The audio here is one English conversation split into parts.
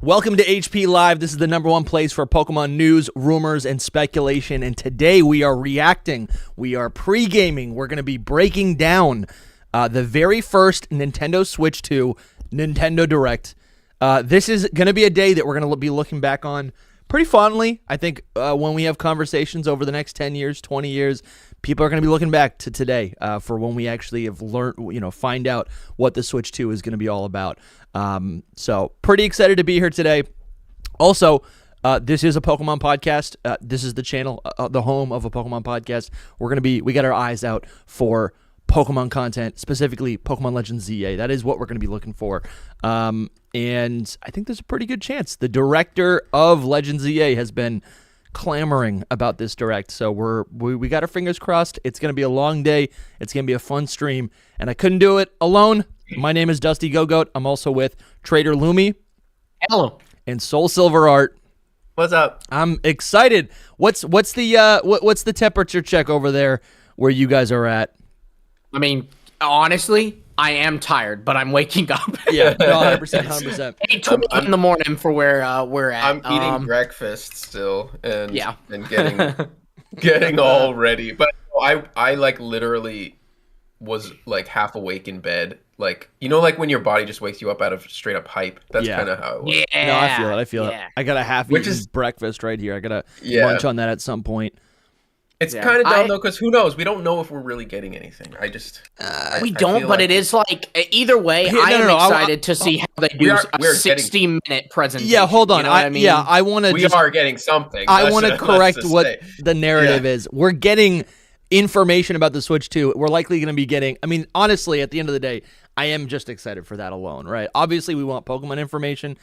Welcome to HP Live. This is the #1 place for Pokemon news, rumors, and speculation. And today we are reacting. We are pre-gaming. We're going to be breaking down the very first Nintendo Switch 2 Nintendo Direct. This is going to be a day that we're going to be looking back on pretty fondly. I think when we have conversations over the next 10 years, 20 years, people are going to be looking back to today for when we actually have learned, find out what the Switch 2 is going to be all about. So pretty excited to be here today. Also, this is a Pokemon podcast. This is the channel, the home of a Pokemon podcast. We got our eyes out for Pokemon content, specifically Pokemon Legends ZA. That is what we're going to be looking for. And I think there's a pretty good chance. The director of Legends ZA has been clamoring about this direct, so we got our fingers crossed. It's going to be a long day. It's going to be a fun stream, and I couldn't do it alone. My name is DustyGogoat. I'm also with TraderLumi. Hello. And SoulSilverArt. What's up? I'm excited. What's the temperature check over there where you guys are at? I mean, honestly, I am tired, but I'm waking up. Yeah, no, 100%, 100%. 8:20 in the morning for where we're at. I'm eating breakfast still, and yeah, and getting all ready. But I like literally was like half awake in bed, like like when your body just wakes you up out of straight up hype. That's kind of how it was. Yeah, no, I feel it. I got a half-eaten breakfast right here. I gotta lunch on that at some point. It's kind of dumb though, because who knows? We don't know if we're really getting anything. We don't, but it is like either way. I am excited to see how they do a 60-minute presentation. Yeah, hold on. I mean? Yeah, I want to. We are getting something. I want to correct what the narrative is. We're getting information about the Switch 2. We're likely going to be getting. I mean, honestly, at the end of the day, I am just excited for that alone, right? Obviously, we want Pokemon information,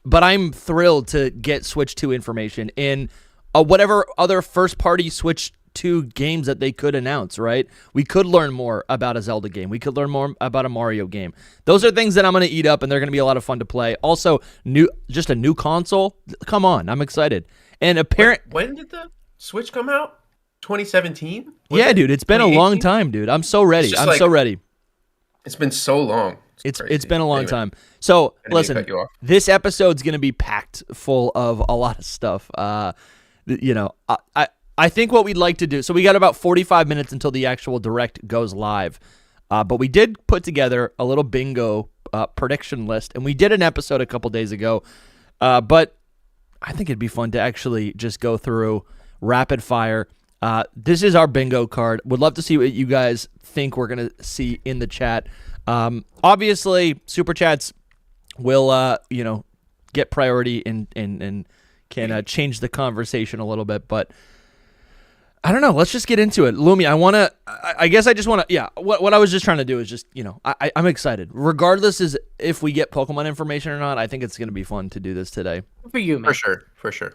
but I'm thrilled to get Switch 2 information in whatever other first-party Switch 2 games that they could announce, right? We could learn more about a Zelda game. We could learn more about a Mario game. Those are things that I'm going to eat up, and they're going to be a lot of fun to play. Also, just a new console. Come on, I'm excited. And when did the Switch come out? 2017? Yeah, dude, it's been a long time, dude. I'm so ready. I'm so ready. It's been so long. It's been a long time. So, listen, this episode's going to be packed full of a lot of stuff. I think what we'd like to do, so we got about 45 minutes until the actual direct goes live, but we did put together a little bingo prediction list, and we did an episode a couple days ago, but I think it'd be fun to actually just go through rapid fire. This is our bingo card. Would love to see what you guys think we're going to see in the chat. Obviously, Super Chats will, get priority and can change the conversation a little bit, but I don't know. Let's just get into it. Lumi, I guess I just want to, what I was just trying to do is just, I'm excited. Regardless is if we get Pokemon information or not, I think it's going to be fun to do this today. For you, man. For sure.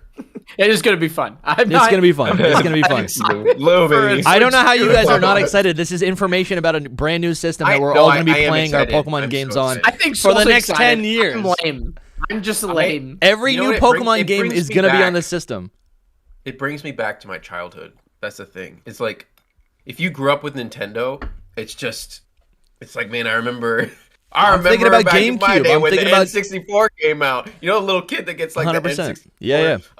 It is going to be fun. It's going to be fun. It's going to be fun. I don't know how you guys are not excited. This is information about a brand new system that we're all going to be playing our Pokemon games on for the next 10 years. I'm lame. I'm just lame. Every new Pokemon game is going to be on this system. It brings me back to my childhood. That's the thing. It's like, if you grew up with Nintendo, it's like, man, I remember thinking about back in my day I'm when the thinking about N64 came out. You know, a little kid that gets like 100%. the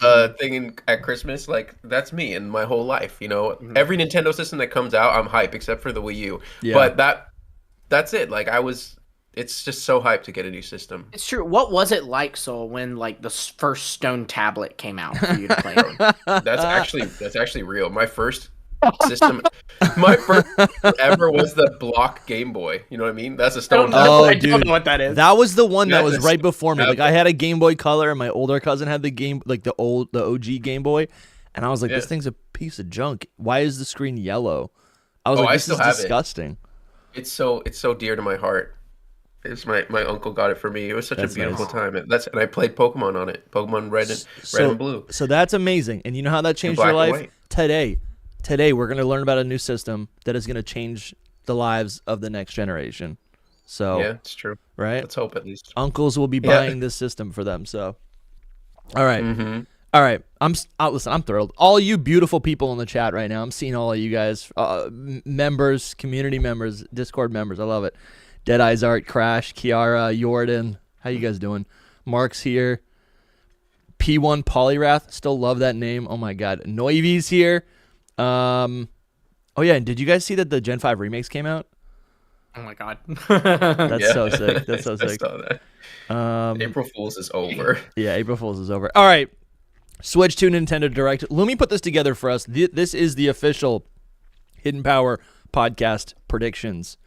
N64 thing at Christmas. Like, that's me and my whole life. Every Nintendo system that comes out, I'm hype, except for the Wii U. Yeah. But that's it. Like, it's just so hyped to get a new system. It's true. What was it like, when like the first stone tablet came out for you to play on? That's actually real. My first system, my first ever was the block Game Boy. You know what I mean? That's a stone tablet. Oh, I dude, don't know what that is. That was the one that was right before me. Like, I had a Game Boy Color, and my older cousin had the OG Game Boy, and I was like, this thing's a piece of junk. Why is the screen yellow? I was like, this is disgusting. It's so dear to my heart. It's my uncle got it for me. It was such a beautiful time. And I played Pokemon on it. Pokemon Red and Blue. So that's amazing. And you know how that changed your life? Today we're going to learn about a new system that is going to change the lives of the next generation. So yeah, it's true. Right? Let's hope at least. Uncles will be buying this system for them. So, all right. Mm-hmm. All right. Listen, I'm thrilled. All you beautiful people in the chat right now. I'm seeing all of you guys, members, community members, Discord members. I love it. Deadeye's Art, Crash, Kiara, Jordan. How you guys doing? Mark's here. P1 Polyrath, still love that name. Oh my god. Noivy's here. Oh yeah, and did you guys see that the Gen 5 remakes came out? Oh my god. That's so sick. That's so sick. I saw that. April Fool's is over. Yeah, April Fool's is over. All right. Switch to Nintendo Direct. Lumi put this together for us. This is the official Hidden Power podcast predictions.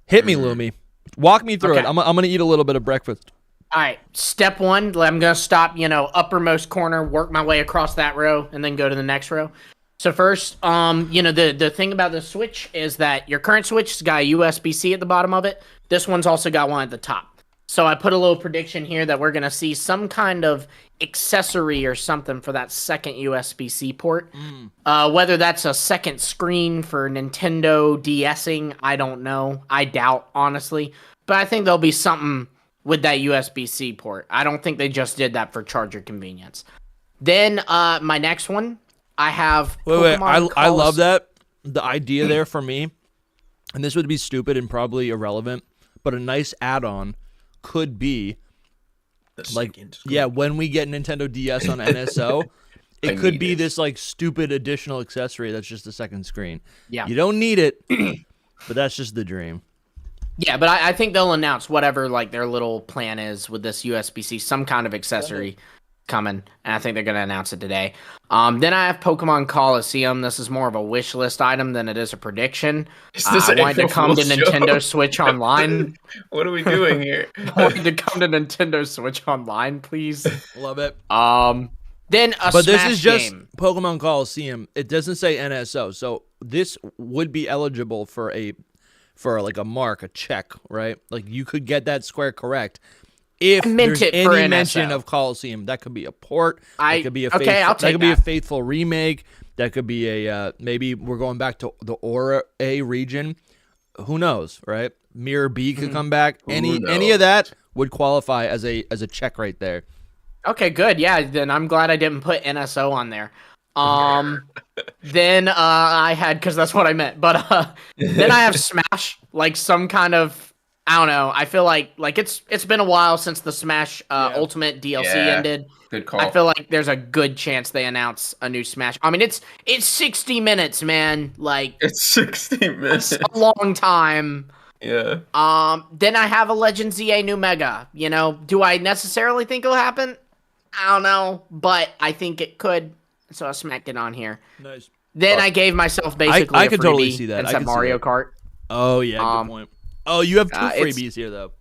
Hit me, Lumi. Walk me through it. I'm going to eat a little bit of breakfast. All right. Step 1, I'm going to stop, uppermost corner, work my way across that row, and then go to the next row. So first, the thing about the Switch is that your current Switch has got a USB-C at the bottom of it. This one's also got one at the top. So I put a little prediction here that we're going to see some kind of accessory or something for that second USB-C port. Whether that's a second screen for Nintendo DSing, I don't know. I doubt, honestly. But I think there'll be something with that USB-C port. I don't think they just did that for charger convenience. Then my next one, I have Wait. I love that. The idea there for me, and this would be stupid and probably irrelevant, but a nice add-on could be when we get Nintendo DS on NSO, it could be this like stupid additional accessory that's just a second screen. Yeah. You don't need it, but that's just the dream. Yeah, but I think they'll announce whatever like their little plan is with this USB-C, some kind of accessory coming, and I think they're going to announce it today. Then I have Pokemon Coliseum. This is more of a wish list item than it is a prediction. I wanted to come to Nintendo Switch Online. What are we doing here? I wanted to come to Nintendo Switch Online, please. Love it. Then but Smash this is just game. Pokemon Coliseum. It doesn't say NSO, so this would be eligible for like a mark, a check, right? Like you could get that square correct. If there's any mention of Coliseum, that could be a port. That could be a a faithful remake. That could be a maybe we're going back to the Aura A region. Who knows, right? Mirror B could come back. Any of that would qualify as a check right there. Okay, good. Yeah, then I'm glad I didn't put NSO on there. Then I had, because that's what I meant. But then I have Smash, like some kind of. I don't know. I feel like it's been a while since the Smash Ultimate DLC ended. Good call. I feel like there's a good chance they announce a new Smash. I mean, it's 60 minutes, man. Like it's 60 minutes. It's a long time. Yeah. Then I have a Legend ZA new Mega. Do I necessarily think it'll happen? I don't know, but I think it could. So I smacked it on here. Nice. Then I gave myself basically I a could freebie totally see that. and said Mario Kart. Oh yeah, good point. Oh, you have two freebies here, though.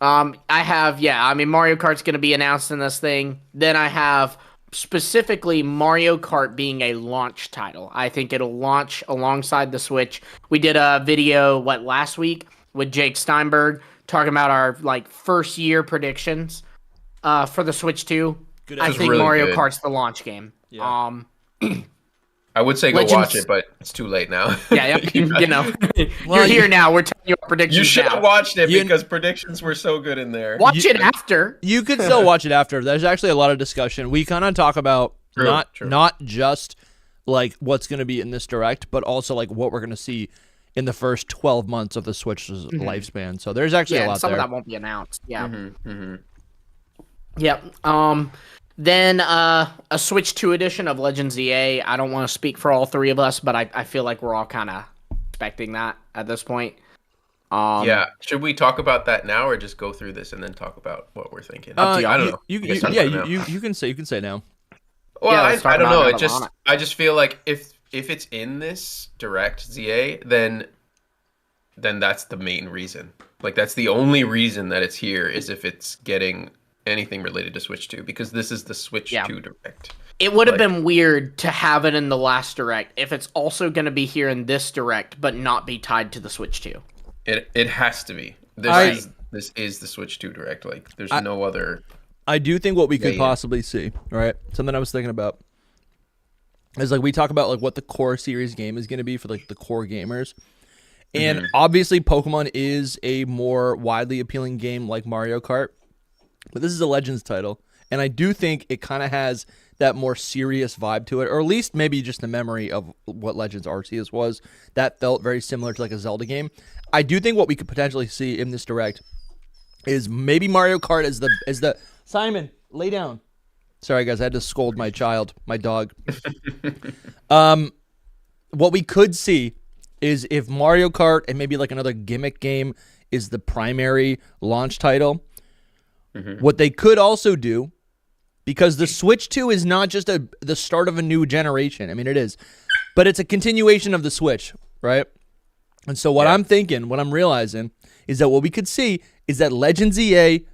I have, Mario Kart's going to be announced in this thing. Then I have specifically Mario Kart being a launch title. I think it'll launch alongside the Switch. We did a video, last week with Jake Steinberg talking about our, first year predictions for the Switch 2. I think really Mario Kart's the launch game. Yeah. I would say go watch it, but it's too late now. Yeah, you're here now. We're telling you our predictions. You should have watched it because predictions were so good in there. Watch it after. You could still watch it after. There's actually a lot of discussion. We kind of talk about not just what's going to be in this Direct, but also what we're going to see in the first 12 months of the Switch's lifespan. So there's actually a lot some there. of that won't be announced. Yeah. Yep. Then a Switch 2 edition of Legend ZA. I don't want to speak for all three of us, but I feel like we're all kind of expecting that at this point. Should we talk about that now or just go through this and then talk about what we're thinking? I don't know. You can say now. Well, I don't know. I just feel like if it's in this Direct ZA, then that's the main reason. That's the only reason that it's here is if it's getting anything related to Switch 2, because this is the Switch 2 Direct. It would have been weird to have it in the last Direct if it's also going to be here in this Direct, but not be tied to the Switch 2. It has to be. This is the Switch 2 Direct. There's no other. I do think what we could possibly see, right? Something I was thinking about is we talk about what the core series game is going to be for the core gamers. And obviously Pokemon is a more widely appealing game like Mario Kart. But this is a Legends title, and I do think it kind of has that more serious vibe to it, or at least maybe just the memory of what Legends Arceus was. That felt very similar to a Zelda game. I do think what we could potentially see in this Direct is maybe Mario Kart is the Simon, lay down. Sorry guys, I had to scold my child, my dog. What we could see is if Mario Kart and maybe like another gimmick game is the primary launch title, what they could also do, because the Switch 2 is not just the start of a new generation. I mean, it is, but it's a continuation of the Switch, right? And so what I'm thinking, what I'm realizing, is that what we could see is that Legends EA,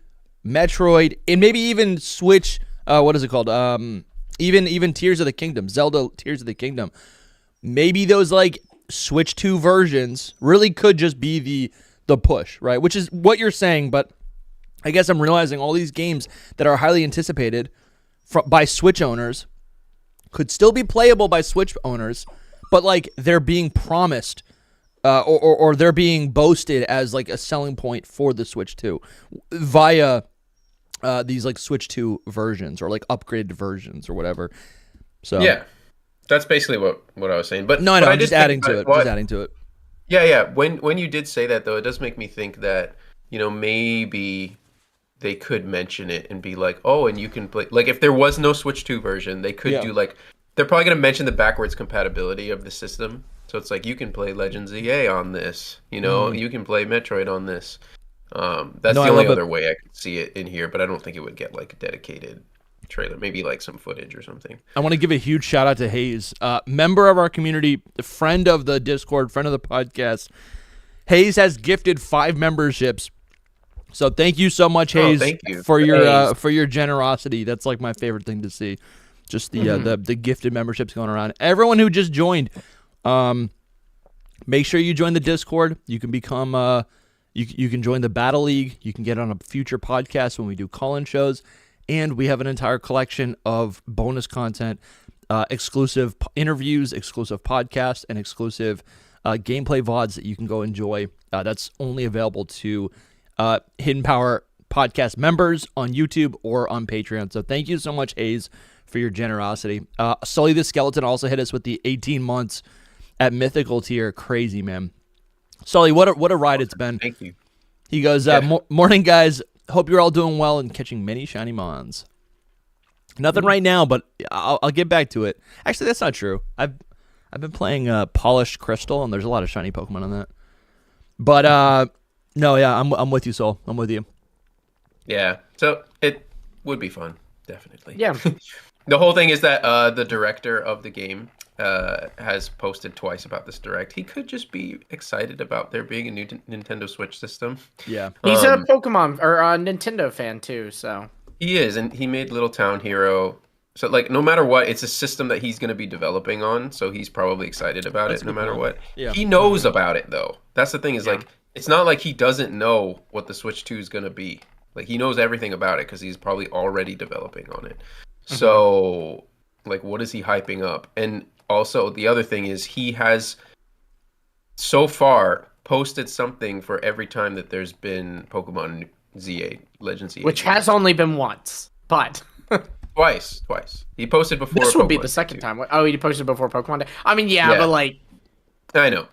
Metroid, and maybe even Switch, what is it called? Even Tears of the Kingdom, Zelda Tears of the Kingdom. Maybe those like Switch 2 versions really could just be the push, right? Which is what you're saying, but I guess I'm realizing all these games that are highly anticipated by Switch owners could still be playable by Switch owners, but like they're being promised or they're being boasted as like a selling point for the Switch 2 via these like Switch 2 versions or like upgraded versions or whatever. So yeah, that's basically what I was saying. But no, I know. but I'm just adding to it. Just adding to it. Yeah. When you did say that though, it does make me think that maybe they could mention it and be like, oh, and you can play, like if there was no Switch 2 version, they could do like, they're probably going to mention the backwards compatibility of the system. So it's like, you can play Legends EA on this, you can play Metroid on this. That's the only other way I could see it in here, but I don't think it would get like a dedicated trailer, maybe like some footage or something. I want to give a huge shout out to Hayes, member of our community, friend of the Discord, friend of the podcast. Hayes has gifted 5 memberships. So thank you so much, Hayes, for your generosity. That's like my favorite thing to see. Just the gifted memberships going around. Everyone who just joined, make sure you join the Discord. You can become you can join the Battle League. You can get on a future podcast when we do call-in shows, and we have an entire collection of bonus content, exclusive interviews, exclusive podcasts, and exclusive gameplay VODs that you can go enjoy. That's only available to Hidden Power podcast members on YouTube or on Patreon. So thank you so much, Hayes, for your generosity. Sully the Skeleton also hit us with the 18 months at Mythical tier. Crazy, man. Sully, what a ride it's been. Thank you. He goes, morning, guys. Hope you're all doing well and catching many shiny mons. Nothing right now, but I'll get back to it. Actually, that's not true. I've been playing Polished Crystal, and there's a lot of shiny Pokemon on that. But no, yeah, I'm with you, Soul. I'm with you. Yeah, so it would be fun, definitely. Yeah. The whole thing is that the director of the game has posted twice about this direct. He could just be excited about there being a new Nintendo Switch system. Yeah. He's a Pokemon or a Nintendo fan too, so. He is, and he made Little Town Hero. So, like, no matter what, it's a system that he's going to be developing on, so he's probably excited about it no matter what. Yeah. He knows about it, though. That's the thing is, like, it's not like he doesn't know what the Switch 2 is going to be. Like, he knows everything about it because he's probably already developing on it. So, like, what is he hyping up? And also, the other thing is he has, so far, posted something for every time that there's been Pokemon Z8, Legends Z8. Which has only been once, but... Twice. He posted before This would Pokemon be the second Day. time. Oh, he posted before Pokemon Day? I mean, yeah. But, like... I know.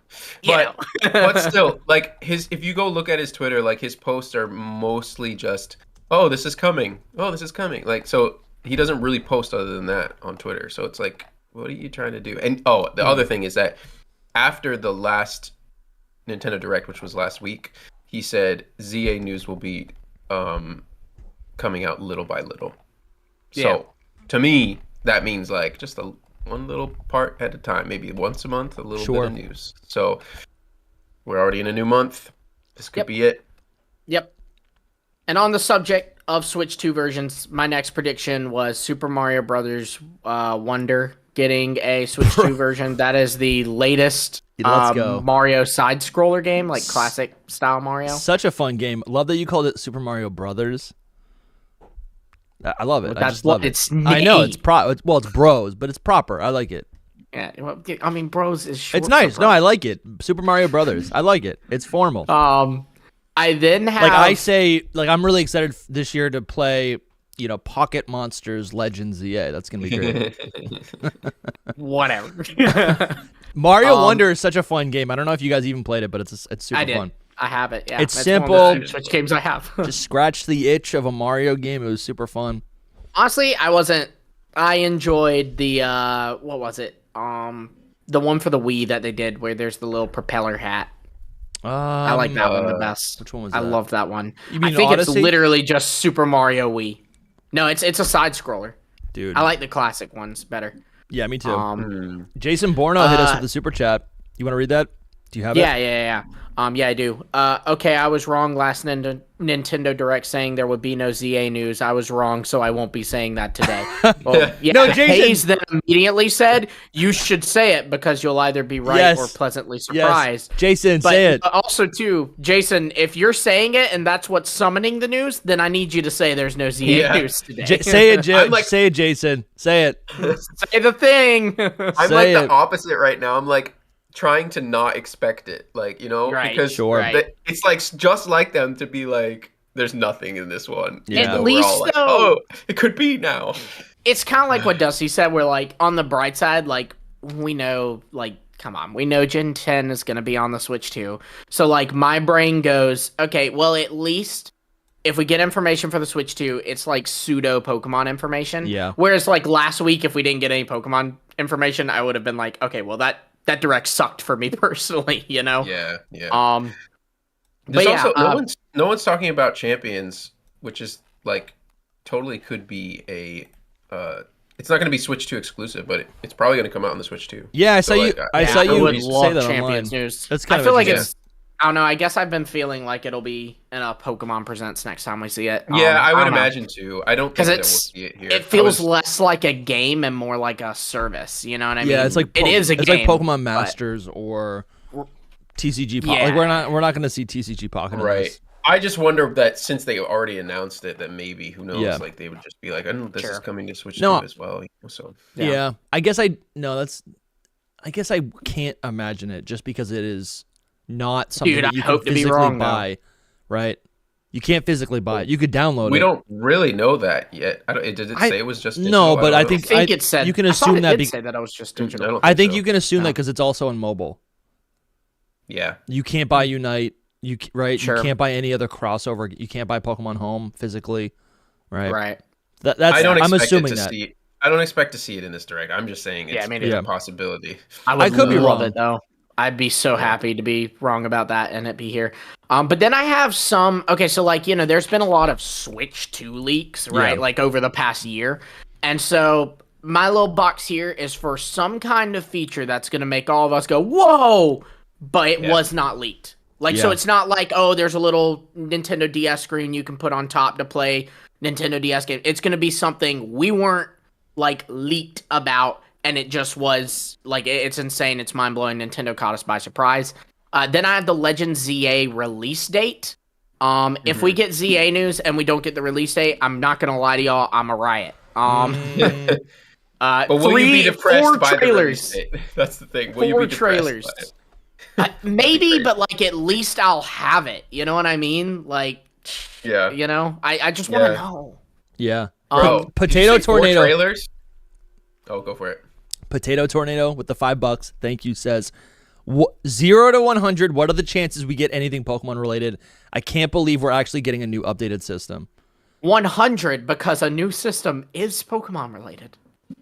But still, like, if you go look at his Twitter, like, his posts are mostly just, oh, this is coming. Oh, this is coming. Like, so he doesn't really post other than that on Twitter. So it's like, what are you trying to do? And, the other thing is that after the last Nintendo Direct, which was last week, he said ZA news will be coming out little by little. So, to me, that means, like, just one little part at a time, maybe once a month, a little bit of news. So we're already in a new month. This could be it. Yep. And on the subject of Switch 2 versions, my next prediction was Super Mario Brothers Wonder getting a Switch 2 version. That is the latest Mario side-scroller game, like classic style Mario. Such a fun game. Love that you called it Super Mario Brothers. I love it. I just love it. I know it's it's Bros, but it's proper. I like it. Yeah, well, I mean, Bros is short. It's nice. No, I like it. Super Mario Brothers. I like it. It's formal. I then have like I say, like I'm really excited this year to play, Pocket Monsters Legends ZA. That's gonna be great. Whatever. Mario Wonder is such a fun game. I don't know if you guys even played it, but it's super fun. I have it. Yeah, It's one simple. of the Switch games I have. Just scratch the itch of a Mario game. It was super fun. Honestly, I enjoyed the what was it? The one for the Wii that they did where there's the little propeller hat. I like that one the best. Which one was I that? love that one. You mean I think Odyssey? it's literally just Super Mario Wii. No, it's a side scroller. Dude. I like the classic ones better. Yeah, me too. Jason Borno hit us with the super chat. You want to read that? Do you have it? Yeah. Yeah, I do. Okay, I was wrong last Nintendo Direct saying there would be no ZA news. I was wrong, so I won't be saying that today. Well, yeah, No, Jason. Hayes then immediately said, you should say it because you'll either be right or pleasantly surprised. Yes. Jason, But say it. also, too, Jason, if you're saying it and that's what's summoning the news, then I need you to say there's no ZA news today. Say it, say it, Jason. Say it. Say the thing. I'm like the opposite right now. I'm like trying to not expect it, like, you know, Right, because it's like just like them to be like, there's nothing in this one. Yeah. At least, like, though, oh, it could be now. It's kind of like what Dusty said, where, like, on the bright side, like, we know, like, come on, we know Gen 10 is going to be on the Switch too. So, like, my brain goes, okay, well, at least if we get information for the Switch 2, it's like pseudo Pokemon information. Yeah. Whereas, like, last week, if we didn't get any Pokemon information, I would have been like, okay, well, that Direct sucked for me personally, you know? Yeah. But There's yeah, also no one's talking about Champions, which is like totally could be a it's not going to be Switch 2 exclusive, but it's probably going to come out on the Switch 2. Yeah, I saw you would say love that Champions online. news. That's kind I of feel like interesting. I don't know. I guess I've been feeling like it'll be in a Pokemon Presents next time we see it. Yeah, I would don't know. imagine too. I don't think that we'll see it here. It feels less like a game and more like a service. You know what I mean? Yeah, it's like it is a game. It's like Pokemon Masters or TCG Pocket. Like we're not going to see TCG Pocket. Right. I just wonder that since they already announced it, that maybe who knows? Like they would just be like, "I know this is coming to Switch 2 as well." So yeah, I guess I can't imagine it just because it is not something that you can physically buy, right? You can't physically buy it. You could download it. We don't really know that yet. Did it say it was just digital? No, but I think it said you can assume that. Say that I was just digital. I think you can assume that because it's also on mobile. Yeah, you can't buy Unite. Right? Sure. You can't buy any other crossover. You can't buy Pokemon Home physically, right? Right. I'm assuming that. I don't expect to see it in this Direct. I'm just saying it's a possibility. I could be wrong. It though. I'd be so happy to be wrong about that and it be here. But then I have some. Okay, so like there's been a lot of Switch 2 leaks, right? Yeah. Like over the past year, and so my little box here is for some kind of feature that's gonna make all of us go whoa, but it was not leaked. Like so, it's not like there's a little Nintendo DS screen you can put on top to play Nintendo DS game. It's gonna be something we weren't like leaked about. And it just was, like, it's insane. It's mind-blowing. Nintendo caught us by surprise. Then I have the Legend ZA release date. If we get ZA news and we don't get the release date, I'm not going to lie to y'all, I'm a riot. But will you be depressed by the release date? That's the thing. Will you be trailers. Maybe, but, like, at least I'll have it. You know what I mean? Like, I just want to know. Yeah. Bro, Potato Tornado. 4 trailers? Oh, go for it. Potato Tornado with the $5. Thank you. Says 0 to 100. What are the chances we get anything Pokemon related? I can't believe we're actually getting a new updated system. 100 because a new system is Pokemon related.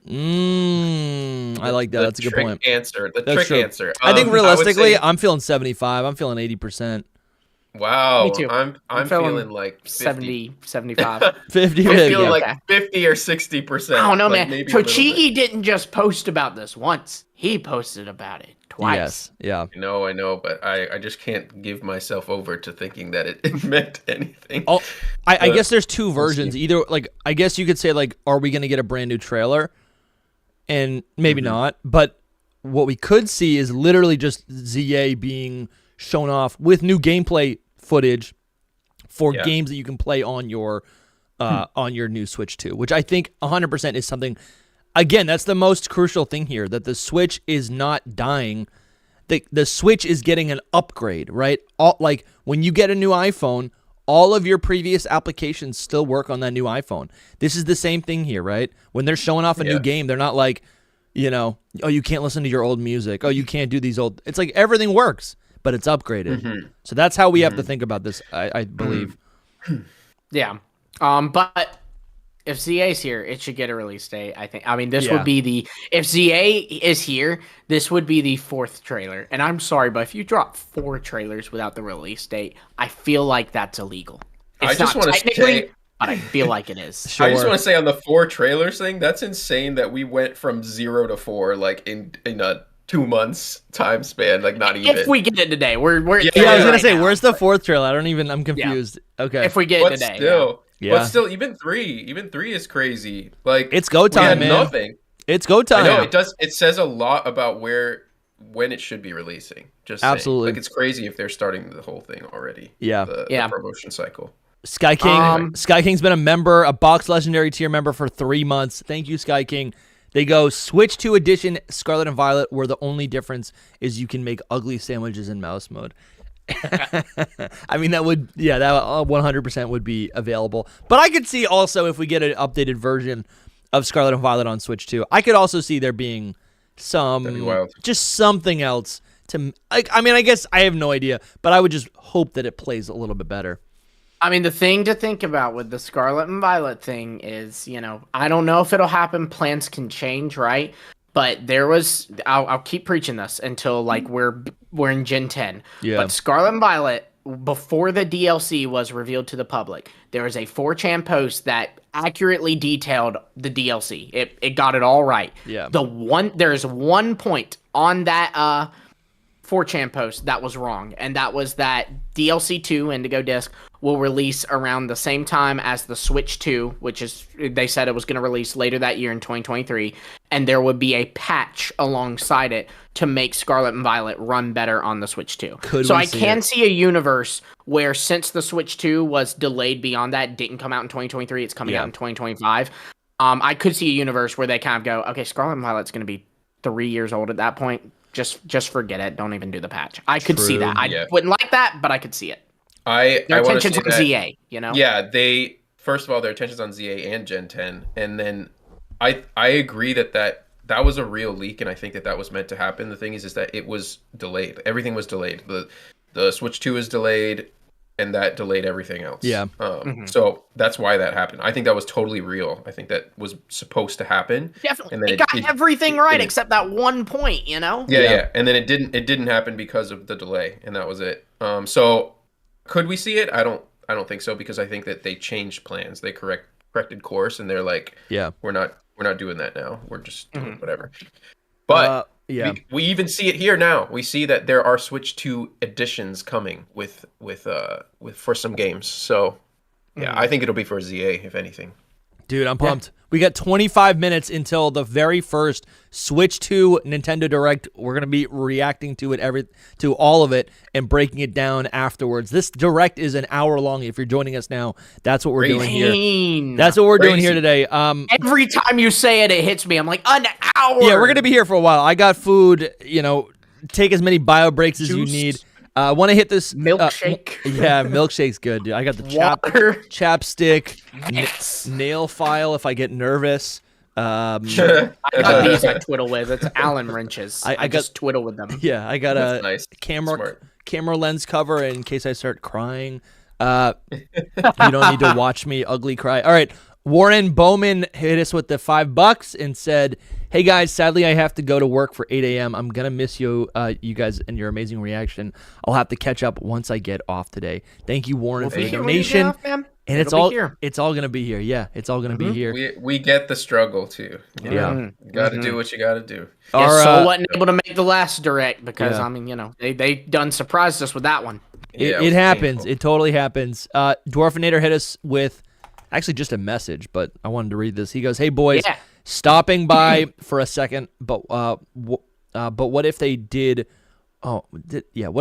I like that. That's a good point. The trick answer. I think realistically, I'm feeling 75. I'm feeling 80%. Wow. Me too. I'm feeling like 70, 75. 50. I'm feeling like 50 or 60%. I don't know, like man. Tochigi didn't just post about this once. He posted about it twice. Yes. Yeah. I know, but I just can't give myself over to thinking that it meant anything. Oh, I guess there's two versions. Either, like, I guess you could say, like, are we going to get a brand new trailer? And maybe not. But what we could see is literally just ZA being shown off with new gameplay footage for games that you can play on your new Switch 2, which I think 100% is something. Again, that's the most crucial thing here, that the Switch is not dying. The Switch is getting an upgrade, right? Like when you get a new iPhone, all of your previous applications still work on that new iPhone. This is the same thing here, right? When they're showing off a new game, they're not like, oh, you can't listen to your old music. Oh, you can't do these old. It's like everything works. but it's upgraded. Mm-hmm. So that's how we have to think about this, I believe. Yeah. But if ZA's here, it should get a release date, I think. I mean, this would be if ZA is here, this would be the 4th trailer. And I'm sorry, but if you drop 4 trailers without the release date, I feel like that's illegal. It's I just not want to say, but I feel like it is. Sure. I just want to say on the 4 trailers thing, that's insane that we went from 0 to 4 like in a 2 months time span, like not even. If we get it today, we're I was gonna say, where's the 4th trailer? I'm confused. Okay. If we get it today. But still, even three is crazy. Like it's go time, man. Nothing. It's go time. I know it does. It says a lot about when it should be releasing. Just absolutely. Like it's crazy if they're starting the whole thing already. Yeah. The promotion cycle. Sky King. Sky King's been a member, a Box Legendary tier member for 3 months. Thank you, Sky King. They go Switch 2 edition Scarlet and Violet, where the only difference is you can make ugly sandwiches in mouse mode. I mean, that 100% would be available. But I could see also if we get an updated version of Scarlet and Violet on Switch 2, I could also see there being just something else to. I mean, I guess I have no idea, but I would just hope that it plays a little bit better. I mean, the thing to think about with the Scarlet and Violet thing is, I don't know if it'll happen. Plans can change, right? But there was, I'll keep preaching this until like we're in Gen 10. Yeah. But Scarlet and Violet, before the DLC was revealed to the public, there was a 4chan post that accurately detailed the DLC. It got it all right. Yeah. There's one point on that 4chan post that was wrong, and that was that DLC 2 Indigo Disc will release around the same time as the Switch 2, which is, they said it was going to release later that year in 2023, and there would be a patch alongside it to make Scarlet and Violet run better on the Switch 2. So I can see a universe where, since the Switch 2 was delayed beyond that, didn't come out in 2023, it's coming out in 2025, I could see a universe where they kind of go, okay, Scarlet and Violet's going to be 3 years old at that point. Just forget it. Don't even do the patch. I could see that. I wouldn't like that, but I could see it. Their attention's on ZA, Yeah, first of all, their attention's on ZA and Gen 10, and then I agree that was a real leak, and I think that was meant to happen. The thing is that it was delayed. Everything was delayed. The Switch 2 is delayed, and that delayed everything else. Yeah. So that's why that happened. I think that was totally real. I think that was supposed to happen. Definitely. And then it got everything right except that one point, Yeah. And then it didn't happen because of the delay, and that was it. So could we see it? I don't think so, because I think that they changed plans. They corrected course, and they're like, we're not doing that now. We're just doing whatever. But we even see it here now. We see that there are Switch 2 editions coming with for some games. So I think it'll be for ZA, if anything. Dude, I'm pumped. We got 25 minutes until the very first Switch 2 Nintendo Direct. We're going to be reacting to all of it and breaking it down afterwards. This Direct is an hour long. If you're joining us now, that's what we're doing here. That's what we're doing here today. Every time you say it, it hits me. I'm like, an hour. Yeah, we're going to be here for a while. I got food, take as many bio breaks as you need. I want to hit this milkshake. Milkshake's good, dude. I got the chapstick, nail file if I get nervous. I got these I twiddle with. It's Allen wrenches. I just twiddle with them. Yeah, I got a camera lens cover in case I start crying. You don't need to watch me ugly cry. All right, Warren Bowman hit us with the $5 and said, "Hey guys, sadly I have to go to work for 8 a.m. I'm gonna miss you guys and your amazing reaction. I'll have to catch up once I get off today." Thank you, Warren, for the donation. And it's all gonna be here. Yeah, it's all gonna be here. We get the struggle too. You got to do what you got to do. So wasn't able to make the last Direct because they done surprised us with that one. It happens. Painful. It totally happens. Dwarfinator hit us with actually just a message, but I wanted to read this. He goes, "Hey boys, stopping by for a second, but what if they did? What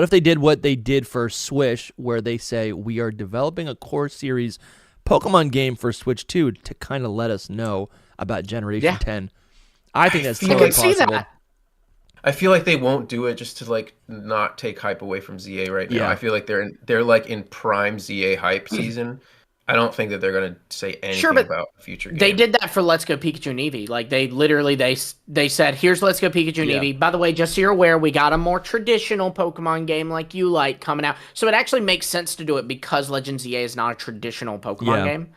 if they did what they did for Swish, where they say we are developing a core series Pokemon game for Switch 2 to kind of let us know about Generation 10? I think that's totally possible. See that. I feel like they won't do it just to like not take hype away from ZA right now. I feel like they're like in prime ZA hype season. I don't think that they're going to say anything Sure, but about future games. they did that for Let's Go Pikachu and Eevee. Like, they literally, they said, here's Let's Go Pikachu and Eevee. By the way, just so you're aware, we got a more traditional Pokemon game like you like coming out. So it actually makes sense to do it because Legends EA is not a traditional Pokemon game.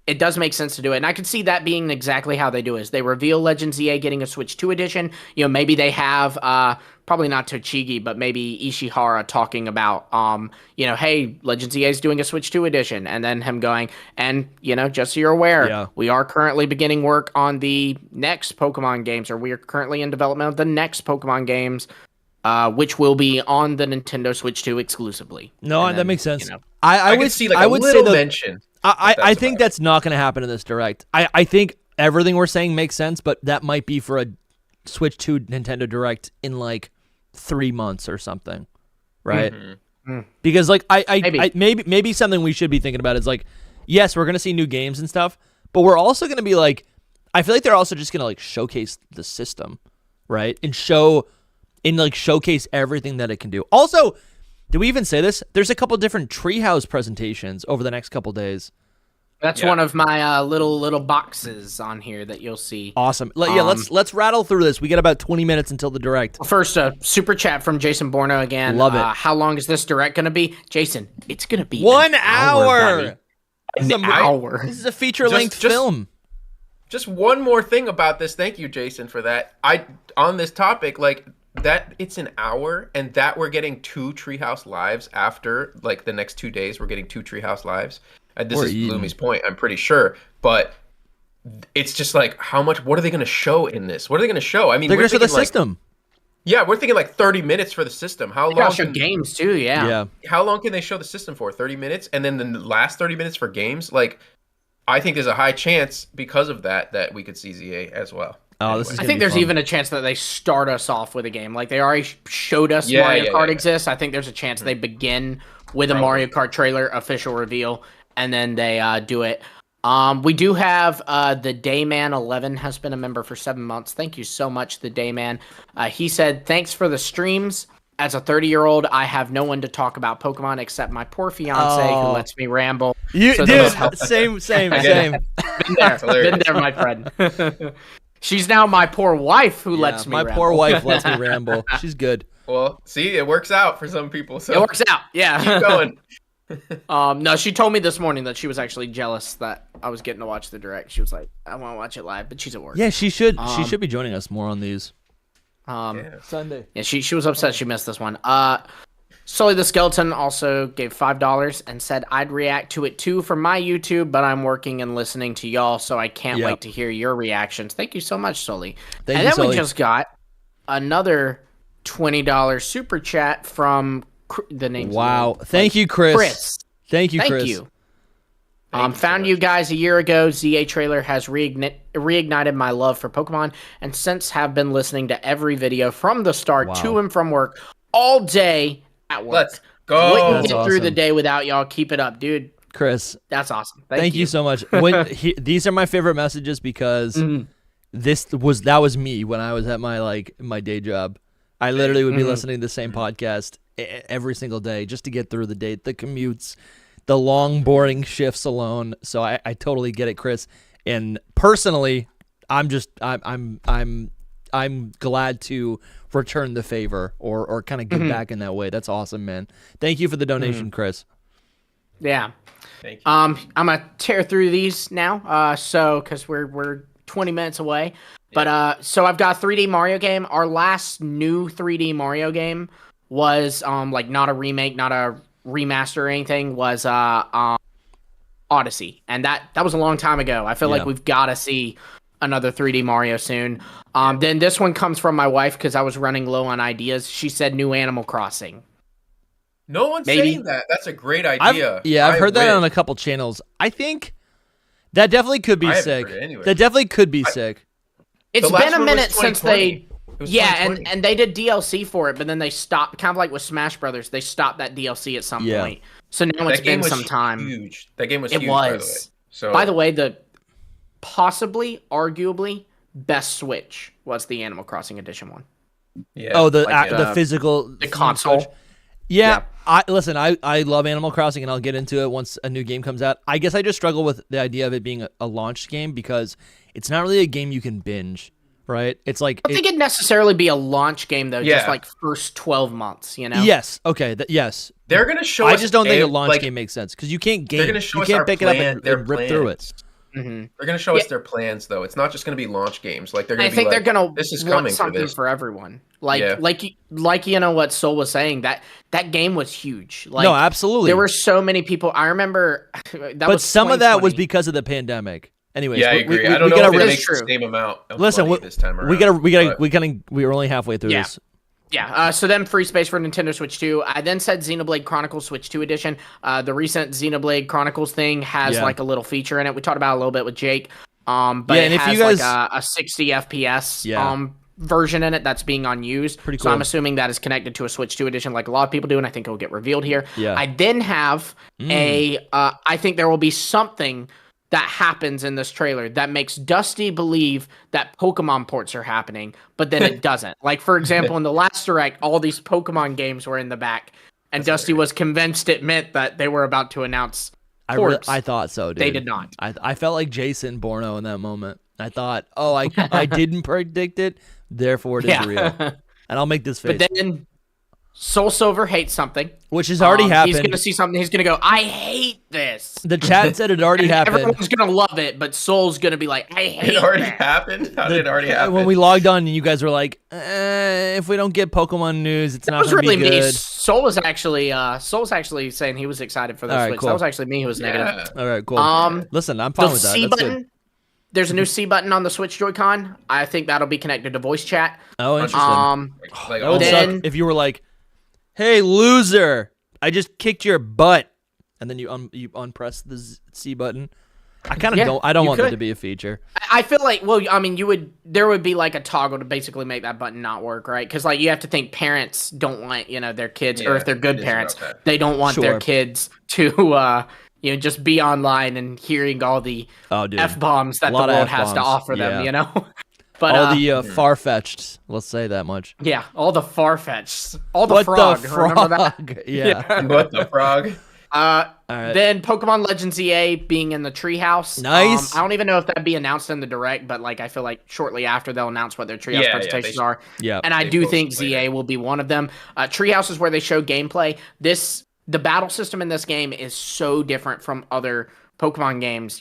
It does make sense to do it. And I could see that being exactly how they do it. Is they reveal Legends EA getting a Switch 2 edition. You know, maybe they have, probably not Tochigi, but maybe Ishihara talking about, you know, hey, Legends EA is doing a Switch 2 edition. And then him going, and, you know, just so you're aware, we are currently beginning work on the next Pokemon games, or we are currently in development of the next Pokemon games, which will be on the Nintendo Switch 2 exclusively. No, and that makes sense. You know, I would see like I a would little say mention. I think that's not going to happen in this Direct. I think everything we're saying makes sense, but that might be for a Switch 2 Nintendo Direct in like 3 months or something, right? Because like maybe something we should be thinking about is like, yes, we're going to see new games and stuff, but we're also going to be like, I feel like they're also just going to like showcase the system, right? And showcase everything that it can do. Also, did we even say this? There's a couple different Treehouse presentations over the next couple days. That's one of my little boxes on here that you'll see. Awesome. Let's rattle through this. We got about 20 minutes until the Direct. First, a super chat from Jason Borno again. Love it. How long is this Direct going to be? Jason, it's going to be 1 hour. An hour. This is a feature-length film. Just one more thing about this. Thank you, Jason, for that. On this topic, like that, it's an hour, and that we're getting 2 Treehouse Lives after like the next 2 days. We're getting 2 Treehouse Lives. This is Lumi's point, I'm pretty sure, but it's just like what are they going to show in this? What are they going to show? I mean, they're going to show the system. Yeah, we're thinking like 30 minutes for the system. How long? Show games too, yeah. How long can they show the system for? 30 minutes, and then the last 30 minutes for games. Like, I think there's a high chance because of that we could see ZA as well. Oh, this is. I think there's even a chance that they start us off with a game. Like they already showed us Mario Kart exists. I think there's a chance they begin with a Mario Kart trailer official reveal, and then they do it. We do have the Dayman 11 has been a member for 7 months. Thank you so much, the Dayman. He said, "Thanks for the streams. As a 30-year-old, I have no one to talk about Pokemon except my poor fiance who lets me ramble." Dude, same. Been there, my friend. She's now my poor wife who lets me ramble. My poor wife lets me ramble. She's good. Well, see, it works out for some people. So it works out, yeah. Keep going. No, she told me this morning that she was actually jealous that I was getting to watch the Direct. She was like, "I want to watch it live," but she's at work. Yeah, she should. She should be joining us more on these. Sunday. Yeah, she was upset she missed this one. Sully the Skeleton also gave $5 and said, "I'd react to it too for my YouTube, but I'm working and listening to y'all, so I can't wait to hear your reactions." Thank you so much, Sully. And then we just got another $20 super chat from the name. Wow. Thank you, Chris. Thank you, Chris. Found you guys a year ago. ZA trailer has reignited my love for Pokemon, and since have been listening to every video from the start to and from work all day at work. Let's go. Wouldn't get through the day without y'all. Keep it up, dude. Chris, that's awesome. Thank you so much. These are my favorite messages because that was me when I was at my day job. I literally would be listening to the same podcast every single day just to get through the day, the commutes, the long, boring shifts alone. So I totally get it, Chris. And personally, I'm glad to return the favor or kind of give back in that way. That's awesome, man. Thank you for the donation, Chris. Yeah. Thank you. I'm gonna tear through these now. So because we're 20 minutes away. But so I've got 3D Mario game. Our last new 3D Mario game was not a remake, not a remaster or anything, was Odyssey. And that was a long time ago. I feel like we've got to see another 3D Mario soon. Then this one comes from my wife because I was running low on ideas. She said new Animal Crossing. No one's saying that. That's a great idea. I've heard that on a couple channels. I think that definitely could be sick. That definitely could be sick. It's been a minute since they... Yeah, and they did DLC for it, but then they stopped, kind of like with Smash Brothers, they stopped that DLC at some point. So now it's been some time. Huge. That game was huge, by the way. So, by the way, the possibly, arguably, best Switch was the Animal Crossing Edition one. Yeah. Oh, the physical... The console. Yeah. Listen, I love Animal Crossing, and I'll get into it once a new game comes out. I guess I just struggle with the idea of it being a launch game because it's not really a game you can binge, right? It's like I think it'd necessarily be a launch game though, Yeah. just like first 12 months, you know? Yes. Okay. Yes. They're gonna show. I us just don't think a launch like, game makes sense because you can't game. They're gonna show You us can't our pick plan, it up their and rip through it. plans. They're gonna show us their plans though. It's not just gonna be launch games. Like they're gonna. I think they're gonna This is want coming for something this. for everyone. Like you know what Soul was saying, that game was huge. Like, No, absolutely. there were so many people. I remember that But was some of that was 2020. because of the pandemic. Anyways, Yeah, I we agree. we I don't know gotta if it really- makes the same amount of Listen, money this time around. we're only halfway through Yeah. this. Yeah, so then free space for Nintendo Switch 2. I then said Xenoblade Chronicles Switch 2 edition. The recent Xenoblade Chronicles thing has Yeah. like a little feature in it. We talked about it a little bit with Jake. But Yeah, and it if has you guys- like a 60 FPS Yeah. version in it that's being unused. Pretty So I'm cool. assuming that is connected to a Switch 2 edition like a lot of people do, and I think it will get revealed here. Yeah. I then have I think there will be something that happens in this trailer that makes Dusty believe that Pokemon ports are happening, but then it doesn't. Like, for example, in the last Direct, all these Pokemon games were in the back, and Dusty was convinced it meant that they were about to announce ports. I thought so, dude. They did not. I felt like Jason Bourneau in that moment. I thought, oh, I didn't predict it, therefore it is real. And I'll make this face. But then Soul Silver hates something. Which has already happened. He's going to see something. He's going to go, I hate this. The chat said it already happened. Everyone's going to love it, but Soul's going to be like, I hate It already that. happened. How did it already happen? When we logged on, and you guys were like, if we don't get Pokemon news, it's That not was going to really be me. good. Soul's actually saying he was excited for the All right, Switch. cool. That was actually me who was negative. Yeah. All right, cool. Listen, I'm fine The with that. C That's button. good. There's a new C button on the Switch Joy-Con. I think that'll be connected to voice chat. Oh, interesting. Like, that would then- suck if you were like, hey, loser, I just kicked your butt. And then you unpress the C button. I kind of Yeah, don't. I don't you want that could. to be a feature. I feel like, well, I mean, there would be like a toggle to basically make that button not work, right? Because like you have to think parents don't want, their kids, or Yeah, if they're good it is parents, about that. they don't want Sure. their kids to, just be online and hearing all the Oh, dude. F-bombs that the Lot of world has to F-bombs, offer them, yeah. But All the far-fetched. Let's say that much. yeah, all the far-fetched, all the What frog. the Remember that? frog? Yeah. What the frog? right. Then Pokemon Legends EA being in the treehouse. Nice. I don't even know if that'd be announced in the Direct, but like I feel like shortly after they'll announce what their treehouse Yeah, presentations they- are. Yeah. And I they do post think later. ZA will be one of them. Treehouse is where they show gameplay. The battle system in this game is so different from other Pokemon games.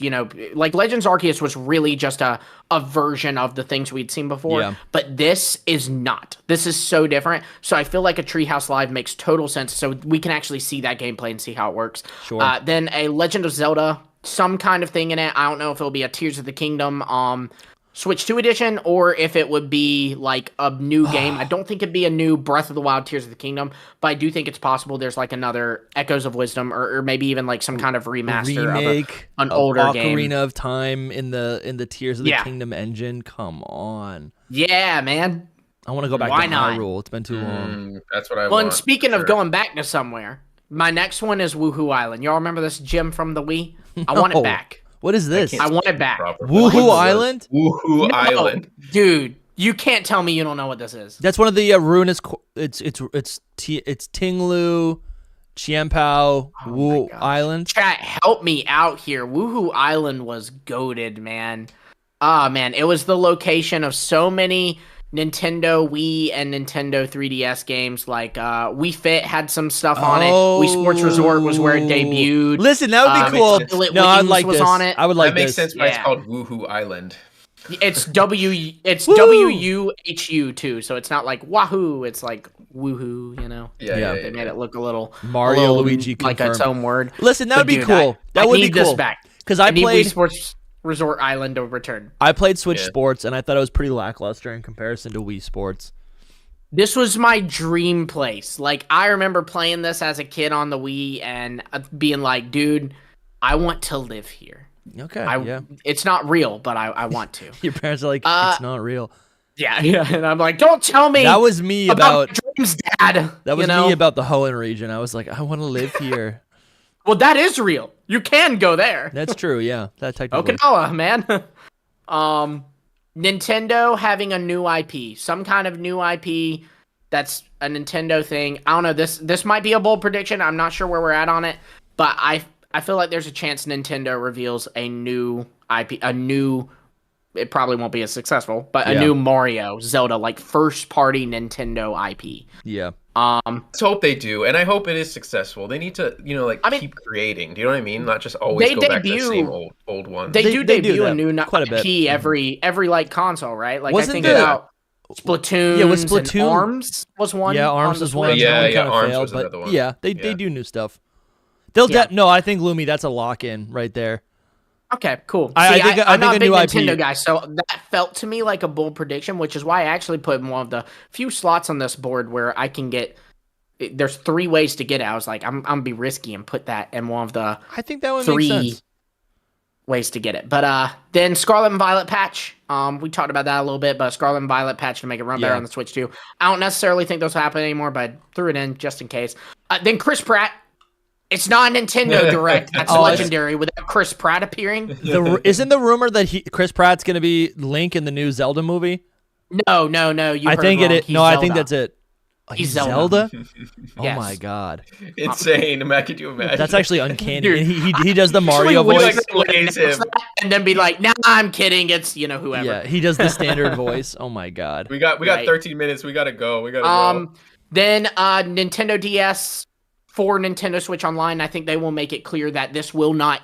Like Legends Arceus was really just a version of the things we'd seen before. Yeah. But this is not. This is so different. So I feel like a Treehouse Live makes total sense. So we can actually see that gameplay and see how it works. Sure. Then a Legend of Zelda, some kind of thing in it. I don't know if it'll be a Tears of the Kingdom Switch 2 edition or if it would be like a new game. I don't think it'd be a new Breath of the Wild Tears of the Kingdom, but I do think it's possible there's like another Echoes of Wisdom or maybe even like some kind of remaster Remake of an of older game. Ocarina of Time in the Tears of the Yeah. Kingdom engine. Come on. Yeah, man. I want to go back Why to not? Hyrule. It's been too long. That's what I Well, want. and speaking of sure. going back to somewhere, my next one is Woohoo Island. Y'all remember this gym from the Wii? I want No. it back. What is this? I want it back. Proper. Woohoo What is Island? this? Woohoo No, Island. dude, you can't tell me you don't know what this is. That's one of the ruinous. It's Tinglu, Qianpao, Wu gosh. Island. Chat, help me out here. Woohoo Island was goated, man. Ah, man, it was the location of so many Nintendo Wii and Nintendo 3DS games. Like Wii Fit had some stuff on it. Wii Sports Resort was where it debuted. Listen, that would be cool. makes sense. No, I'd Wings like was this. on it. I would like That makes this. sense why it's Yeah. called Woohoo Island. It's Woo! WUHU too, so it's not like Wahoo. It's like woohoo. Yeah. They made it look a little Mario, a little Luigi like its confirmed. own word. Listen, that would But be dude, cool. That I would be need this cool. back. Because I need Wii played Sports Resort Island to return. Switch Yeah. Sports, and I thought it was pretty lackluster in comparison to Wii Sports. This was my dream place. Like I remember playing this as a kid on the Wii and being like, dude, I want to live here. Okay, yeah. It's not real, but I want to. Your parents are like, it's not real. Yeah. And I'm like, don't tell me That was me about about. dreams, Dad. That was you know? me about the Hoenn region. I was like, I want to live here. Well, that is real. You can go there. That's true. Yeah, that technically. Okinawa, man. Nintendo having a new IP, some kind of new IP. That's a Nintendo thing. I don't know. This might be a bold prediction. I'm not sure where we're at on it, but I feel like there's a chance Nintendo reveals a new IP, it probably won't be as successful, but a new Mario, Zelda, like first party Nintendo IP. Yeah. Let's hope they do, and I hope it is successful. They need to, keep creating. Do you know what I mean? Not just always go back to the same old one. They do debut a new IP every like console, right? Like Wasn't I think about Splatoon. Yeah, was Splatoon? And ARMS was one. Yeah, ARMS was one. Yeah, ARMS failed, was another one. Yeah, they do new stuff. They'll no, I think Lumi, that's a lock in right there. Okay, cool. I think I'm not a big new Nintendo IP guy, so that felt to me like a bold prediction, which is why I actually put one of the few slots on this board where I can get. There's 3 ways to get it. I was like, I'm gonna be risky and put that in one of the. I think that would 3 make sense. Ways to get it, but then Scarlet and Violet patch. We talked about that a little bit, but Scarlet and Violet patch to make it run better on the Switch too. I don't necessarily think those happen anymore, but I threw it in just in case. Then Chris Pratt. It's not a Nintendo Direct. That's legendary without Chris Pratt appearing. Isn't the rumor that Chris Pratt's going to be Link in the new Zelda movie? No. I think it is. No, I think that's it. He's Zelda. Oh my god! Insane. Could you imagine? That's actually uncanny. Dude, he does the Mario voice, and then be like, "Nah, I'm kidding. It's whoever." Yeah, he does the standard voice. Oh my god. We got 13 minutes. We gotta go. Go. Then Nintendo DS. For Nintendo Switch Online, I think they will make it clear that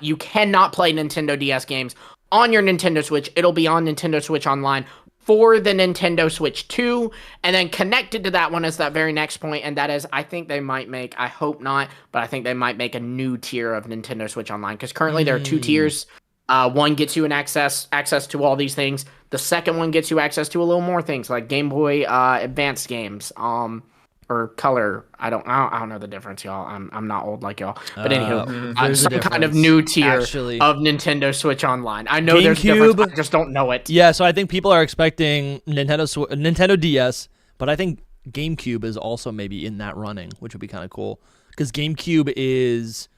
you cannot play Nintendo DS games on your Nintendo Switch. It'll be on Nintendo Switch Online for the Nintendo Switch 2, and then connected to that one is that very next point, and that is, I think they might make, I hope not, but I think they might make a new tier of Nintendo Switch Online, because currently there are 2 tiers. One gets you access to all these things. The second one gets you access to a little more things, like Game Boy Advance games, or color. I don't know the difference, y'all. I'm not old like y'all. But anywho, some kind of new tier of Nintendo Switch Online. I know there's a difference, I just don't know it. Yeah, so I think people are expecting Nintendo DS, but I think GameCube is also maybe in that running, which would be kind of cool. Because GameCube is,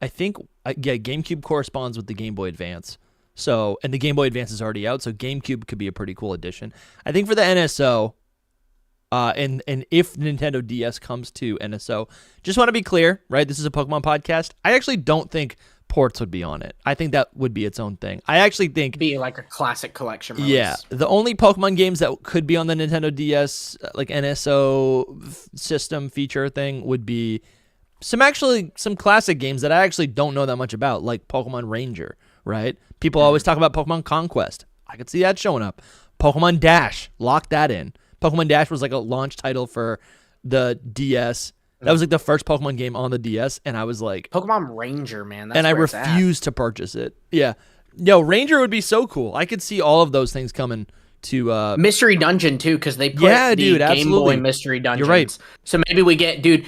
I think, GameCube corresponds with the Game Boy Advance. So, and the Game Boy Advance is already out, so GameCube could be a pretty cool addition. I think for the NSO, and if Nintendo DS comes to NSO, just want to be clear, right? This is a Pokemon podcast. I actually don't think ports would be on it. I think that would be its own thing. I actually think be like a classic collection release. Yeah, the only Pokemon games that could be on the Nintendo DS, like NSO system feature thing, would be some classic games that I actually don't know that much about, like Pokemon Ranger, right? People always talk about Pokemon Conquest. I could see that showing up. Pokemon Dash, lock that in. Pokemon Dash was like a launch title for the DS. That was like the first Pokemon game on the DS, and I was like, Pokemon Ranger, man. That's and I refused to purchase it. Yeah. Yo, Ranger would be so cool. I could see all of those things coming to Mystery Dungeon too, because they put the Game absolutely. Boy Mystery Dungeons. You're right. So maybe we get, people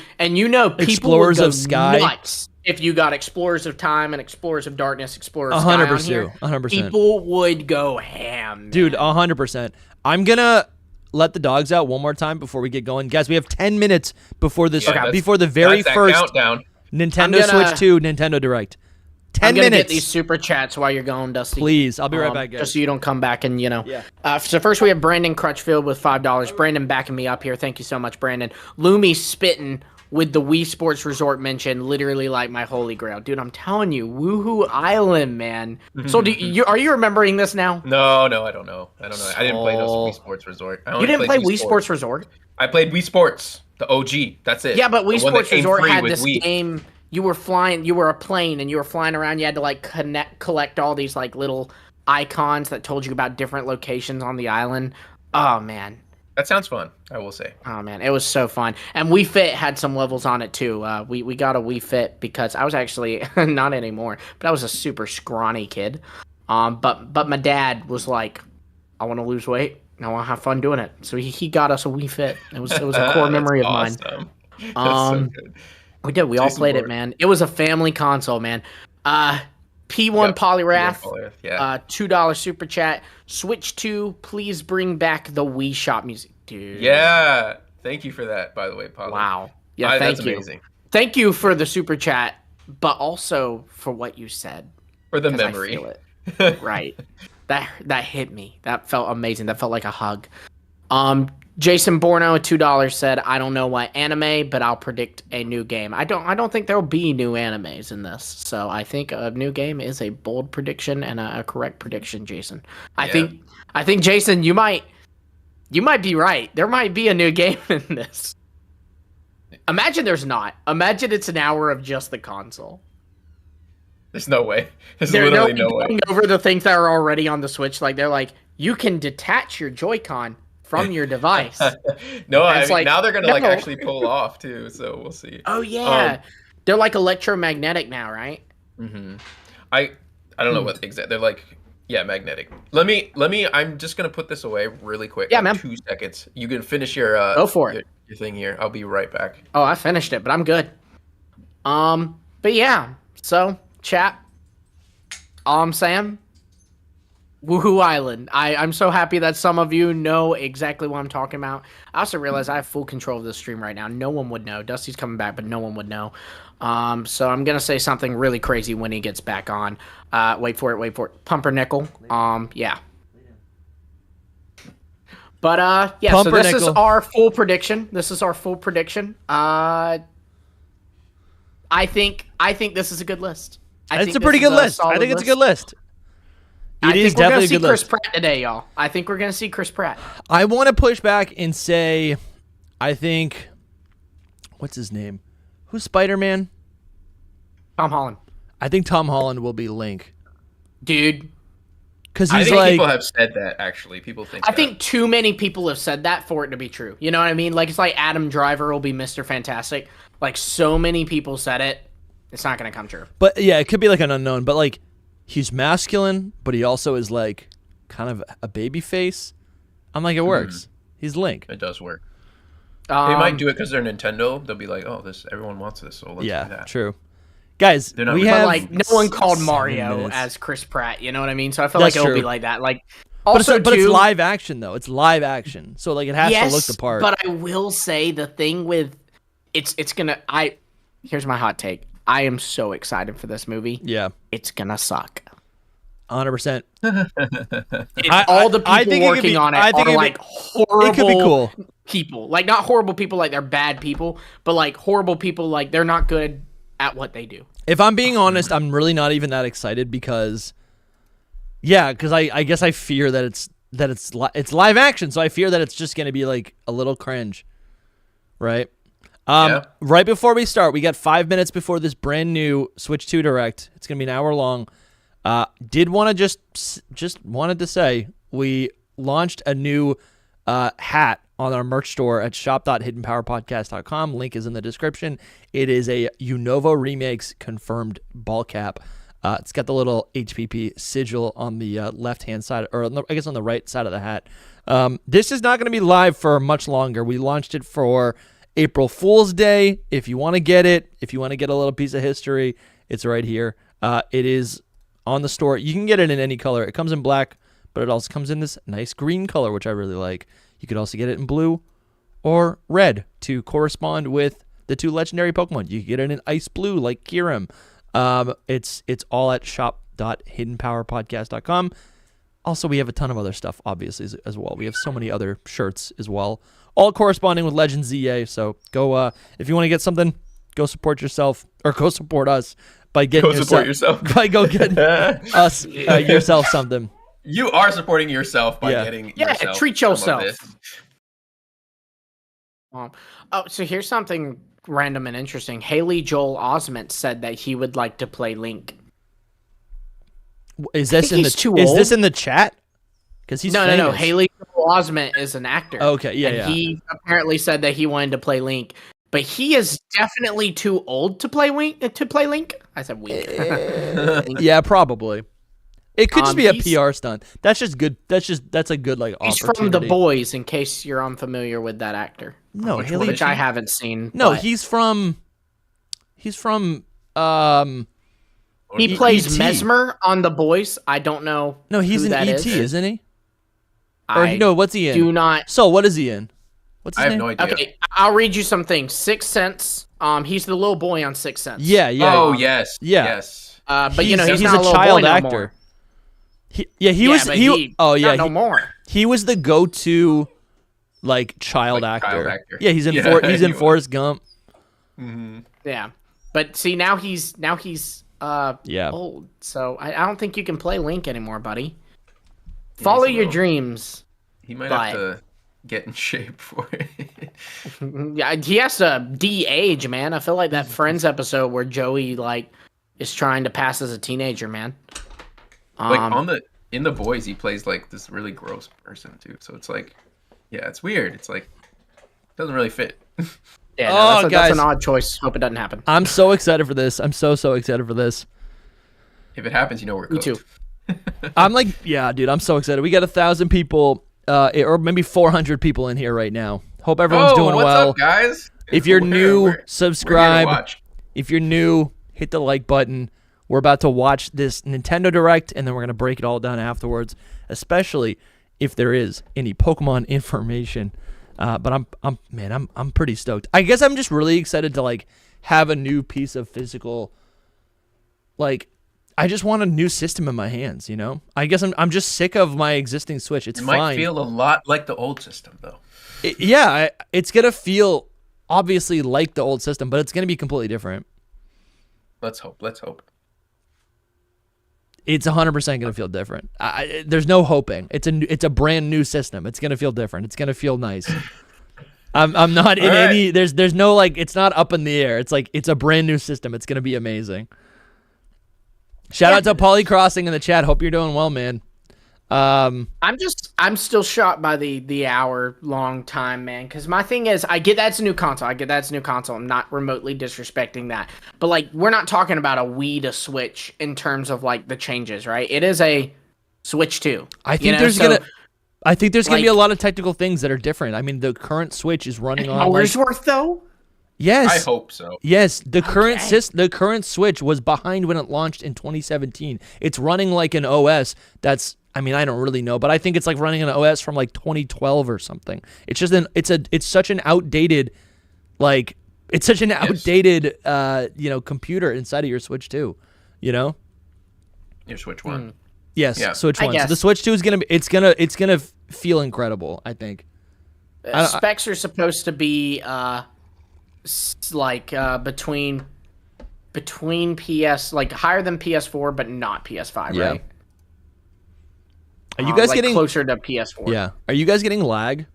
Explorers would go of Sky. Nuts if you got Explorers of Time and Explorers of Darkness, Explorers of 100%, Sky on here. 100%. People would go ham, man. Dude, 100%. I'm gonna let the dogs out one more time before we get going, guys. We have 10 minutes before this, before the very first countdown. Nintendo Switch 2 Nintendo Direct. 10 minutes. Get these super chats while you're going, Dusty. Please, I'll be right back, guys. Just so you don't come back and So first we have Brandon Crutchfield with $5. Brandon backing me up here. Thank you so much, Brandon. Lumi spitting with the Wii Sports Resort mention, literally like my holy grail, dude. I'm telling you, Woohoo Island, man. So are you remembering this now? No, I don't know. I didn't play those Wii Sports Resort. You didn't play Wii Sports Resort? I played Wii Sports, the OG. That's it. Yeah, but Wii Sports Resort had this game. You were a plane, and you were flying around. You had to like collect all these like little icons that told you about different locations on the island. Oh man. That sounds fun, I will say. Oh, man, it was so fun. And Wii Fit had some levels on it, too. We got a Wii Fit because I was actually, not anymore, but I was a super scrawny kid. But my dad was like, I want to lose weight. I want to have fun doing it. So he got us a Wii Fit. It was a core memory of mine. That's so good. We did. We all played it, man. It was a family console, man. P1 Polyrath, $2 super chat. Switch 2, please bring back the Wii Shop music, dude. Yeah, thank you for that, by the way, Poly. Wow. Yeah, thank you. Amazing. Thank you for the super chat, but also for what you said. For the memory. I feel it. Right. That hit me. That felt amazing. That felt like a hug. Jason Borno, $2 said, I don't know what anime, but I'll predict a new game. I don't think there'll be new animes in this. So I think a new game is a bold prediction and a correct prediction, Jason. I think Jason, you might be right. There might be a new game in this. Imagine there's not. Imagine it's an hour of just the console. There's no way. There's literally no way. Going over the things that are already on the Switch, like they're like, you can detach your Joy-Con from your device. No, I mean, like, now they're gonna like actually pull off too. So we'll see. Oh yeah, they're like electromagnetic now, right? Mm-hmm. I don't know what exactly they're like. Yeah, magnetic. Let me. I'm just gonna put this away really quick. Yeah, like man. 2 seconds. You can finish your go for it. Your thing here. I'll be right back. Oh, I finished it, but I'm good. But yeah. So chat. All I'm saying. Woohoo Island. I'm so happy that some of you know exactly what I'm talking about. I also realize I have full control of the stream right now. No one would know. Dusty's coming back, but no one would know. So I'm gonna say something really crazy when he gets back on. Wait for it. Pumpernickel. Yeah. But yeah, so this is our full prediction. I think this is a good list. It's a pretty good list. I think it's a good list. I think we're going to see Chris Pratt today, y'all. I think we're going to see Chris Pratt. I want to push back and say, I think, what's his name? Who's Spider-Man? Tom Holland. I think Tom Holland will be Link. Dude. Because I think people have said that, actually. People think I think too many people have said that for it to be true. You know what I mean? Like, it's like Adam Driver will be Mr. Fantastic. Like, so many people said it. It's not going to come true. But, yeah, it could be like an unknown. But, like, he's masculine, but he also is like kind of a baby face. I'm like, it works. He's Link. It does work. They might do it because they're Nintendo. They'll be like, oh, everyone wants this, so let's do that. Yeah, true. Guys, we have have like no one called Mario as Chris Pratt. You know what I mean? So I feel like it'll be like that. Like, also, but it's live action though. It's live action, so like it has to look the part. But I will say the thing with it's gonna. Here's my hot take. I am so excited for this movie. Yeah. It's gonna suck. 100%. All the people working on it are like horrible it could be cool. people. Like, not horrible people like they're bad people, but like horrible people like they're not good at what they do. If I'm being honest, I'm really not even that excited because I guess I fear that it's live action, so I fear that it's just gonna be like a little cringe. Right? Right before we start, we got 5 minutes before this brand new Switch 2 Direct. It's gonna be an hour long. Wanted to say we launched a new hat on our merch store at shop.hiddenpowerpodcast.com. Link is in the description. It is a Unova Remakes confirmed ball cap. It's got the little HPP sigil on the left-hand side, or I guess on the right side of the hat. This is not going to be live for much longer. We launched it for April Fool's Day. If you want to get it, if you want to get a little piece of history, it's right here. It is on the store. You can get it in any color. It comes in black, but it also comes in this nice green color, which I really like. You could also get it in blue or red to correspond with the two legendary Pokemon. You can get it in ice blue like Kyurem. It's all at shop.hiddenpowerpodcast.com. Also, we have a ton of other stuff, obviously, as well. We have so many other shirts as well, all corresponding with Legends ZA. So go, if you want to get something, go support yourself, or go support us by getting yourself. By go getting us yourself something. You are supporting yourself by getting yourself. Treat yourself. So here's something random and interesting. Haley Joel Osment said that he would like to play Link. Is this in the chat? Because he's famous. No. Haley Joel Osment is an actor. Okay, yeah. He apparently said that he wanted to play Link, but he is definitely too old to play Link. I said Wink. Yeah, probably. It could just be a PR stunt. That's just good. That's a good like. He's from The Boys. In case you're unfamiliar with that actor. No, which I haven't seen. No, he's from. He plays Mesmer on The Boys. I don't know. No, he's in E.T., isn't he? What's he in? Do not. So what is he in? What's his name? I have no idea. Okay, I'll read you some things. Sixth Sense. He's the little boy on Sixth Sense. Yeah. Oh yes. Yes. But he's not a child boy actor. No more. He was. No more. He was the go-to like child Like actor. child actor. Yeah, he's in Yeah, he was. Forrest Gump. Yeah, but see now he's Yeah. old, so I don't think you can play Link anymore, buddy. Follow your dreams. He might have to get in shape for it. Yeah, he has to de-age, man. I feel like that Friends episode where Joey like is trying to pass as a teenager, man. Like in the Boys, he plays like this really gross person too. So it's like, yeah, it's weird. It's like doesn't really fit. Yeah, guys, that's an odd choice. Hope it doesn't happen. I'm so excited for this. I'm so excited for this. If it happens, we're cooked. Me too. I'm like, yeah, dude, I'm so excited. We got 1,000 people, or maybe 400 people in here right now. Hope everyone's doing what's well. up, guys? If you're new, we're here subscribe. to watch. If you're new, hit the like button. We're about to watch this Nintendo Direct, and then we're gonna break it all down afterwards, especially if there is any Pokemon information. But I'm pretty stoked. I guess I'm just really excited to like have a new piece of physical. Like, I just want a new system in my hands. You know. I guess I'm just sick of my existing Switch. It's It fine. might feel a lot like the old system, though. It's gonna feel obviously like the old system, but it's gonna be completely different. Let's hope. It's 100% gonna feel different. There's no hoping. It's a brand new system. It's gonna feel different. It's gonna feel nice. I'm not in any. There's no like. It's not up in the air. It's like it's a brand new system. It's gonna be amazing. Shout out to Polycrossing in the chat. Hope you're doing well, man. I'm still shocked by the hour-long time, man. Because my thing is, I get that's a new console. I'm not remotely disrespecting that. But, like, we're not talking about a Wii to Switch in terms of, like, the changes, right? It is a Switch 2. I think there's gonna be a lot of technical things that are different. I mean, the current Switch is running on hours worth, though? Yes. I hope so. Yes, the current Switch was behind when it launched in 2017. It's running like an OS that's, I mean, I don't really know, but I think it's like running an OS from like 2012 or something. It's just it's such an outdated computer inside of your Switch 2, you know? Your Switch 1. Yes, Yeah. Switch 1. So guess. the Switch 2 is it's gonna feel incredible, I think. Specs are supposed to be between PS, like higher than PS4, but not PS5, Yeah. right? Are you guys like getting closer to PS4? Yeah. Are you guys getting lag?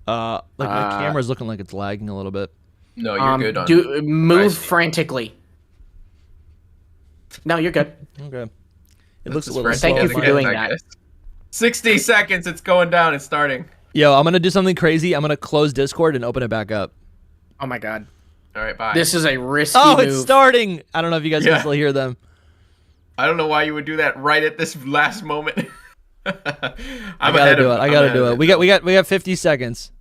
Like my camera's looking like it's lagging a little bit. No, you're good on. Move frantically. No, you're good. Okay. It looks a little Frantic Thank you as for it doing gets, I that. guess. 60 seconds. It's going down. It's starting. Yo, I'm gonna do something crazy. I'm gonna close Discord and open it back up. Oh my god. All right, bye. This is a risky Oh, move. it's starting. I don't know if you guys can still hear them. I don't know why you would do that right at this last moment. I gotta do it. We got 50 seconds.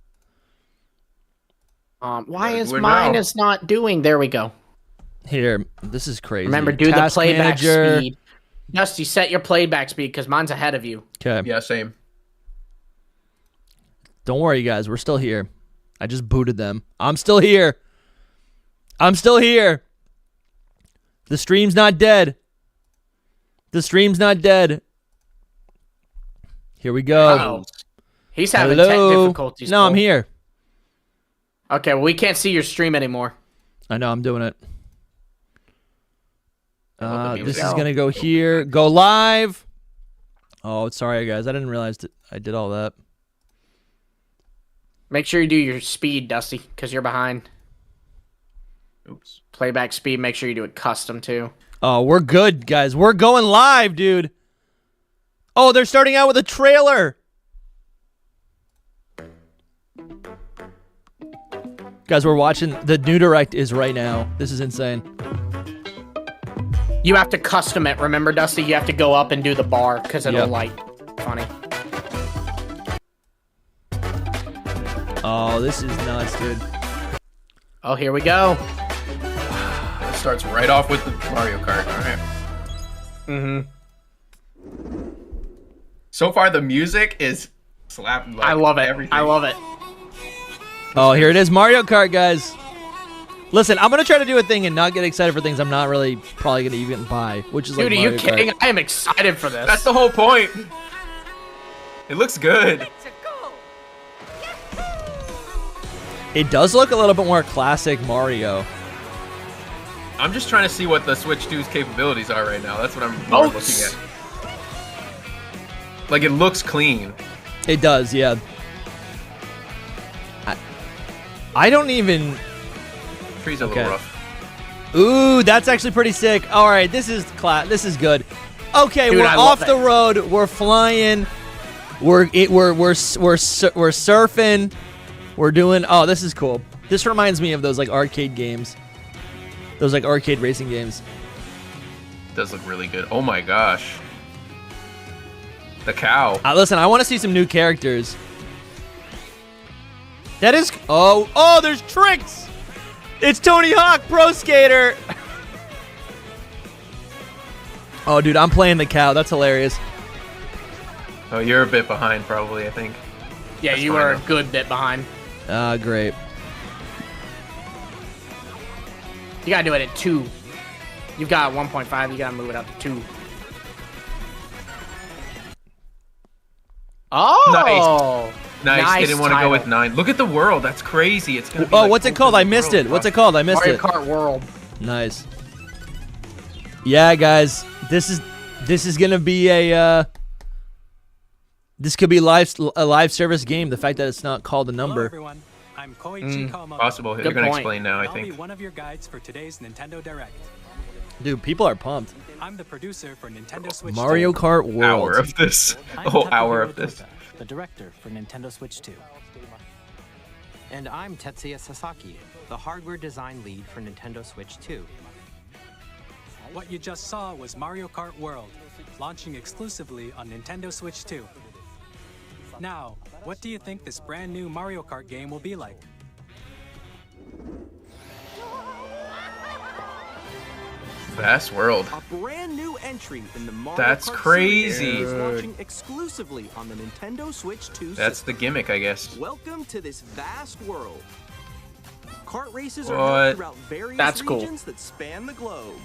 Why is We're mine now. is not doing? There we go. Here, this is crazy. Remember, do the Task playback manager. speed. Dusty, set your playback speed because mine's ahead of you. Okay. Yeah, same. Don't worry, guys. We're still here. I just booted them. I'm still here. I'm still here. The stream's not dead. The stream's not dead. Here we go. Uh-oh. He's having tech Hello. difficulties. No, I'm Cole. here. Okay, well, we can't see your stream anymore. I know. I'm doing it. love the This music. is gonna go here. Go live. Oh, sorry, guys. I didn't realize that I did all that. Make sure you do your speed, Dusty, because you're behind. Oops. Playback speed, make sure you do it custom, too. Oh, we're good, guys. We're going live, dude. Oh, they're starting out with a trailer. Guys, we're watching. The new direct is right now. This is insane. You have to custom it. Remember, Dusty? You have to go up and do the bar because it'll, Yep. like, funny. Oh, this is nuts, dude. Oh, here we go. It starts right off with the Mario Kart. All right. Mm-hmm. So far, the music is slapping. Like, I love it. Everything. I love it. Oh, here it is, Mario Kart, guys. Listen, I'm gonna try to do a thing and not get excited for things I'm not really probably gonna even buy, which is like Dude, are you Mario kidding? Kart. I am excited for this. That's the whole point. It looks good. It does look a little bit more classic Mario. I'm just trying to see what the Switch 2's capabilities are right now. That's what I'm more looking at. Like, it looks clean. It does, yeah. I don't even... Tree's a little rough. Ooh, that's actually pretty sick. All right, this is good. Okay, Dude, we're I off love the it. road. We're flying. We're surfing. We're doing. Oh, this is cool. This reminds me of those like arcade games. Those like arcade racing games. Does look really good. Oh my gosh. The cow. Listen, I want to see some new characters. That is. Oh, there's tricks. It's Tony Hawk, Pro Skater. Oh, dude, I'm playing the cow. That's hilarious. Oh, you're a bit behind, probably. I think. Yeah, That's you fine, are a though. good bit behind. Great. You gotta do it at 2. You've got 1.5. You gotta move it up to 2. Oh, Nice. They didn't want to go title. with 9. Look at the world. That's crazy. It's gonna be Oh, like what's it called? I open missed world. it. What's it called? I missed Mario it. Kart World. Nice. Yeah, guys, this is gonna be a this could be a live service game. The fact that it's not called a Hello, number. everyone. I'm Koichi Komo. Possible. Good You're gonna point. explain now, I I'll be think. one of your guides for today's Nintendo Direct. Dude, people are pumped. I'm the producer for Nintendo Switch Mario 2. Kart World. Hour of this. I'm A whole Takahiro hour of this. Kota, the director for Nintendo Switch 2. And I'm Tetsuya Sasaki, the hardware design lead for Nintendo Switch 2. What you just saw was Mario Kart World, launching exclusively on Nintendo Switch 2. Now, what do you think this brand new Mario Kart game will be like? Vast world. A brand new entry in the Mario That's Kart crazy. series is launching exclusively on the Nintendo Switch 2 That's system. the gimmick, I guess. Welcome to this vast world. Kart races What? are held throughout various That's cool. regions that span the globe.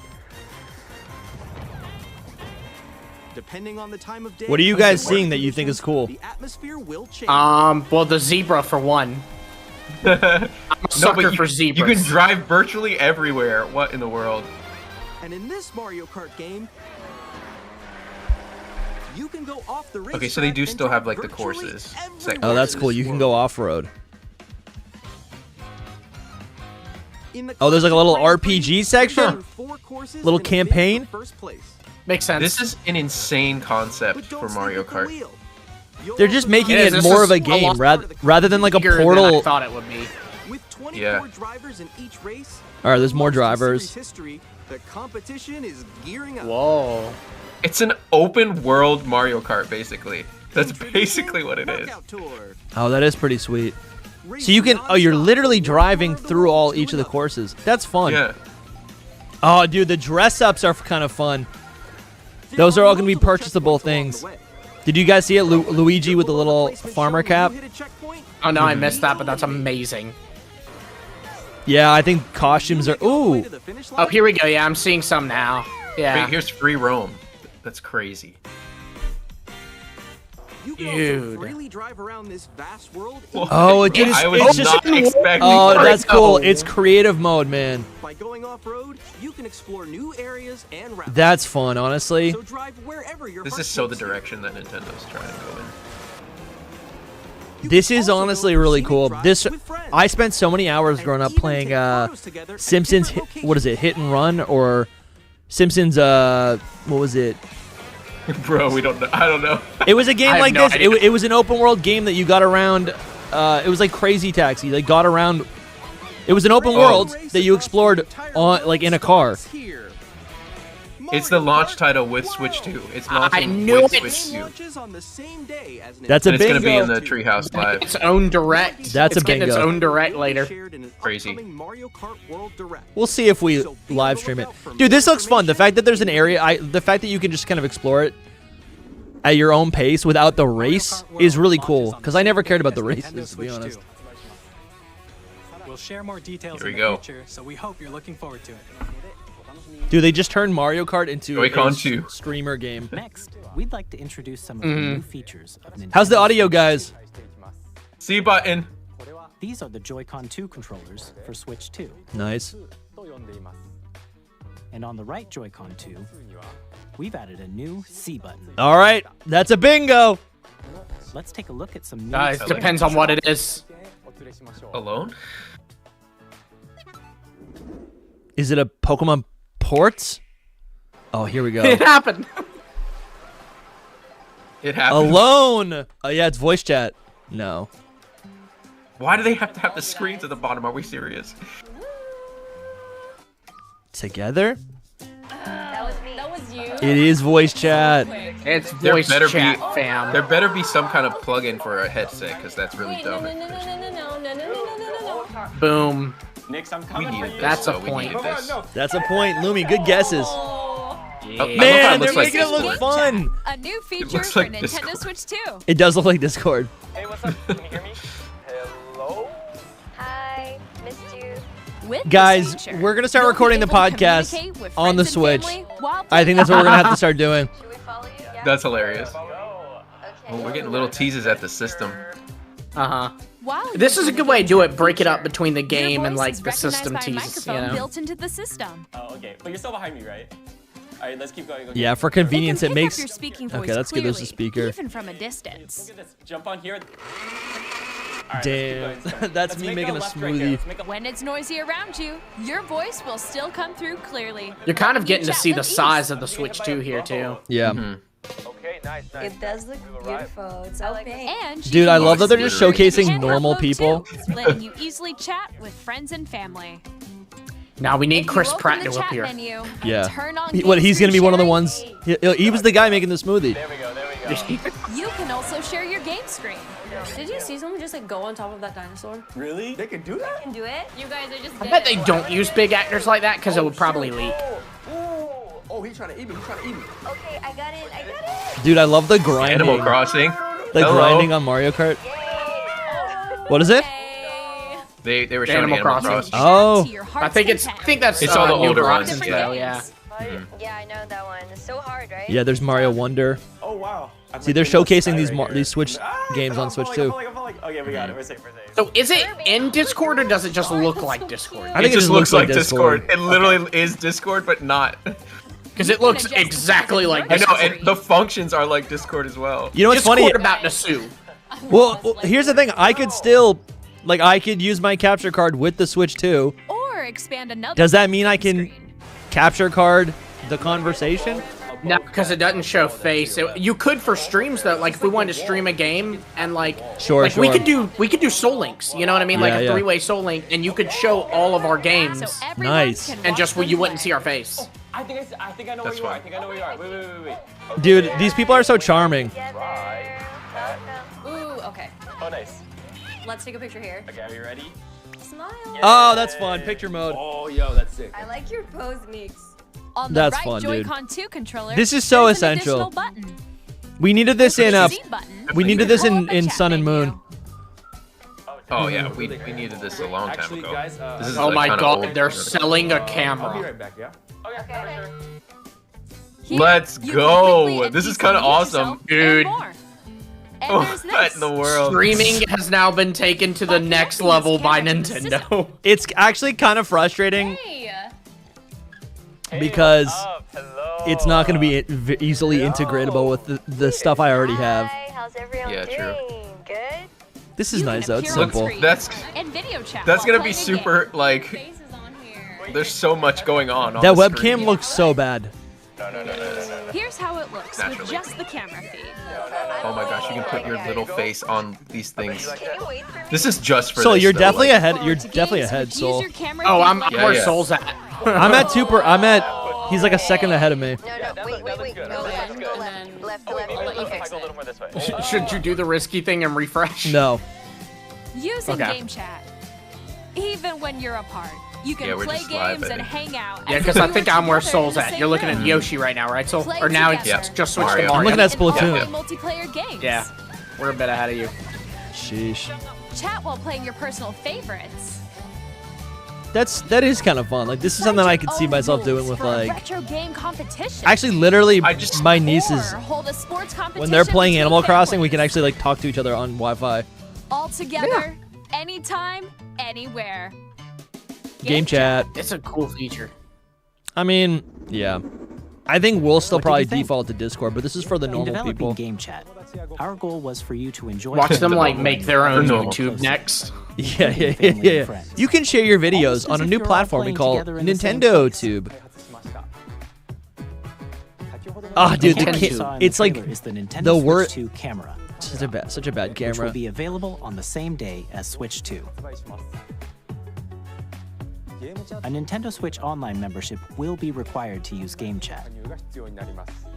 Depending on the time of day, What are you and guys weather seeing that you think is conditions, cool? The atmosphere will change. Well, the zebra for one. I'm a sucker for you zebras. can drive virtually everywhere. What in the world? And in this Mario Kart game, you can go off the racetrack. Okay, so they do and still drive have, like, the virtually courses. everywhere Oh, that's in cool. this You can world. go off-road. In the Oh, there's like a little classic Grand RPG Prix, section? there are 4 courses Little and a bid for campaign? first place. Makes sense. This is an insane concept But don't for sleep Mario at the Kart. wheel. You'll They're just also making find is. it This more is of a a game lot rather than like a bigger than I portal. thought it would be. with 24 Yeah. drivers in each race. All right, there's more most of drivers. series history, the competition is gearing up. Whoa. It's an open world Mario Kart, basically. That's Introducing basically what it is. Workout Tour. Oh, that is pretty sweet. Race So you can. Oh, you're nonstop literally from one driving corner of the through world all to each of the another. courses. That's fun. Yeah. Oh, dude, the dress ups are kind of fun. There Those are all gonna be multiple purchasable checkpoints along the things. way. Did you guys see it? Luigi with the little Placement farmer shown cap. when you hit a checkpoint. Oh no, I missed that, but that's amazing. Yeah, I think costumes are. Make it all the way Ooh. to the finish Oh, line. here we go. Yeah, I'm seeing some now. Yeah. Wait, here's free roam. That's crazy. You can Dude. also freely drive around this vast world Oh, it I was it's just. not expecting Oh, that. that's cool. Oh. It's creative mode, man. by going off-road. You can explore new areas and routes. That's fun, honestly. So drive wherever your This heart is so the takes you. direction that Nintendo's trying to go in. You This can is also honestly go really scenic cool. drives This with friends. I spent so many hours And growing up even playing take photos together at Simpsons. different What is it? Hit and Run or Simpsons? What was it? Bro, we don't know. I don't know. It was a game I have like no this. idea. It was an open world game that you got around. It was like Crazy Taxi. They got around. It was an open world that you explored on like in a car. It's the launch title with Switch 2. It's launching knew with it. Switch 2. Launches on the same day as That's a And it's going to be in bingo. the Treehouse Live. Its own direct. That's it's a getting its bingo. own direct later. Crazy. Mario Kart World Direct. We'll see if we So be on live the stream it. lookout for Dude, this more looks fun. The fact that there's an area, the fact that you can just kind of explore it at your own pace without the race is really cool. Because I never cared about the races, to be honest. We'll share more details Here we in the go. future, so we hope you're looking forward to it. Dude, they just turned Mario Kart into Joy-Con a 2. streamer game. Next, we'd like to introduce some of the new features of Nintendo. How's the audio, guys? C button. These are the Joy-Con 2 controllers for Switch 2. Nice. And on the right Joy-Con 2, we've added a new C button. All right, that's a bingo. Let's take a look at some new... It depends on what it is. Alone? Is it a Pokemon Ports? Oh, here we go. It happened. It happened. Alone. Oh yeah, it's voice chat. No. Why do they have to have the screens at the bottom? Are we serious? Together? That was you. It is voice chat. It's voice chat, fam. There better be some kind of plug-in for a headset, because that's really dumb. No. Boom. Nix, I'm We coming for needed you. this. That's a though. We point. needed this. That's a point. Lumi, good guesses. I love how Man, it they're looks like making it look Discord. fun. A new feature looks for like Nintendo Discord. Switch 2. It does look like Discord. Hey, what's up? Can you hear me? Hello? Hi, missed you. With this Guys, feature, we're going to start you'll be recording the able to podcast communicate with on the friends and Switch. family while I think that's what we're going to have to start doing. Should we follow you? Yeah. That's hilarious. Go. Oh, we're getting little teases at the system. While This is a good way to do it. Break it up between the your game and voice like is the recognized system by a teases. You microphone know. built into the system. Oh, okay. But you're still behind me, right? All right, let's keep going. Okay. Yeah, for They can convenience, pick it up makes... your speaking voice Okay, let's give this a clearly, speaker. even from a distance. Look at this. Jump on here. All right, Damn. let's keep going. That's Let's me make making a left right here. smoothie. Let's make a- When it's noisy around you, your voice will still come through clearly. You're kind of getting to Chat see the with ease. size of the Switch 2 here too. Yeah. Okay, nice. It does look beautiful. It's so pink. And Dude, I love that they're just showcasing And normal upload people. too, letting you easily chat with friends and family. Now we need If you Chris open Pratt the to chat appear. menu and Yeah. turn on What, game he's going to be one of the screen ones... He was the guy making the smoothie. There we go. There we go. sharing, you can also share your game screen. Did you see someone just like go on top of that dinosaur? Really? They can do that? Can do it? You guys are just. I bet they don't use big actors like that because it would probably leak. Oh, he's trying to eat me. He's trying to eat me. Okay, I got it. I got it. Dude, I love the grinding. Animal Crossing. The Hello. grinding on Mario Kart. What is it? They were showing Animal Animal Crossing. Crossing. Oh. I think that's It's all the New older Horizons, ones, though, yeah. yeah. Yeah, I know that one. It's so hard, right? Yeah, there's Mario Wonder. Oh, wow. See, they're showcasing these Switch games on Switch too. I'm falling. Okay, we got it. We're safe. We're safe. So is it in Discord or does it just look like Discord? I think It just looks like Discord. It literally is Discord, but not. Because it looks exactly like I know, Discord. and the functions are like Discord as well. You know what's Discord funny? about to sue. Well, here's the thing. I could still, like, I could use my capture card with the Switch too. Or expand another. Does that mean I can screen. capture card the conversation? No, because it doesn't show face. You could for streams though, like if we wanted to stream a game and like, Sure, like sure. we could do Soul Links. You know what I mean? Like Yeah, a yeah. three-way Soul Link, and you could show all of our games, So everyone Nice. can and watch just them you wouldn't play. see our face. I think I know where That's you are. I fine. think I know where you are. Wait. Dude, these people are so charming. Right. Ooh, okay. Oh, nice. Let's take a picture here. Okay, are you ready? Smile. Oh, that's fun. Picture mode. Oh, yo, that's sick. I like your pose, Mix. On the That's right fun, dude. Joy-Con 2 controller, This is so there's an essential. additional button. We needed this in C button. we You needed can this pull up a in chat Sun and menu. Moon. Oh yeah, we needed this a long time Actually, ago. guys, This is Oh like my kinda god, old. they're selling a I'll be camera. right back, yeah? Okay, for sure. Here, Let's you go. can quickly This is and kinda easily awesome. yourself and Dude. more. And Oh, there's what this. in the world? Streaming has now been taken to the By next connecting level this by camera to the Nintendo. It's actually kind of frustrating Hey. because Hello. it's not going to be easily integratable with the stuff I already have. Hi, how's everyone Yeah, doing? true. Good? This is You can nice though. It's appear on simple. screen That's and video chat that's while gonna be playing a game. super like. Faces on here. There's so much going on. That the webcam screen. looks so bad. Here's how it looks Naturally. with just the camera feed. Oh my gosh, you can put your little face on these things. Can you wait for me? This is just for So this, you're though, definitely like- ahead. You're To definitely games ahead, which use Soul. your camera Oh, feed I'm like where yeah. Soul's at. I'm at super. I'm at. He's like a second ahead of me. No, wait. good. Go left, And go then- left. Oh, wait, Let you me fix Go a it. little more this way. Should you do the risky thing and refresh? No. Using Okay. game chat. Even when you're apart, you can Yeah, we're play just live, games I and think. hang out. Yeah, as because if I you think were I'm where together in Soul's the at. same You're looking room. at Yoshi right now, right? Soul? Play Or now together. it's just switched Mario. to I'm Mario. looking at And play Splatoon. multiplayer games. Yeah, we're a bit ahead of you. Sheesh. Chat while playing your personal favorites. That is kind of fun. Like this is something I could see myself doing with For a like. retro game competition. Actually, literally, I just- my nieces Or hold a sports competition when they're playing between Animal Crossing, we can families. actually like talk to each other on Wi-Fi. All together, anytime, anywhere. Game chat. It's a cool feature. I mean, yeah. I think we'll still What did probably you think? default to Discord, but this is for the In normal developing people. Game Chat, our goal was for you to enjoy. Watch them like normal make their own normal YouTube person. next. Yeah. You can share your videos on a new platform we call Nintendo Tube. Ah, dude, it's like the word. Switch 2 camera. Such a bad Which will camera. be available on the same day as Switch 2. A Nintendo Switch Online membership will be required to use Game Chat.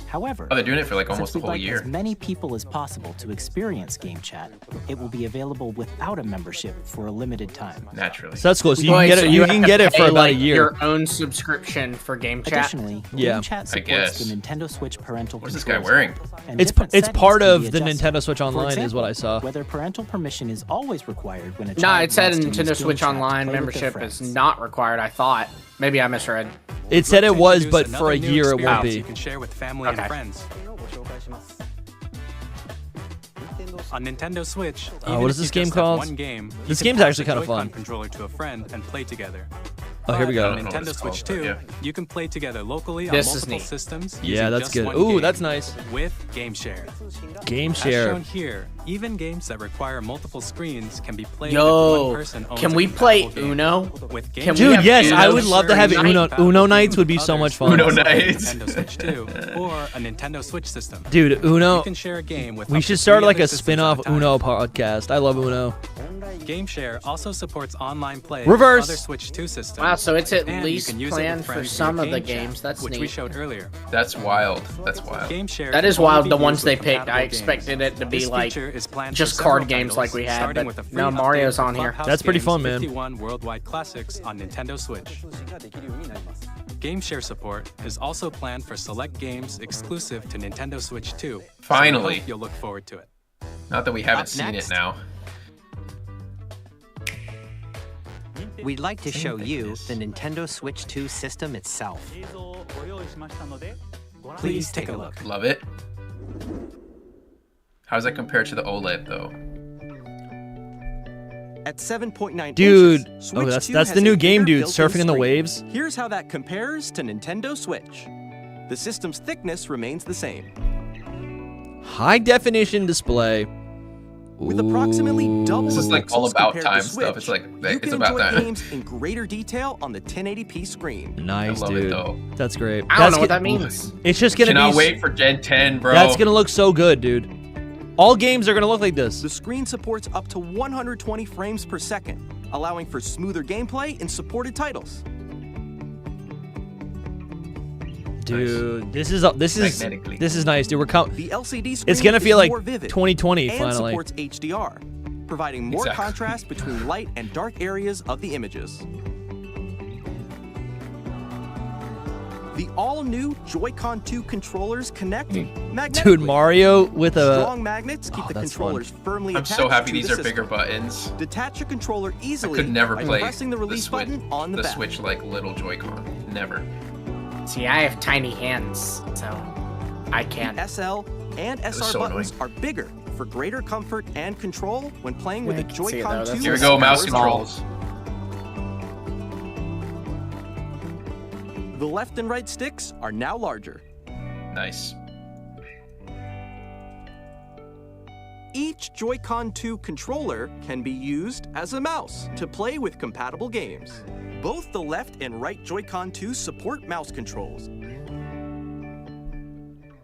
However, Oh, they're doing it for like since almost a we'd whole like year. as many people as possible to experience Game Chat, it will be available without a membership for a limited time. Naturally. So that's cool. So you Wait, can get so it. You have can to get it for pay, about a like, year. Your own subscription for Game Chat. Additionally, Yeah, Game Chat I supports guess. the Nintendo Switch parental What's this guy controls wearing? and It's different it's settings part can of be the adjusted. Nintendo Switch For Online, is what I example, saw. Whether parental permission is always required when a Nah, child it said wants to use Nintendo Game Switch Chat to Online play with their membership is friends. not required. I thought. Maybe I misread. It said it To was, introduce but for a another new year it won't experience be. You can share with family Okay. and friends. On Nintendo Switch, Oh, even what if is this you game just have called? One game, you This can game's pass actually the kinda Joy-Con fun. controller to a friend and play together. Oh, here we But go. on I don't know what Nintendo it's Switch called, 2, but yeah. you can play together locally This on is multiple neat. systems. Yeah, using that's just good. one Ooh, game that's nice. With Game Share. Game As share. shown here, even games that require multiple screens can be played if Yo, one person owns can a we play compatible game. Uno? With Game Can we Dude, have yes, I Uno would love to have sharing Uno. night? Uno nights would be so much fun. Uno Others, nights. Nintendo Switch 2 or a Nintendo Switch system. Dude, You Uno. can share a game with We up to should start 3 like other a systems at spin-off a time. Uno podcast. I love Uno. Game Share also supports online play Reverse. with other Switch 2 systems. Wow, so it's at And you least can use it with planned for friends in some your of the Game Chat, games. That's which we neat. showed earlier. That's wild. That's wild. Game Share That can is wild, only the be ones used they with picked. I compatible expected games. it to be This like feature is planned just for card several games titles, like we had, starting but with a free no, update Mario's for on here. Clubhouse That's pretty Games fun, man. 51 worldwide classics on Nintendo Switch. Game Share support is also planned for select games exclusive to Nintendo Switch 2. So we Finally. hope you'll look forward to it. Not that we haven't Up seen next. it now. We'd like to show you the Nintendo Switch 2 system itself. Please take a look. Love it. How does that compare to the OLED though? At 7.9 Dude. inches, Oh, Switch that's 2 the has new a game, bigger dude. built-in Surfing in the screen. waves. Here's how that compares to Nintendo Switch. The system's thickness remains the same. High definition display. With approximately double This the is like all pixels about compared to time Switch, stuff. It's like you it's can about enjoy time. games in greater detail on the 1080p screen. Nice, I love it, dude. though. That's great. I don't That's know what go- that means. It's just gonna Cannot be. wait for Gen 10, bro. That's gonna look so good, dude. All games are gonna look like this. The screen supports up to 120 frames per second, allowing for smoother gameplay in supported titles. Dude, this is Magnetically. nice, dude. We're The LCD screen It's gonna is feel like more vivid 2020 and finally. supports HDR, providing more Exactly. contrast between light and dark areas of the images. The all-new Joy-Con 2 controllers connect magnetically. Dude, Mario with a. Strong magnets keep Oh, the that's controllers firmly I'm attached so happy to these the are system. bigger buttons. Detach your controller I easily could never by play pressing the release Switch, button on the back. Switch like little Joy-Con. Never. See, I have tiny hands, so I can't. SL and was SR so buttons are bigger for greater comfort and control when playing with Yeah, the I can see it, Joy-Con though. 2. That's Here we go, mouse small. controls. The left and right sticks are now larger. Nice. Each Joy-Con 2 controller can be used as a mouse to play with compatible games. Both the left and right Joy-Con 2 support mouse controls.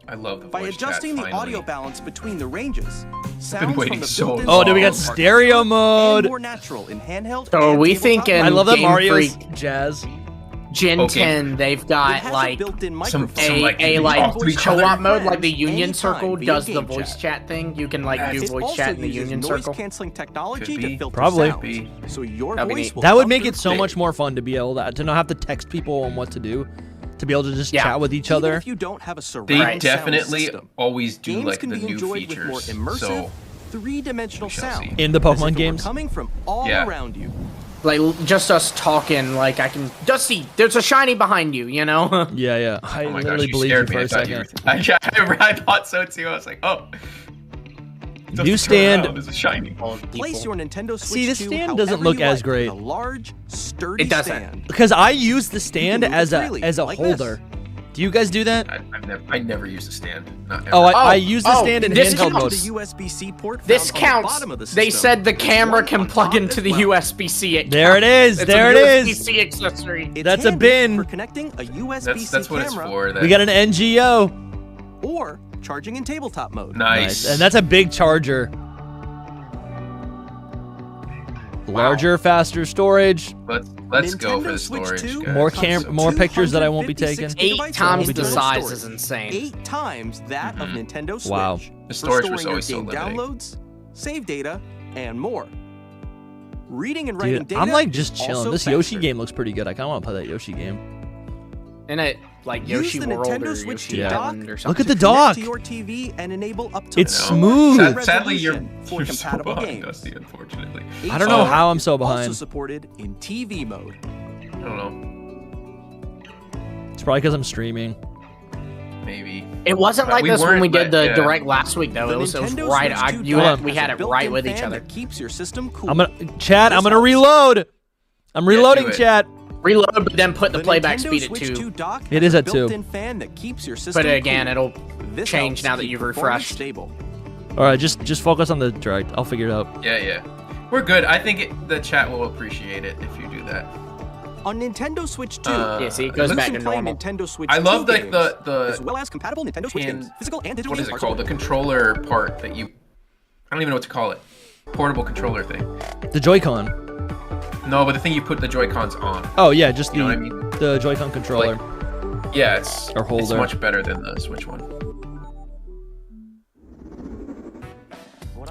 I love the By voice adjusting chat, the finally. audio balance between the ranges, sounds waiting from the so built-in Oh, dude, we got speakers are stereo clearer mode. and more natural in handheld. So are and we tabletop thinking- I love that Game Mario's Freak. jazz. Gen Okay. 10, they've It got has a like built-in some microphone. like a talk to like each other. co-op mode, like the Friends, Union anytime Circle via does the game voice chat. chat thing. You can like do It voice also chat in the uses Union noise Circle. canceling technology Could to be. filter Probably. sound, Could be. so your That'd be voice neat. will That would come make through it so clear. much more fun to be able to not have to text people on what to do, to be able to just Yeah. chat with each Even other. if you don't have a surround They sound definitely system, always do games like can the be new enjoyed features. with more immersive, So three-dimensional we shall sound see. In the as if Pokemon it were games? coming from all Yeah. around you. Like just us talking, like I can Dusty, there's a shiny behind you, you know? Yeah. I oh my literally gosh, you believed you scared for me. a I thought you second. were. I thought so too. I was like, oh. New stand. Is shiny. Place your Nintendo Switch See, this 2 stand doesn't however look you as like, great. with a large, sturdy It doesn't. stand. Because I use the stand move it as a freely, like holder. Do you guys do that? I never use a stand. Not ever. Oh, I use the stand in this handheld counts. mode. The USB-C port This found on the counts. bottom of the They system. said the There's camera one can on plug top into as the well. USB-C. It There it counts. is. It's There a it is. USB-C accessory. It's That's a handy bin. for connecting a USB-C That's what it's camera for. That. We got an NGO. or charging in tabletop mode. Nice. And that's a big charger. Larger, faster storage. Let's go for the Switch storage. 2 guys. More pictures that I won't be 256 taking. 8 gigabytes times of the internal size storage. is insane. 8 times that of Nintendo Switch. Wow. The for storage was storing your always so game limiting. downloads, save data, and more. Reading and writing Dude, data I'm like just is chilling. also This Yoshi faster. game looks pretty good. I kind of want to play that Yoshi game. And it like Use Yoshi the World Nintendo or Switch Yoshi 2 dock Island or something. Look at the to dock. connect to your TV and enable up to It's I know. smooth. Sadly, you're for so compatible behind, games. Dusty, unfortunately. I don't know how I'm so Also behind. supported in TV mode. I don't know. It's probably because I'm streaming. Maybe. It wasn't But like we this when weren't, we did but, the yeah. direct last week though. The It was Nintendo right. Switch 2 Hold on. We had has it a right built-in with each fan other. that keeps your system cool. I'm gonna reload. I'm reloading, do it. chat. Reload, but then put the playback Nintendo speed at Switch 2. 2 dock It has is a at 2. built-in fan that keeps your system But again, cool. it'll This change helps now that keep you've performance refreshed. Stable. All right, just focus on the direct. I'll figure it out. Yeah. We're good. I think the chat will appreciate it if you do that. On Nintendo Switch 2, Yeah, see, it goes you back can to play normal. Nintendo Switch I 2 love like games, the as well as compatible Nintendo Switch hand- games, physical and digital what is games it are called? The supported. controller part that you. I don't even know what to call it. Portable controller thing. The Joy-Con. No, but the thing you put the Joy-Cons on. Oh yeah, just You know the what I mean? the Joy-Con controller. Yeah, it's Or holder. much better than the Switch one.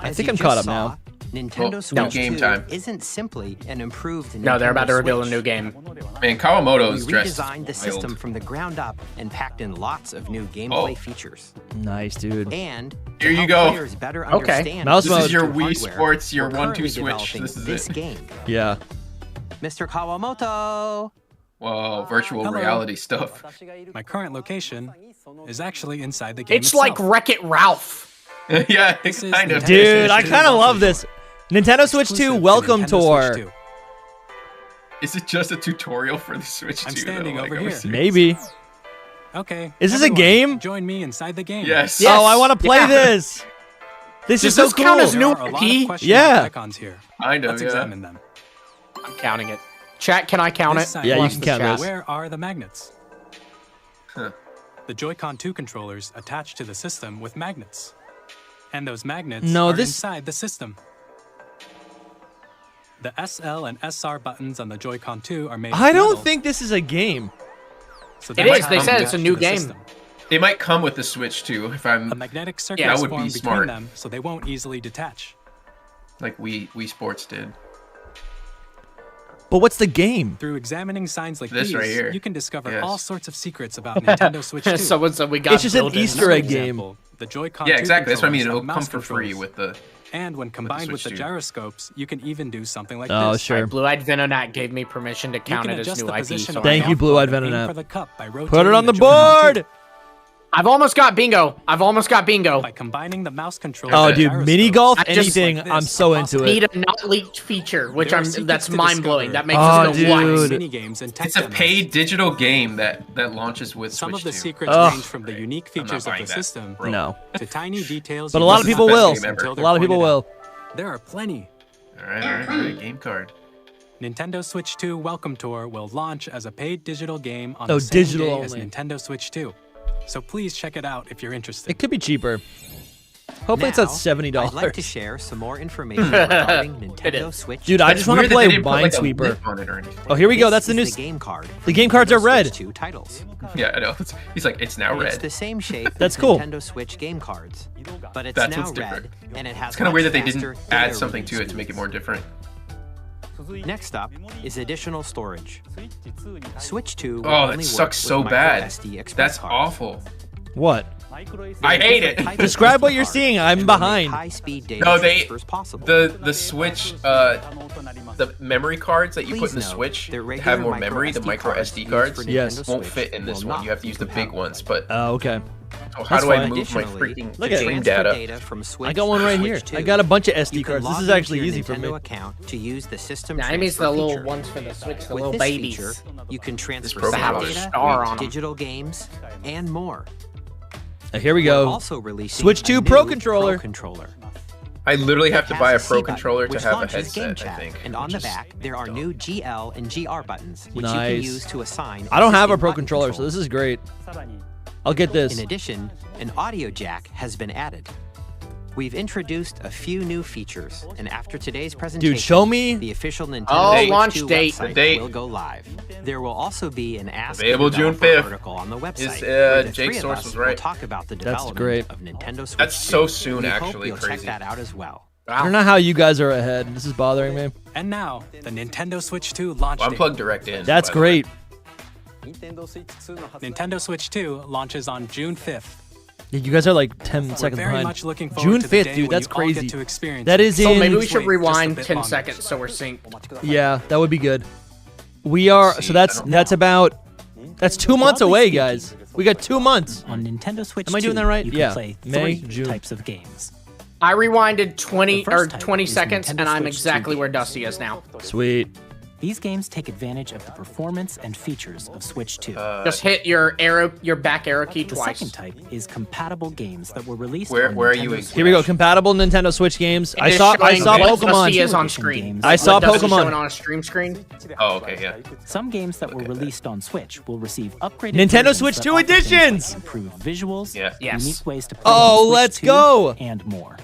I As think you I'm just caught up saw, now. Nintendo Well, Switch game 2 time. isn't simply an improved Nintendo No, they're about to reveal a Switch. new game. Man, Kawamoto's We dressed redesigned the wild. system from the ground up and packed in lots of new gameplay Oh. features. Nice, dude. And Here to you help go. players better Okay. understand Mouse the mode. This is your Switch Wii hardware, Sports, your we're 1-2 currently switch. developing This is this it. game. Yeah. Mr. Kawamoto. Whoa, virtual Hello. reality stuff. My current location is actually inside the game It's like itself. Wreck-It Ralph. Yeah, This is kind of. Nintendo Dude, I Switch kind of 2 love this. Nintendo Switch 2 exclusive to welcome Nintendo tour. Switch 2. Is it just a tutorial for the Switch 2? I'm standing though? over Like, are we here. serious? Maybe. Okay. Is this a everyone, game? Join me inside the game. Yes. Yes. Oh, I want to play Yeah. this. This Does is so this cool. count as There new are a lot IP? of question Yeah. mark icons here. Kind of, Let's yeah. examine them. I'm counting it. Chat, can I count This it? side Yeah, you blocks can the count chat. this. Where are the magnets? Huh. The Joy-Con 2 controllers attach to the system with magnets. And those magnets No, are this- inside the system. The SL and SR buttons on the Joy-Con 2 are made of I don't metal, think this is a game. so It might is, they have said it's a attached new to the game. system. It might come with the Switch 2 if I'm A magnetic circuit Yeah, is that would be formed between smart. them, so they won't easily detach. like Wii Sports did. But what's the game? Through examining signs like This these, right here. you can discover Yes. all sorts of secrets about Nintendo Switch 2. Someone said we got It's just an built-in. Easter egg For game. example, the Joy-Con Yeah, 2 exactly. That's what I mean. controllers It'll have come mouse for free controls. with the. And when combined with the Switch 2. gyroscopes, you can even do something like Oh, this. sure. Blue-eyed Venonat gave me permission to You count can it as adjust new the IP. position So of Thank the you, golf Blue-eyed club and aim Venonat. for the cup by Put it rotating on the Joy-Con 2. board. I've almost got bingo. I've almost got bingo. By combining the mouse controller Oh, and dude, gyroscopes, mini golf, I just- anything. like this, I'm so are into Need it. a not leaked feature, which There are I'm secrets that's to mind blowing. discover. That makes Oh, us go dude. what? mini games and tech It's a demos. paid digital game that launches with Some Switch of the 2. secrets Ugh. range from the unique I'm not features of buying the that, system bro. No. to tiny details. But a you lot of miss people the best will. game ever. until A they're lot of people pointed will. out. There are plenty. All right. Game card. Nintendo Switch 2 Welcome Tour will launch as a paid digital game on Oh, the same digital day as only. Nintendo Switch 2. So please check it out if you're interested. It could be cheaper. Hopefully it's at Now, $70. I'd like to share some more information regarding Nintendo is. Switch. Dude, I That's just want to weird that play they didn't put, like, a Minesweeper. lid on it or anything. Oh, here we go. This That's the new. is the game card. The game cards are Nintendo red. Switch 2 titles. Yeah, I know. He's like, it's now It's red. the same shape That's as cool. Nintendo Switch game cards, but it's That's now what's different. red, and it has It's kind of weird that they much didn't faster add data something to reading it to make it speeds. more different. Next up is additional storage. Switch 2 will Oh, only that work sucks with so bad. microSD express That's cards. awful. What? I hate it. Type of Describe what SD you're card seeing. I'm and will make behind. high-speed data No, transfers possible. the Switch, the memory cards that you put Please in the note Switch that regular have more memory. The micro SD used cards for Yes. Nintendo won't Switch fit in this will one. not You have to use the be big ones. But Oh, okay. So how That's do I fine. move my Additionally, freaking Look at game it. data? From Switch I got one to right Switch here. 2. I got a bunch of You SD can cards. This log is into actually your easy for Nintendo me. account to use the system Nah, he means transfer the little feature. ones for the Switch, the With little this babies. feature, you can transfer program save has a data, star on 'em. digital games, and more. Here we We're go. also releasing Switch a 2 new Pro Controller. I literally have to It buy a has Pro C button, controller to which have a launches game headset, I chat, think. and on which the is back there are dumb. new GL and GR buttons, which you Nice. can use to assign. I don't have a existing Pro button controller, so controls. this is great. I'll get this. In addition, an audio jack has been added. We've introduced a few new features, and after today's presentation, show me- the official Nintendo Oh, Switch launch 2 date. website Date. will go live. There will also be an Ask Available the June Developer 5th. article on the website. Is, where the Jake's three of source us was will right. talk about the That's development great. of Nintendo Switch. That's so 2. soon, We actually. hope you'll Crazy. check that out as well. I don't know how you guys are ahead. This is bothering me. And now, the Nintendo Switch 2 launch Well, I'm date. plugged direct in. That's by the way. great. Nintendo Switch 2 launches on June 5th. Yeah, you guys are like 10 We're seconds very behind. much looking forward June to the 5th, day dude. when That's you all get crazy. to experience That it. is So in. maybe we Wait should just a rewind bit 10 longer. seconds so we're synced. Yeah, that would be good. We are. So that's about. That's 2 months Broadly away, speaking, guys. We got 2 months. On Nintendo Switch Am I doing 2, that right? You Yeah. can play May, 3 June. types of games. I rewinded 20 The first or type 20 is seconds, Nintendo and I'm Switch 2 exactly where games. Dusty is now. Sweet. These games take advantage of the performance and features of Switch 2. Just hit your back arrow key The twice. second type is compatible games that were released Where on are Nintendo you in- Switch. Here we go. Compatible Nintendo Switch games. It I is saw showing what Pokemon. Dusty is on Edition screen. games. I saw What Dusty's Pokemon. showing on a stream screen. Oh, okay, yeah. Some games that were released on Switch will receive upgraded Nintendo versions Switch that 2 offer things like editions! improved visuals, Yeah. Yes. unique ways to play Oh, on Switch let's 2, go! and more.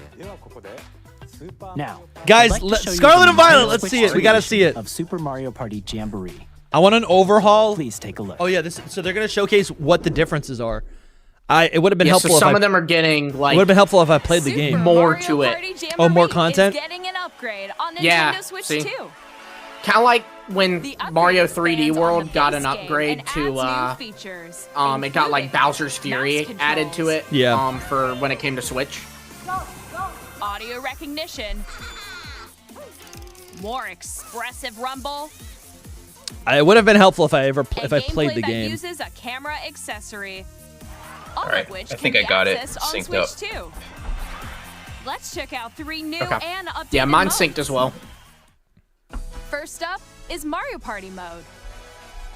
Now, Guys, I'd like to show you Scarlet the and Violet, Nintendo let's Switch see it. 2 We gotta edition see it. Of Super Mario Party Jamboree. I want an overhaul. Please take a look. Oh yeah, so they're gonna showcase what the differences are. It would have been Yeah, helpful so if some I. of them are getting It like would have been helpful if I played the game. more to it. Oh, more content? Is getting an upgrade on Nintendo Yeah, Switch see? 2. kind of like when The upgrade Mario 3D expands on World the got base an game upgrade and to adds new features, it got like including Bowser's Fury mouse added to it. Yeah. For when it came to Switch. audio recognition, more expressive rumble, It would have been helpful if I and played gameplay the that game. uses a camera accessory. All Alright, of which I can think be I got it accessed on synced Switch up. 2. Let's check out 3 new Okay. and updated Yeah, mine's modes. synced as well. First up is Mario Party mode.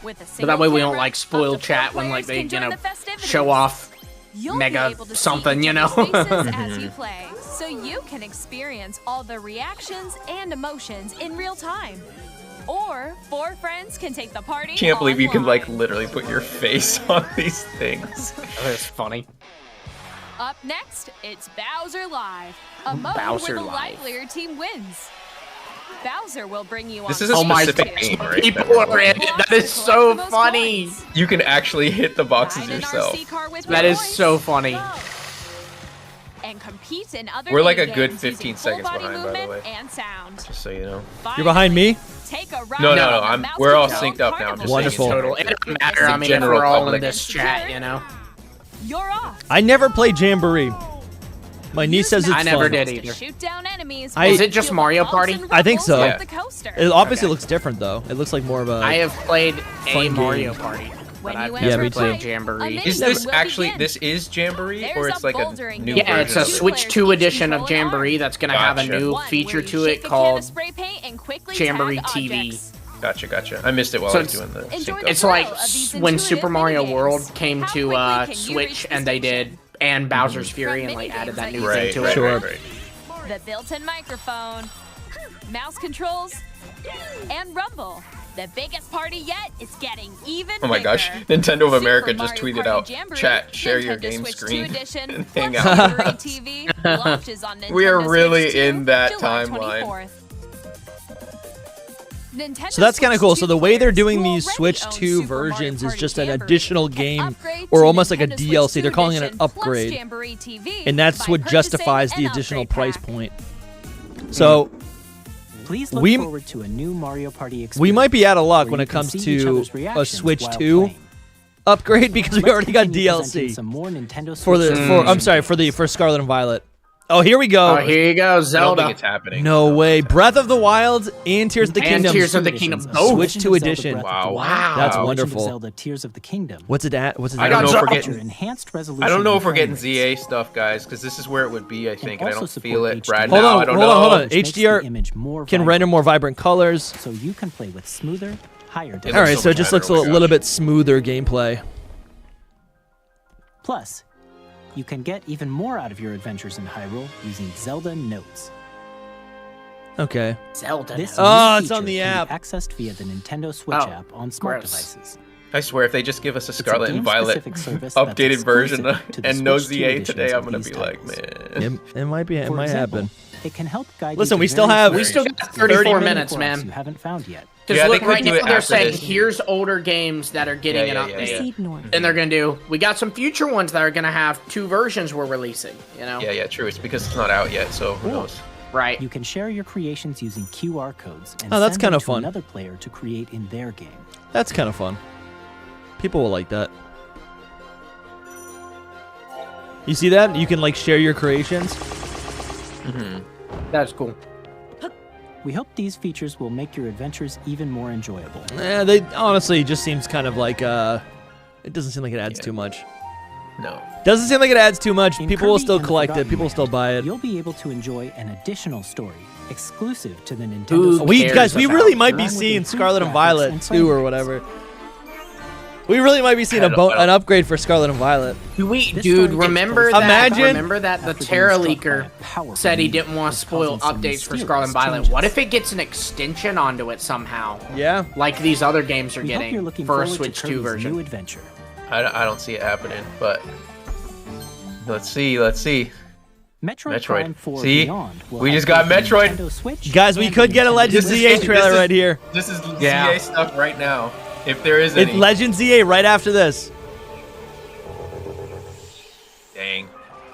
With a But single that way we don't camera, like spoil up to 4 chat when like players they, can join the show festivities. off You'll be mega able to see something, each you know. other's faces as you play, so you can experience all the reactions and emotions in real time. Or 4 friends can take the party Can't believe you can like online. literally put your face on these things. That's funny. Up next, it's Bowser Live, a mode Bowser where the Live. livelier team wins. Bowser will bring you This on is a Oh my specific gosh, game, right? people that we're are in playing. it. That is so funny. You can actually hit the boxes Ride an yourself. RC car with That your is voice. so funny. And compete in other We're like a mini good games 15 using full seconds body behind, by the movement way. and sound. Just so you know. You're behind me? Take a ride No, on no, the no. mouse We're all controlled synced up now. I'm just Wonderful. saying. Total. It doesn't matter. I mean, if General we're all in public. this chat, you know. You're off. I never played Jamboree. My niece says it's I never fun. did To either. shoot down enemies. Is it just Feel Mario bumps Party? and I think so. rumbles Yeah. off the coaster. It obviously Okay. looks different though. It looks like more of a. I have played a Fun Mario game. Party, When but I've you Yeah, never me played too. Jamboree. Amazing. Is this Will actually begin. this is Jamboree or There's it's a like a bouldering new game. Yeah, it's version a of it? Switch 2 edition of Control an Jamboree arm. that's gonna have a Gotcha. new One feature where you to shake it a can of called spray paint and quickly Jamboree tag TV. objects. Gotcha. I missed it while So I was it's- doing the Enjoy sync the up. It's like thrill of these when intuitive Super Mario minigames. World came How to quickly can you Switch reach and the they did and Bowser's Fury and like minigames added that that new you thing Right, to right, it. Sure. right. The built-in microphone, mouse controls, and rumble. The biggest party yet is getting even Oh my gosh, bigger. Nintendo of America Super just Mario tweeted Party out, Jamboree, chat, share your Nintendo game Switch 2 screen edition, and plus hang out. Jamboree TV launches on We are Nintendo really Switch 2, in that July timeline. 24th. Nintendo So that's kind of Switch cool. So 2 the way they're players doing who these already Switch own 2 Super Mario versions is Party just an Jamboree additional can game upgrade or to almost like a Nintendo Switch DLC. 2 They're calling it an edition plus upgrade. Jamboree TV And that's by what justifies purchasing the an additional upgrade price pack. point. So Please look We- forward to a new Mario Party experience. we might be out of luck where when you it can comes see each to other's a reactions Switch while 2 playing. upgrade because we Let's already got continue presenting DLC some more Nintendo for Switch the 2 for I'm games. sorry for Scarlet and Violet. Oh, here we go. Oh, here you go, I don't Zelda. think it's happening. No way. Breath of the Wild and Tears of the Kingdom. Tears of the Kingdom. Oh, Switch 2 edition. Wow. That's Legend of wonderful. Zelda Tears of the Kingdom. What's it at? What's it? I don't know if we're getting. Enhanced resolution. I don't know if we're and getting frame rates. ZA stuff, guys, because this is where it would be. I think, and I also don't support feel it HD. right Hold now. on, I don't hold know. on, hold on. Which makes the HDR image more can vibrant, render more vibrant colors. so you can play with smoother, higher It All looks definition. right, so so it much just better, looks a oh my little gosh. bit smoother gameplay. Plus, you can get even more out of your adventures in Hyrule using Zelda Notes. Okay. Zelda. This Oh, new it's on feature the can app. be accessed via the Nintendo Switch Oh, app on smart gross. devices. I swear, if they just give us a a Scarlet and Violet game-specific service that's updated version exclusive to the and no Switch 2 ZA editions today, I'm of gonna these be like, titles. man. It might be. It For might example, happen. it can help guide Listen, you to we still very have- We still got 34 minutes, quests man. you haven't found yet. Because Yeah, they look, could right do now it they're after saying this. here's older games that are getting Yeah, an yeah, update. yeah. And they're going to do, we got some future ones that are going to have 2 versions we're releasing, you know? Yeah, true. It's because it's not out yet, so who knows? Right. You can share your creations using QR codes and Oh, that's send them kinda to fun. another player to create in their game. That's kind of fun. People will like that. You see that? You can like share your creations. That's cool. We hope these features will make your adventures even more enjoyable. They honestly just seems kind of like it doesn't seem like it adds too much. No. Doesn't seem like it adds too much. In People will Kirby still and the collect it. Forgotten People will still Land, buy it. You'll be able to enjoy an additional story exclusive to the Nintendo Who Switch. We cares guys, we about really might be along with seeing improved Scarlet and graphics Violet and 2 frame or rates. whatever. We really might be seeing I don't- an upgrade for Scarlet and Violet. Dude, This story remember takes that? Imagine- Remember that the after being Terra struck by leaker a powerful said he meteor didn't want to that's spoil causing some updates for mysterious Scarlet and Violet. changes. What if it gets an extension onto it somehow? Yeah. Like these other games are We hope you're getting looking for a forward Switch to 2 Kirby's version. new adventure. I don't see it happening, but let's see. Let's see. Metroid Metroid. Prime 4 See? Beyond will We just update got the Metroid. Nintendo Switch Guys, we and could the get a Nintendo Legend Switch. ZA trailer right here. This is Yeah. ZA stuff right now. If there is It's any. Legend ZA right after this. Dang.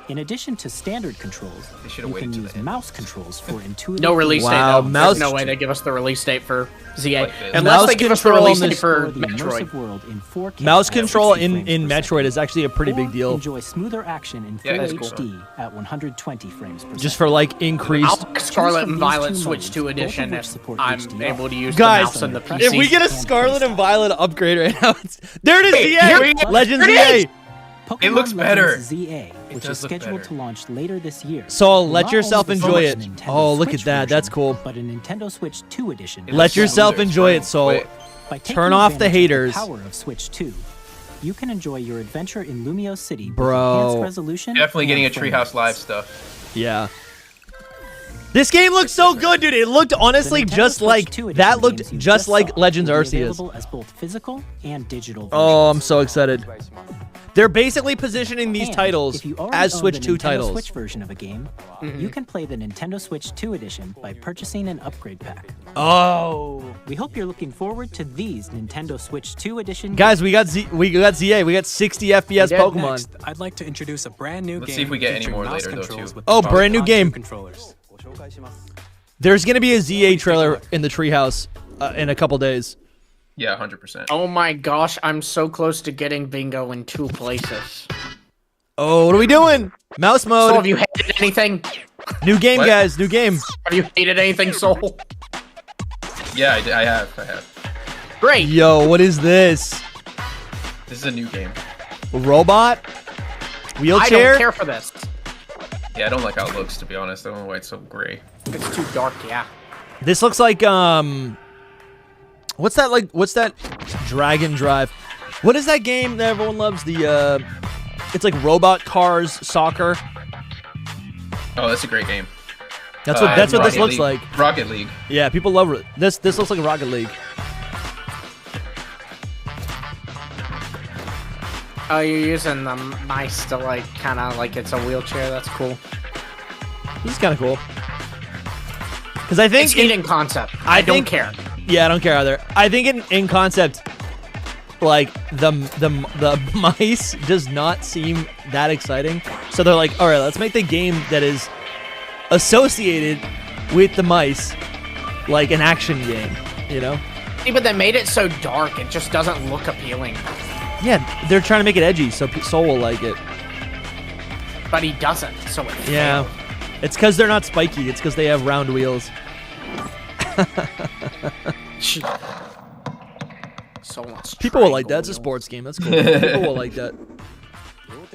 In addition to standard controls, They should've you waited can till use the end. mouse controls for intuitive. No release Wow, date though. mouse- There's no way they give us the release date for ZA. Like this. Unless Mouse they give us the control release on date this- for Explore the Metroid. immersive world in 4K Mouse at control 60 frames in per Metroid second. is actually a pretty big Or deal. Enjoy smoother action in Yeah, full that's cool. HD at 120 frames per second. Just for like increased. I'll Scarlet from and these Violet two Switch modes, 2 both of edition which if support I'm HDR. able to use Guys, the mouse on the PC. if we get a Scarlet and Violet upgrade right now, there it is. Hey, ZA. here it is. Legend Here it ZA. Pokemon It looks better. Legends ZA, which does is look scheduled better. to launch later this year. So will let not yourself only enjoy be it. the Nintendo Oh, look Switch at that. That's version, cool. But a Nintendo Switch 2 edition. It Let looks yourself smoother, enjoy right? it, Soul. Wait. By taking Turn off the advantage of haters. power of Switch 2, you can enjoy your adventure in Lumio City with Bro. enhanced resolution. Definitely and getting a frame Treehouse rates. Live stuff. Yeah. This game looks so good, dude. It looked honestly The Nintendo just Switch like 2 edition that looked games you just like saw Legends will be Arceus. available as both physical and digital Oh, I'm versions. so excited. They're basically positioning these And titles if you already as own Switch the 2 Nintendo titles. Switch version of a game, you can play the Nintendo Switch 2 edition by purchasing an upgrade pack. Oh. We hope you're looking forward to these Nintendo Switch 2 edition Guys, we got ZA. We got 60 FPS Pokemon. Next, I'd like to introduce a brand new Let's game see if we get any featuring more mouse later, though, controls too. with Oh, the brand new Joy-Con game. controllers. There's gonna be a ZA trailer in the Treehouse in a couple days. Yeah, 100%. Oh my gosh, I'm so close to getting bingo in 2 places. Oh, what are we doing? Mouse So mode. have you hated anything? New game, What? guys. New game. Have you hated anything, Soul? Yeah, I have. Great. Yo, what is this? This is a new game. Robot? I Wheelchair? don't care for this. Yeah, I don't like how it looks, to be honest. I don't know why it's so gray. It's too dark, yeah. This looks like what's that Dragon Drive? What is that game that everyone loves? The it's like robot cars soccer. Oh, that's a great game. That's what this Rocket looks League. like. Rocket League. Yeah, people love it. This looks like Rocket League. Oh, you're using the mice to like kind of like it's a wheelchair. That's cool. This is kind of cool. Because I think It's neat in concept. I don't care. Yeah, I don't care either. I think in concept, like the mice does not seem that exciting. So they're like, all right, let's make the game that is associated with the mice like an action game. You know? See, but they made it so dark, it just doesn't look appealing. Yeah, they're trying to make it edgy, so Soul will like it. But he doesn't, so it Yeah. failed. It's because they're not spiky. It's because they have round wheels. People will like that. It's a sports game. That's cool. People will like that.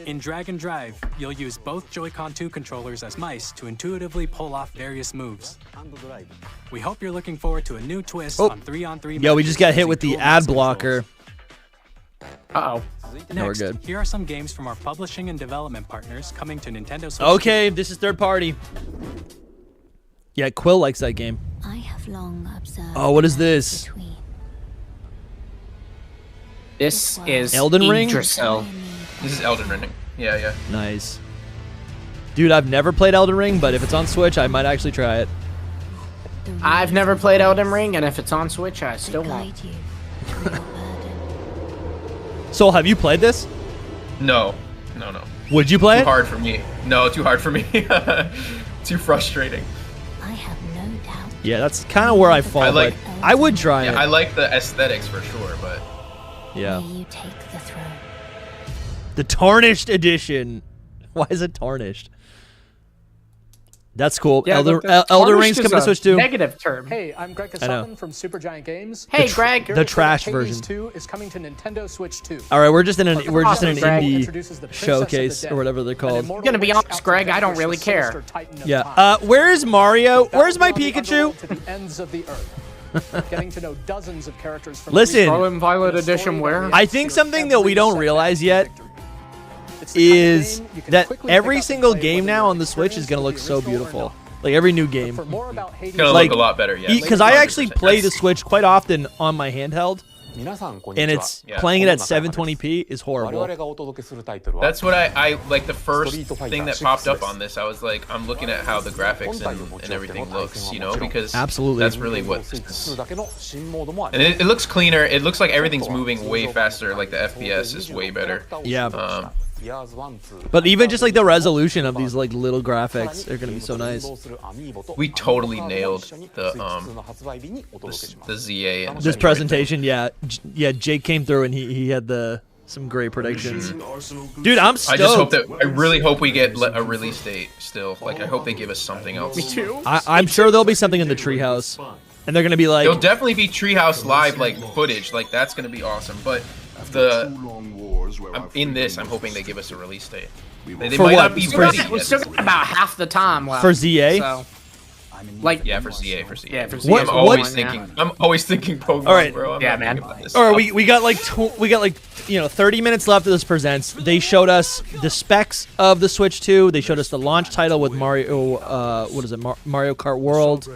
In Drag and Drive, you'll use both Joy-Con 2 controllers as mice to intuitively pull off various moves. We hope you're looking forward to a new twist on 3-on-3. Yo, we just got hit with the ad blocker. Uh-oh. No, we're good. Here are some games from our publishing and development partners coming to Nintendo Switch. Okay, this is third party. Yeah, Quill likes that game. I have long observed. Oh, what is this? This is Elden Ring? Yggdrasil. This is Elden Ring. Yeah. Nice. Dude, I've never played Elden Ring, but if it's on Switch, I might actually try it. I've never played Elden Ring, and if it's on Switch, I still won't. Soul, have you played this? No. Would you play it? Too hard for me. No, too hard for me. Too frustrating. I have no doubt. Yeah, that's kind of where I fall. But I would try it. I like the aesthetics for sure, but yeah. May you take the throne. The Tarnished Edition. Why is it tarnished? That's cool. Yeah, Elden Ring's coming to Switch too. Negative term. Hey, I'm Greg Kassaman from Supergiant Games. Hey, Greg. The trash version. Hades 2 is coming to Nintendo Switch 2. All right, we're just in an Awesome, Greg. indie showcase or whatever they're called. I'm gonna be honest, Greg. I don't really care. Yeah. Where is Mario? Where's my Pikachu? To the ends of the earth. Getting to know dozens of characters from Listen. Scarlet and Violet Edition where? I think something that we don't realize yet is that every single game now on the Switch is gonna look so beautiful. Like every new game. it's gonna look a lot better. Yeah. Because I actually play the Switch quite often on my handheld. And it's playing it at 720p is horrible. That's what I like. The first thing that popped up on this, I was like, I'm looking at how the graphics and everything looks, because absolutely that's really what this is. And it looks cleaner. It looks like everything's moving way faster. Like the FPS is way better. Yeah. But even just like the resolution of these like little graphics are gonna be so nice. We totally nailed the ZA. And this presentation, yeah. Jake came through and he had some great predictions. Dude, I'm stoked. I just hope that I really hope we get a release date still. Like I hope they give us something else. Me too. I'm sure there'll be something in the treehouse, and they're gonna be like. There'll definitely be treehouse live like footage. Like that's gonna be awesome. But in this, I'm hoping they give us a release date. They might not be ready yet. We still got about half the time left. For ZA? So, for ZA. Yeah, for ZA. What? I'm always thinking Pokemon, all right. bro. Yeah, man. All right, we got like 30 minutes left of this presents. They showed us the specs of the Switch 2. They showed us the launch title with Mario. What is it? Mario Kart World.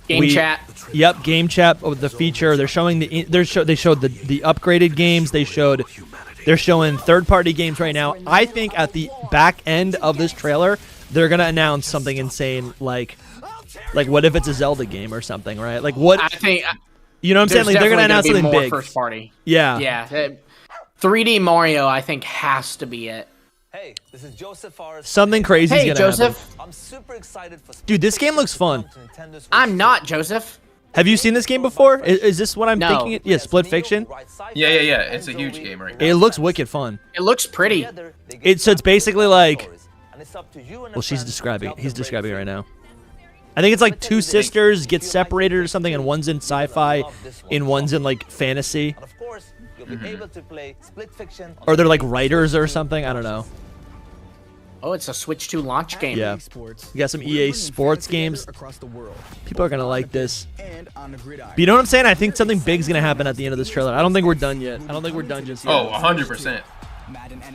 Game chat. Yep, game chat. Oh, the feature. They're showing they showed the upgraded games. They're showing third-party games right now. I think at the back end of this trailer, they're gonna announce something insane like what if it's a Zelda game or something, right? Like what? I think. You know what I'm saying? Like they're gonna announce something big. First party. Yeah. Yeah. 3D Mario, I think, has to be it. Hey, this is Joseph Forrest. Something crazy is gonna Joseph. happen. I'm super excited for. Dude, this game looks fun. I'm not Joseph. Have you seen this game before? Is this what I'm thinking? Yeah, Split Fiction. Yeah. It's a huge game right now. It looks wicked fun. It looks pretty. It's basically like. Well, he's describing it right now. I think it's like two sisters get separated or something, and one's in sci-fi, and one's in like fantasy. Or they're like writers or something. I don't know. Oh, it's a Switch 2 launch game. Yeah. You got some EA Sports games. People are going to like this. But you know what I'm saying? I think something big's going to happen at the end of this trailer. I don't think we're done yet. I don't think we're done just yet. Oh, 100%.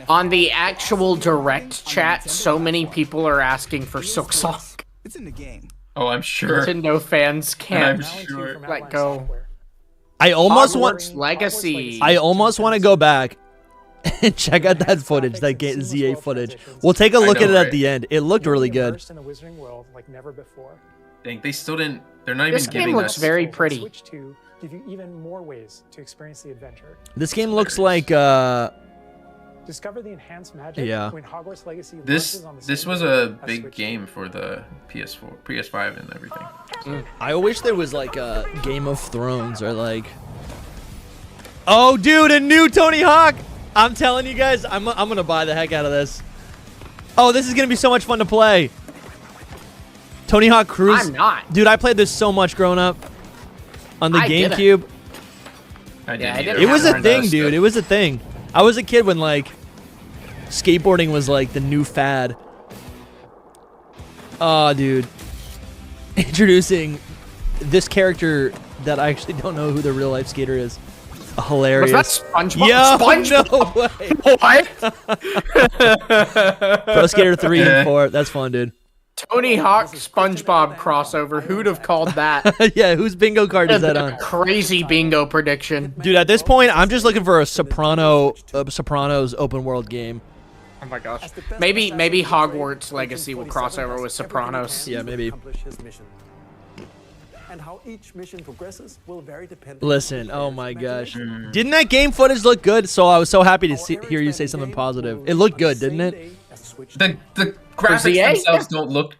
On the actual direct chat, so many people are asking for Silksong. It's in the game. Oh, I'm sure. Nintendo fans can't let go. I almost want Hogwarts Legacy. I almost want to go back and check out that footage, that ZA footage. We'll take a look at it at the end. It looked really good. In the Wizarding World like never before. Dang, they still didn't. They're not even giving us. This game looks very pretty. Switch 2 give you even more ways to experience the adventure. This game looks like Discover the enhanced magic when Hogwarts Legacy this on the this was a big game for the PS4, PS5, and everything. I wish there was like a Game of Thrones or like. Oh, dude, a new Tony Hawk! I'm telling you guys, I'm gonna buy the heck out of this. Oh, this is gonna be so much fun to play. Tony Hawk Cruise. I'm not. Dude, I played this so much growing up on the I didn't. GameCube. I Yeah, I didn't didn't either. It was a have thing, those. dude. It was a thing. I was a kid when like skateboarding was like the new fad. Oh, dude. Introducing this character that I actually don't know who the real life skater is. Hilarious. Was that SpongeBob? Yo, SpongeBob? no way. What? Pro Skater 3 and 4. That's fun, dude. Tony Hawk SpongeBob crossover. Who'd have called that? Yeah, whose bingo card is that on? Crazy bingo prediction. Dude, at this point, I'm just looking for a Sopranos open world game. Oh my gosh. Maybe Hogwarts Legacy will cross over with Sopranos. Yeah, maybe. And how each mission progresses will vary depending. Listen, oh my gosh. Didn't that game footage look good? So I was so happy to hear you say something positive. It looked good, didn't it? The graphics ZA? themselves don't look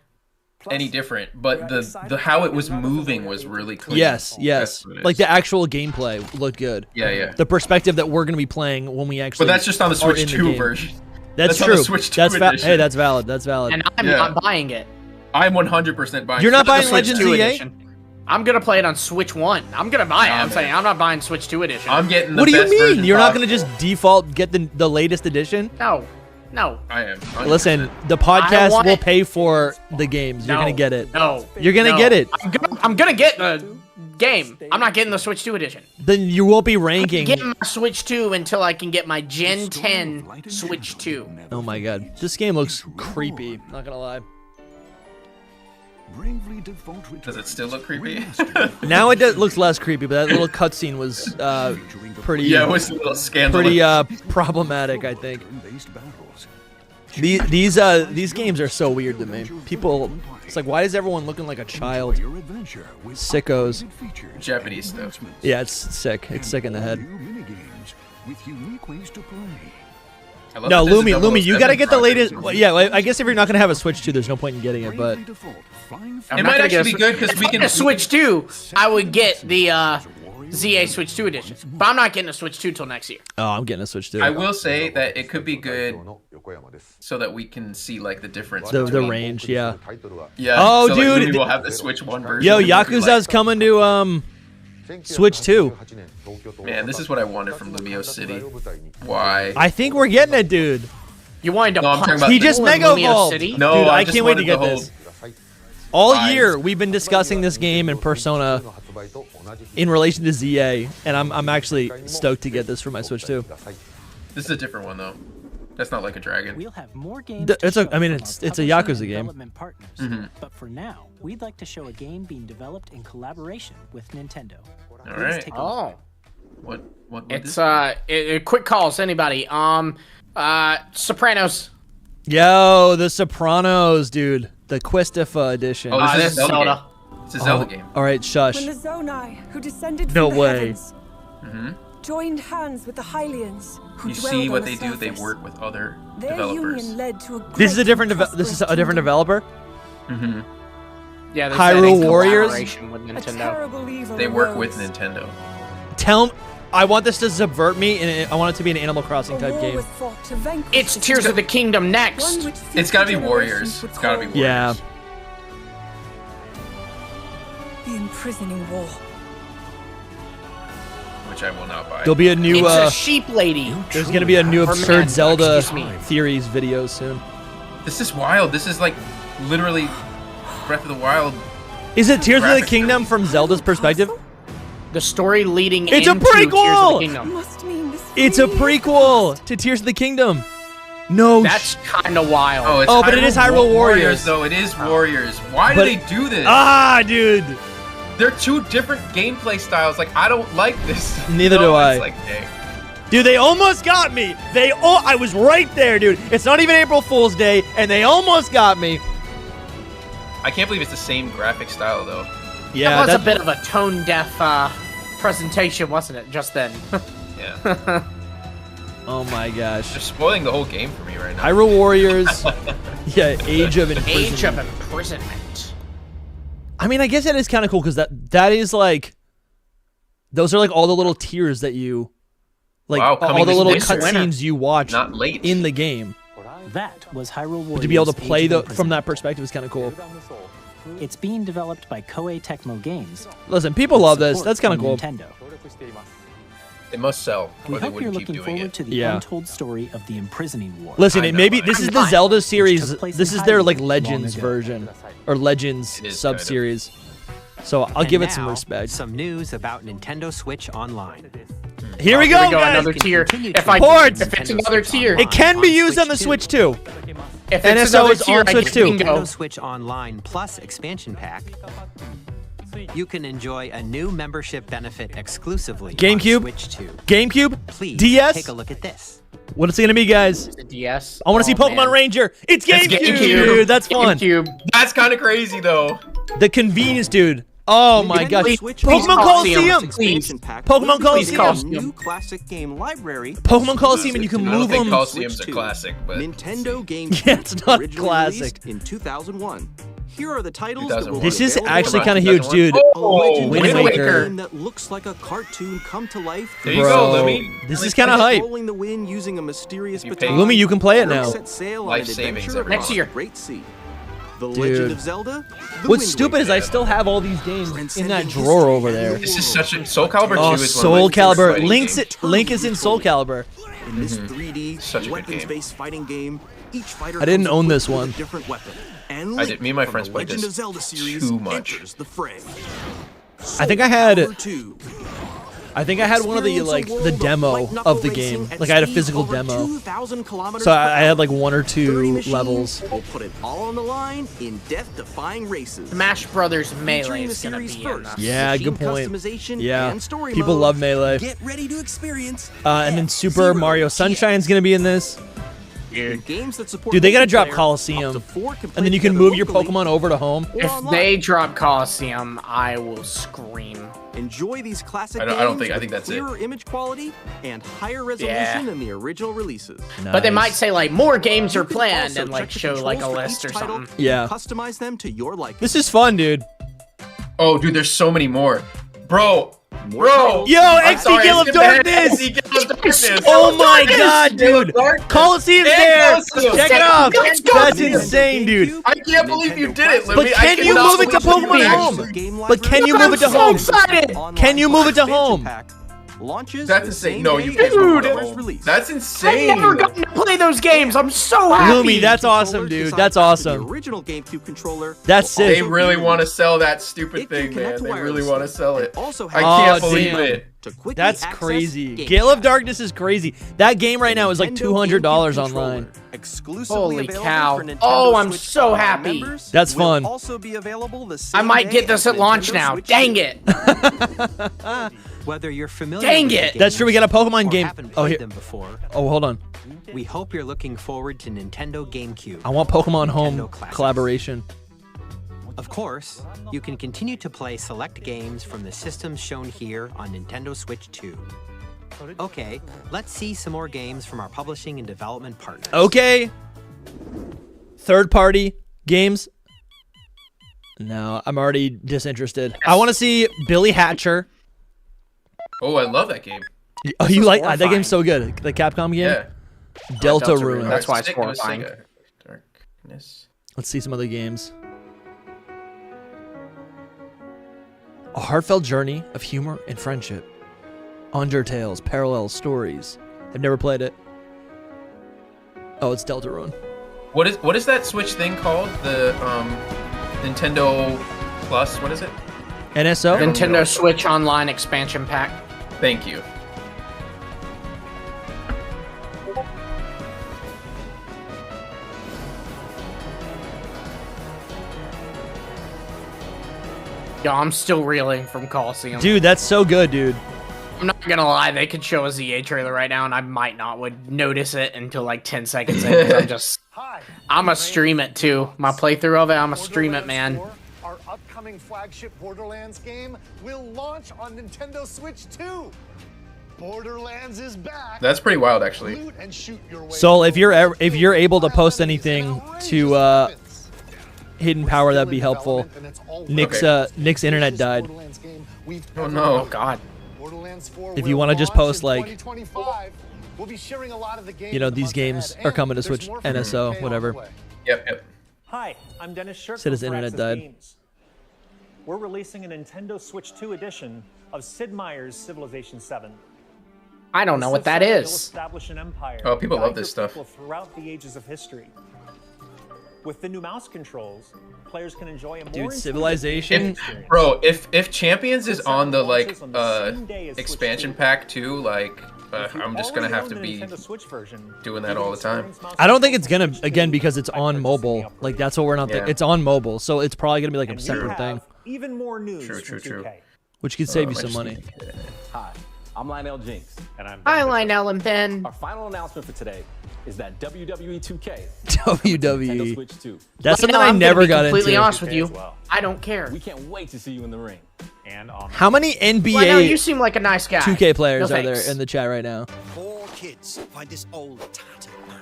any different, but the how it was moving was really clean. Yes. That's what it is. Like the actual gameplay looked good. Yeah. The perspective that we're going to be playing when we actually But that's just on the are in Switch the 2 game. version. That's on true. the Switch 2 That's edition. hey, that's valid. That's valid. And I'm not buying it. I'm 100% buying. You're not Switch buying two Legends edition. EA? Edition. I'm gonna play it on Switch 1. I'm gonna buy it. I'm man. saying I'm not buying Switch 2 edition. I'm getting the What do you best mean? version You're not possible. going to just default get the latest edition? No. I am. 100%. Listen, the I podcast want will it. pay for the games. You're No. going to get it. No. You're going to No. get it. I'm gonna get the game. I'm not getting the Switch 2 edition. Then you won't be I'm ranking. getting my Switch 2 until I can get my Gen 10 Switch 2. Oh my god. This game looks creepy. Not going to lie. Does it still look creepy? Now it looks less creepy, but that little cutscene was pretty. Yeah, it was a little scandalous. Pretty problematic, I think. These games are so weird to me. People, it's like, why is everyone looking like a child? Sickos. Japanese stuff. Yeah, it's sick. It's sick in the head. No, Lumi, you gotta get the latest. Well, yeah, I guess if you're not gonna have a Switch 2, there's no point in getting it. But It might actually be good because we can. A Switch 2, I would get the ZA Switch 2 edition, but I'm not getting a Switch 2 till next year. oh, I'm getting a Switch 2. I will say that it could be good, so that we can see like the difference. The between- range, yeah. Yeah. Oh, so, dude, Like, maybe we'll have the Switch 1 version. Yo, and we'll be Yakuza's coming to Switch 2. Man, this is what I wanted from Lumio City. Why? I think we're getting it, dude. You wanted to No, I'm talking punch about He the- just people in mega Lumio evolved. City? No, Dude, I just can't wait to wanted get the this. All vibes. year we've been discussing this game in Persona in relation to ZA, and I'm actually stoked to get this for my Switch 2. This is a different one though. That's not like a dragon. We'll have more games. Th- to it's a- show I mean, from it's our a publisher Yakuza and game. development partners. Mhm. But for now, we'd like to show a game being developed in collaboration with Nintendo. All Let's right. take a look. What? It's quick calls. Anybody? Sopranos. Yo, the Sopranos, dude. The Quistifa edition. Oh, this is a Zelda. Zelda. Game. It's a Zelda game. All right, shush. When the Zonai, who descended No from the way. heavens, Mm-hmm. joined hands with the Hylians, who You dwelled see on what the they do. They surface. work with other Their developers. union led to a This is a great different. and This is a prosperous different kingdom. developer. Mm-hmm. Yeah, they Hyrule said in Warriors? collaboration with A Nintendo. terrible evil They work with arose. Nintendo. Tell. I want this to subvert me, and I want it to be an Animal Crossing A type war game. was fought to vanquish It's the Tears of the Kingdom one next. which It's gotta be future Warriors. generations would It's gotta be call Warriors. Yeah. The imprisoning war. Which I will not buy. There'll be a new. It's a sheep lady. There's gonna be a new Or absurd man, Zelda excuse me. theories video soon. This is wild. This is like literally Breath of the Wild. Is it Tears of the Graphics. Kingdom from Zelda's perspective? The story leading It's a into Tears of prequel! the Kingdom. Must mean this It's a really prequel to Tears of the Kingdom. No. That's kind of wild. Oh, it's Oh, but it is Hyrule Warriors. though. It is Warriors. Why do But- they do this? Dude. They're two different gameplay styles. Like I don't like this. Neither do I. It's like, dang. Dude, they almost got me. I was right there, dude. It's not even April Fool's Day, and they almost got me. I can't believe it's the same graphic style though. Yeah, that was a bit of a tone deaf presentation, wasn't it? Just then. Yeah. Oh my gosh. They're spoiling the whole game for me right now. Hyrule Warriors. Yeah, Age of Imprisonment. Age of Imprisonment. I mean, I guess that is kind of cool because that is like, those are like all the little tiers that you, like Wow, all coming the little this winter. cutscenes you watch Not late. in the game. That was Hyrule Warriors. To be able to play Age of from that Imprisonment. perspective is kind of cool. It's being developed by Koei Tecmo Games. Listen, people love this. That's kind of cool. Nintendo. It must sell. We Or they hope you're wouldn't keep looking doing forward it. to the untold story of the imprisoning war. Listen, I know, maybe right? this is the Zelda series. This is their like Legends version or Legends sub series. So I'll give it some now, respect. Some news about Nintendo Switch Online. Here we go, guys. Another tier. Ports. If it's another tier, It can be used on the Switch too. If it's NSO another is tier, on I Switch can too. go. Nintendo Switch Online Plus expansion pack. You can enjoy a new membership benefit exclusively GameCube? on Switch 2. GameCube? Please DS? take a look at this. What is it gonna be, guys? The DS. I want to see Pokemon Ranger. It's GameCube. Dude, that's fun. That's kind of crazy though. The convenience, dude. Oh my Nintendo gosh. Switch Pokemon Coliseum. expansion pack Pokemon will be Coliseum. a new classic game library. Pokemon Coliseum, and you can I don't move think them. Coliseum's a classic, but Nintendo Game Yeah, it's not originally classic. released in 2001. Here are the titles that will This be is available actually on kind of huge, dude. Oh, Wind Waker. game that looks like a cartoon come to life. There you go, Lumi. This is kind of hype. Rolling the wind using a mysterious pay- baton. Lumi, you can play it now. Set sail on Life an savings adventure every across month. Next year. the Great Sea. The Dude. Legend of Zelda. The What's Wind stupid is I Waker. still have all these games in that Transcending drawer over there. This is such a Soul Calibur 2 Oh, is Soul one of my favorite Calibur. fighting Link games. is in Soul Calibur. In this 3D Such a good weapons-based fighting game, each fighter I didn't comes own equipped this with a one. different weapon. And I did- me and my Link friends from the played Legend this of Zelda series too much. enters the fray. I think I had Calibur 2. one of the like the demo of the game. Like I had a physical demo. So I had like 1 or 2 levels. We'll put it all on the line in death-defying races. Smash Brothers Melee Featuring the is gonna series be in first. this. Yeah, Machine good point. customization Yeah, and story people mode. love Melee. Get ready to experience. And then Super Mario Sunshine's gonna be in this. In games that support Dude, they gotta drop multiplayer, Coliseum, up to 4 can play and then you can together move your locally Pokemon over to home. or If online. they drop Coliseum, I will scream. Enjoy these classic I games don't think- I with think that's it. clearer image quality and higher resolution than the original releases. But they might Nice. say like more games are You can planned also and like check the show like a controls for list or each title something. Yeah. and customize them to your liking. This is fun, dude. Oh, dude, there's so many more. Bro. Yo, I'm XD sorry, Gale I of skipped ahead. Darkness! XD Gale of Darkness. Oh my god, dude! Coliseum's And there! Coliseum. Check it out! Let's go, That's dude. insane, dude. I can't believe you did it, But Limmy. can you move it to Pokemon Home? But can you move it to home? Can you move it to home? Launches That's the insane. same No, day you as can't the move it first to release. That's I've insane. never gotten to play those games. I'm so happy. Lumi, that's awesome, dude. That's awesome. The original GameCube controller. That's will sick. They also really be want to released. sell that stupid It can thing, connect man. They really wirelessly want to sell it. and also I has can't Oh, believe damn. it. to quickly That's access crazy. Game Gale of Pass. Darkness is crazy. That game right now is like Nintendo $200 GameCube online. controller, exclusively Holy available cow. for Nintendo Oh, I'm Switch so Online happy. members, That's will fun. Also be available the I same might day get this as at launch Nintendo now. Switch Dang 2. it. Whether you're familiar Dang with the it. games That's true, we got a Pokemon or game. haven't Oh, played here. them before, Oh, hold on. we hope you're looking forward to Nintendo GameCube. I want Pokemon Home Nintendo Classics. collaboration. Of course, you can continue to play select games from the systems shown here on Nintendo Switch 2. Okay, let's see some more games from our publishing and development partners. Okay. Third-party games. No, I'm already disinterested. I want to see Billy Hatcher. Oh, I love that game. Oh, you like that horrifying. game's so good. The Capcom game. Yeah. Delta Rune. That's why it's Stick with horrifying. Sega. Darkness. Let's see some other games. A heartfelt journey of humor and friendship. Undertale's parallel stories. I've never played it. Oh, it's Deltarune. What is that Switch thing called? The Nintendo Plus. What is it? NSO? Nintendo Switch Online expansion pack. Thank you. Yo, I'm still reeling from Coliseum. Dude, that's so good, dude. I'm not gonna lie, they could show us the EA trailer right now, and I might not would notice it until like 10 seconds in. 'Cause I'm a stream it too. My playthrough of it, I'm a stream it, man. Our upcoming flagship Borderlands game will launch on Nintendo Switch 2. Borderlands is back. That's pretty wild, actually. Loot and shoot your way Soul, if you're able to post anything to Hidden Power, that'd be helpful. Nick's Nick's internet died. Oh no. Oh god. Borderlands 4 If you will want to just launch post in like, 2025. We'll be sharing a lot of the games you know, in the these months games ahead, are coming to and there's Switch, more for you to NSO, pay on whatever. the way. Yep. Hi, I'm Dennis Shirk Said his from internet Firaxis died. Games. We're releasing a Nintendo Switch 2 edition of Sid Meier's Civilization 7. I don't know what that Civ 7 will is. establish an empire Oh, people love guide this your stuff. people throughout the ages of history. With the new mouse controls, players can enjoy a more Dude, intuitive Civilization. gameplay experience. Bro, if Champions is on the like launches on the same day as Switch expansion 2. pack too, like If you I'm just gonna already have own to the be Nintendo Switch version, doing you that can all the time. experience mouse I don't think controls it's gonna, on Switch again, 2 because it's by on purchasing mobile. the upgrade. Like, that's what we're not thinking. Yeah. It's on mobile, so it's probably gonna be like a And we separate have thing, even more news True, from true, true. 2K. which could save you I some just money. need to get it. Hi, I'm Lionel Jinx. And I'm Hi, Lionel and Ben. Our final announcement for today is that WWE 2K WWE. Nintendo Switch 2. That's something Lionel, I I'm never gonna be got completely into. honest with you. as well. I don't care. We can't wait to see you in the ring. And on How many Lionel, you NBA seem like a nice guy. 2K players No are there thanks. in the chat right now? Four kids find this old tattered man.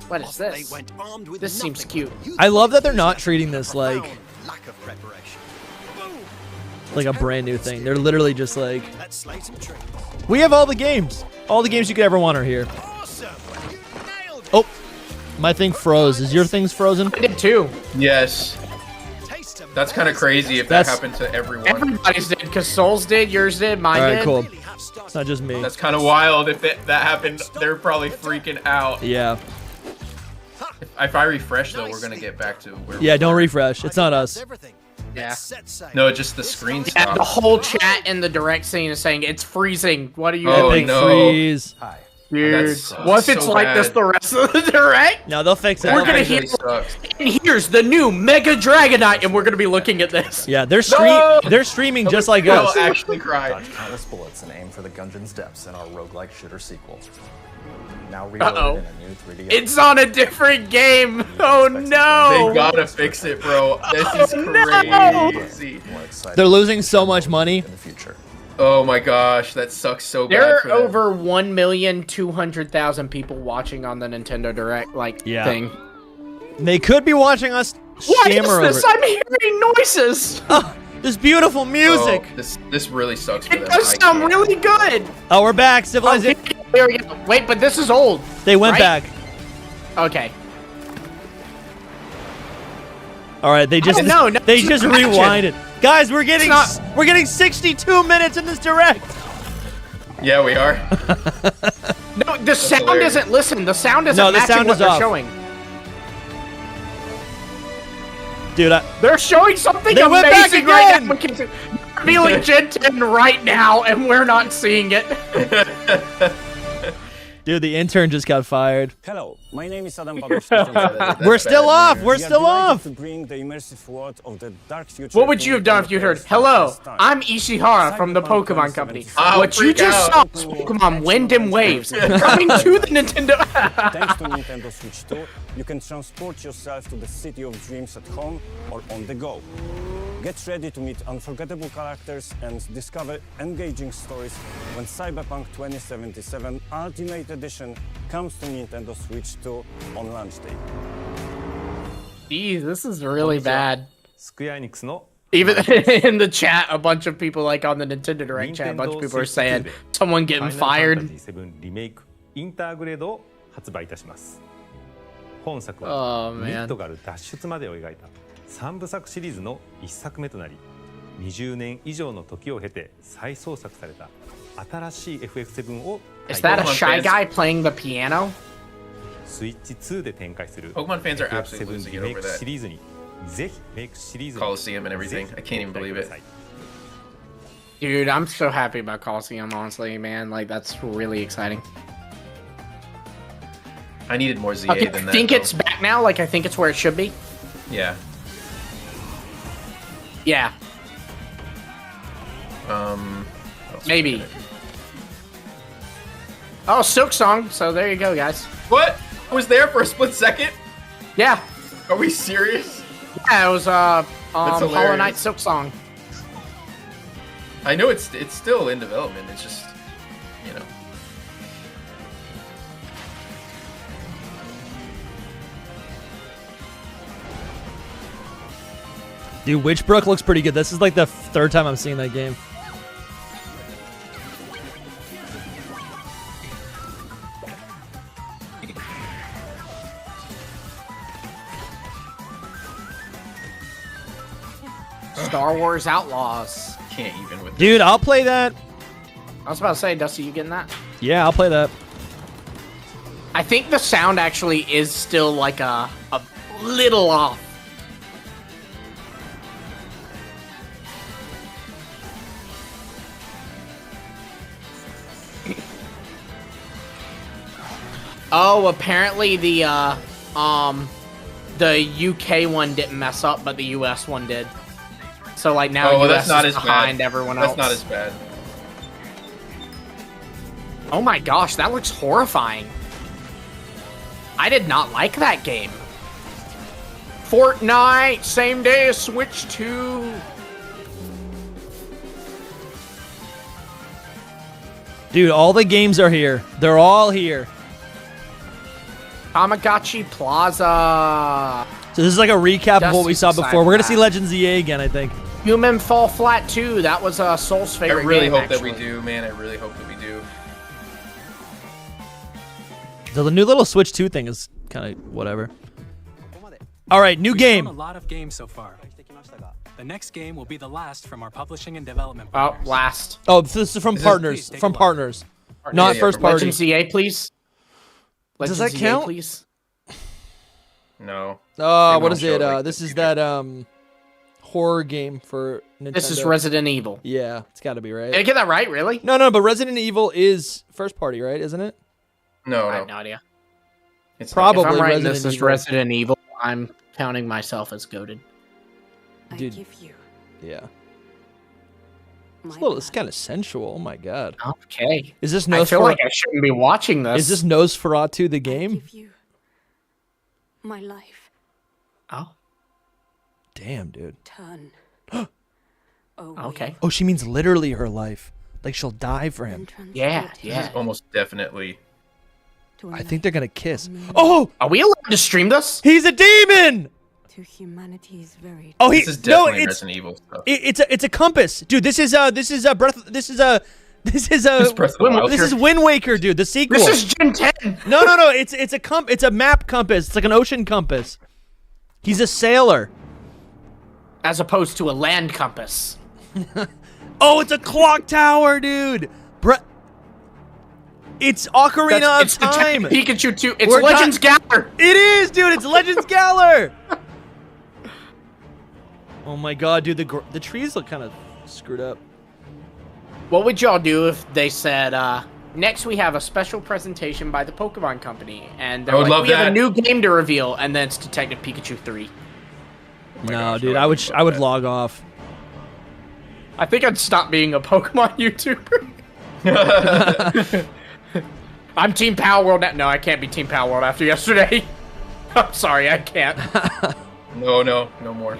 What is Off they this? went armed with This seems nothing cute. but I love that they're youthful not enthusiasm treating and this like profound lack of preparation. a brand new thing. They're literally just like, Let's slay some trees. we have all the games. All the games you could ever want are here. Awesome! You nailed it! Oh, my thing froze. Is your thing's frozen? I did too. Yes. Taste them. That's kind of crazy if that happened to everyone. Everybody's did, because Souls did, yours did, mine All right, did. cool. It's not just me. That's kind of wild. If that happened, they're probably freaking out. Yeah. If I refresh though, we're gonna get back to where. Yeah, don't refresh. It's not us. Everything. Yeah. Set sail. No, just the screen Yeah, stopped. the whole chat in the direct scene is saying it's freezing. What are you Oh, doing? no. Freeze. Hi. Dude, That's what if it's so like this bad. the rest of the direct? No, they'll fix it. We're That gonna actually hear, sucks. and here's the new Mega Dragonite, and we're gonna be looking at this. Yeah, they're No! they're streaming just like I'll us. actually cry. Dodge countless bullets and aim for the Gungeon's depths in our roguelike shooter sequel. Now Uh-oh. reloaded in a new 3D. It's on a different game. Oh no! They gotta fix it, bro. This is no! crazy. More exciting They're losing so much money. in the future. Oh my gosh, that sucks so bad. There for are them. over 1,200,000 people watching on the Nintendo Direct Yeah. thing. They could be watching us What is stammer over. this? I'm hearing noises. Oh, this beautiful music. Oh, this really sucks for It them. does I sound can't. really good. Oh, we're back. Oh, Civilization. here we go. Wait, but this is old. They went right? back. Okay. All right, they just no, they it's just not action. rewinded. Guys, we're getting It's we're getting 62 minutes in this direct. Yeah, we are. No, the sound hilarious. isn't. Listen, the sound isn't No, the matching sound what is they're off. showing. Dude, They're showing something They went back amazing right again! now. They're revealing Gen 10 right now, and we're not seeing it. dude, the intern just got fired. Hello, my name is Adam Badowski. We're still off. We're still off. To bring the immersive world of the dark future. What would you have done if you heard, "Hello, I'm Ishihara from the Pokemon Company. I'll What you freak just out. saw was Pokemon Wind and Waves coming to the Nintendo." Thanks to Nintendo Switch 2, you can transport yourself to the city of dreams at home or on the go. Get ready to meet unforgettable characters and discover engaging stories when Cyberpunk 2077 Ultimate Edition comes to Nintendo Switch 2 on launch day. Jeez, this is really bad. スクエアエニックスの Even in the chat, a bunch of people, like on the Nintendo Direct chat, a bunch of people are saying someone getting fired. 7リメイクインターグレードを発売いたします。本作は Oh ミ man. ッドガル脱出までを描いた3部作シリーズの1作目となり、20年以上の時を経て再創作された新しい FF7 を Is that a shy guy playing the piano? スイッチ2で展開する Pokemon fans are absolutely losing FF7 リ it メイ over ク that シリーズにぜひメイクシリーズに Coliseum and everything. I can't even believe it. Dude, I'm so happy about Coliseum, honestly, man. Like, that's really exciting. I needed more ZA Okay, than I that. think though. it's back now. Like, I think it's where it should be. Yeah. Yeah, what else maybe. was there? Oh, Silk Song. So there you go, guys. What? I was there for a split second? Yeah. Are we serious? Yeah, it was Hollow hilarious. Knight Silk Song. I know it's still in development. It's just, you know. Dude, Witchbrook looks pretty good. This is like the third time I'm seeing that game. Star Wars Outlaws. Can't even with Dude, I'll play that. I was about to say, Dusty, you getting that? Yeah, I'll play that. I think the sound actually is still like a little off. Oh, apparently the UK one didn't mess up, but the US one did. So like now US that's not is as behind bad. everyone else. That's not as bad. Oh my gosh, that looks horrifying. I did not like that game. Fortnite, same day as Switch 2. Dude, all the games are here. They're all here. Tamagotchi Plaza. So this is like a recap of what we Dusty's saw excited before. We're gonna for see that. Legends EA again, I think. Human Fall Flat 2. That was Soul's favorite I really game, hope actually. that we do, man. I really hope that we do. The new little Switch 2 thing is kind of whatever. All right, new We've game. shown a lot of games so far. The next game will be the last from our publishing and development Oh, partners. last. Oh, this is from partners. From partners. Not first party. Legends EA, please. Does Legends that EA, count? please. No. What is it? This is that horror game for Nintendo. This is Resident Evil. Yeah, it's got to be right. Did I get that right? Really? No, but Resident Evil is first party, right? Isn't it? No, I have no idea. It's probably If I'm writing Resident this as Evil. Resident Evil, I'm counting myself as goated. Dude. I give you Yeah. my It's kind of sensual. Oh my god. Okay. Is this I feel Nosferatu? like I shouldn't be watching this. Is this Nosferatu the game? give you my life. Oh. Damn, dude. Turn. Okay. Oh, she means literally her life. Like she'll die for him. Yeah, This yeah. is almost definitely. I think they're gonna kiss. Oh, Are we allowed to stream this? he's a demon. To humanity's very Oh, This is definitely Resident Evil stuff. It's a compass, dude. This is Breath. This is Breath of the Wild. This is Wind Waker, dude. The sequel. This is Gen 10. No. It's a map compass. It's like an ocean compass. He's a sailor. As opposed to a land compass. Oh, it's a clock tower, dude. It's Ocarina It's of Time. Detective Pikachu 2. It's We're not- Legends Galler. It is, dude. It's Legends Galler. Oh my god, dude. The trees look kind of screwed up. What would y'all do if they said, next we have a special presentation by the Pokemon Company, and they're I would like, love we have a that. new game to reveal, and then it's Detective Pikachu 3. No, dude. I would log off. I think I'd stop being a Pokemon YouTuber. I'm Team Power World now. No, I can't be Team Power World after yesterday. I'm sorry, I can't. No more.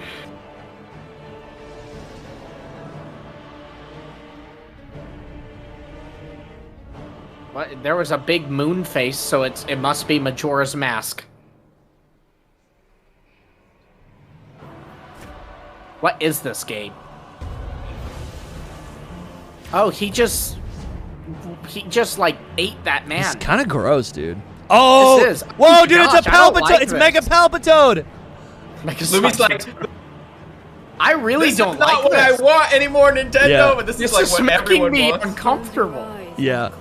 What? There was a big moon face, so it must be Majora's Mask. What is this game? Oh, he just like ate that man. It's kind of gross, dude. Oh, This is. whoa, Oh, dude! gosh, It's a I don't Palpitoad. like It's this. Mega Palpitoad. Lumi's like, I really this don't is not like what this. I want anymore, Nintendo. Yeah. But this This is like is what making everyone me wants. uncomfortable. Yeah.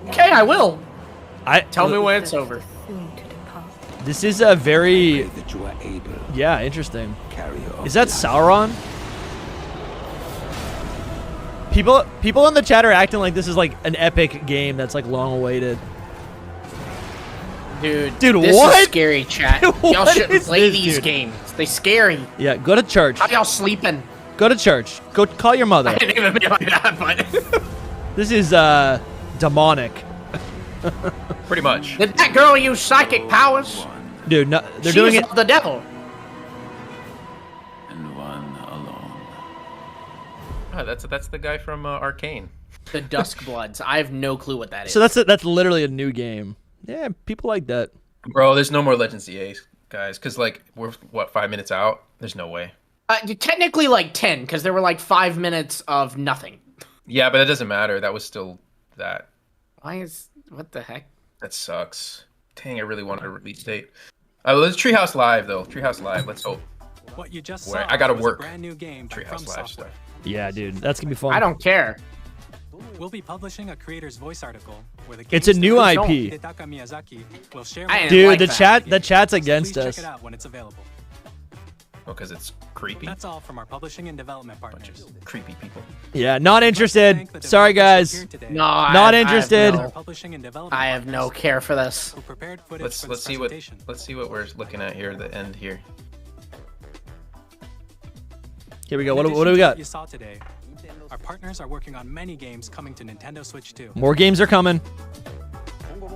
Okay, I will. Tell me what. when it's over. This is a very. Yeah, interesting. Is that Sauron? People in the chat are acting like this is like an epic game that's like long awaited. Dude, Dude, this what? is scary, chat. Y'all What shouldn't is play this, these dude? games. They scary. Yeah, go to church. How y'all sleeping? Go to church. Go call your mother. I didn't even mean like that, but This is demonic. Pretty much. did that girl use psychic powers? Dude, no, they're She's doing it. of the devil. Ah, that's the guy from Arcane. The Duskbloods. I have no clue what that is. So that's literally a new game. Yeah, people like that. Bro, there's no more Legends EA, guys, because like we're what 5 minutes out. There's no way. Technically like 10, because there were like 5 minutes of nothing. Yeah, but that doesn't matter. That was still that. What the heck? That sucks. Dang, I really wanted a release date. Let's Treehouse Live though. Treehouse Live. Let's hope. What you just Where saw I gotta was work. a brand new game by Treehouse From Live Software. stuff. Yeah, dude, that's gonna be fun. I don't care. We'll be publishing a creator's voice article where the It's a new game's IP. Hidetaka Miyazaki will share I didn't Dude, like the that. chat's against Please us. check it out when it's available. Oh, because it's creepy. That's all from our publishing and development partners. Creepy people. Yeah, not interested. Sorry, guys. No, Not interested. I have no care for this. Let's see what we're looking at here. The end here. Here we go. What do we got? You saw today. Our partners are working on many games coming to Nintendo Switch 2. More games are coming.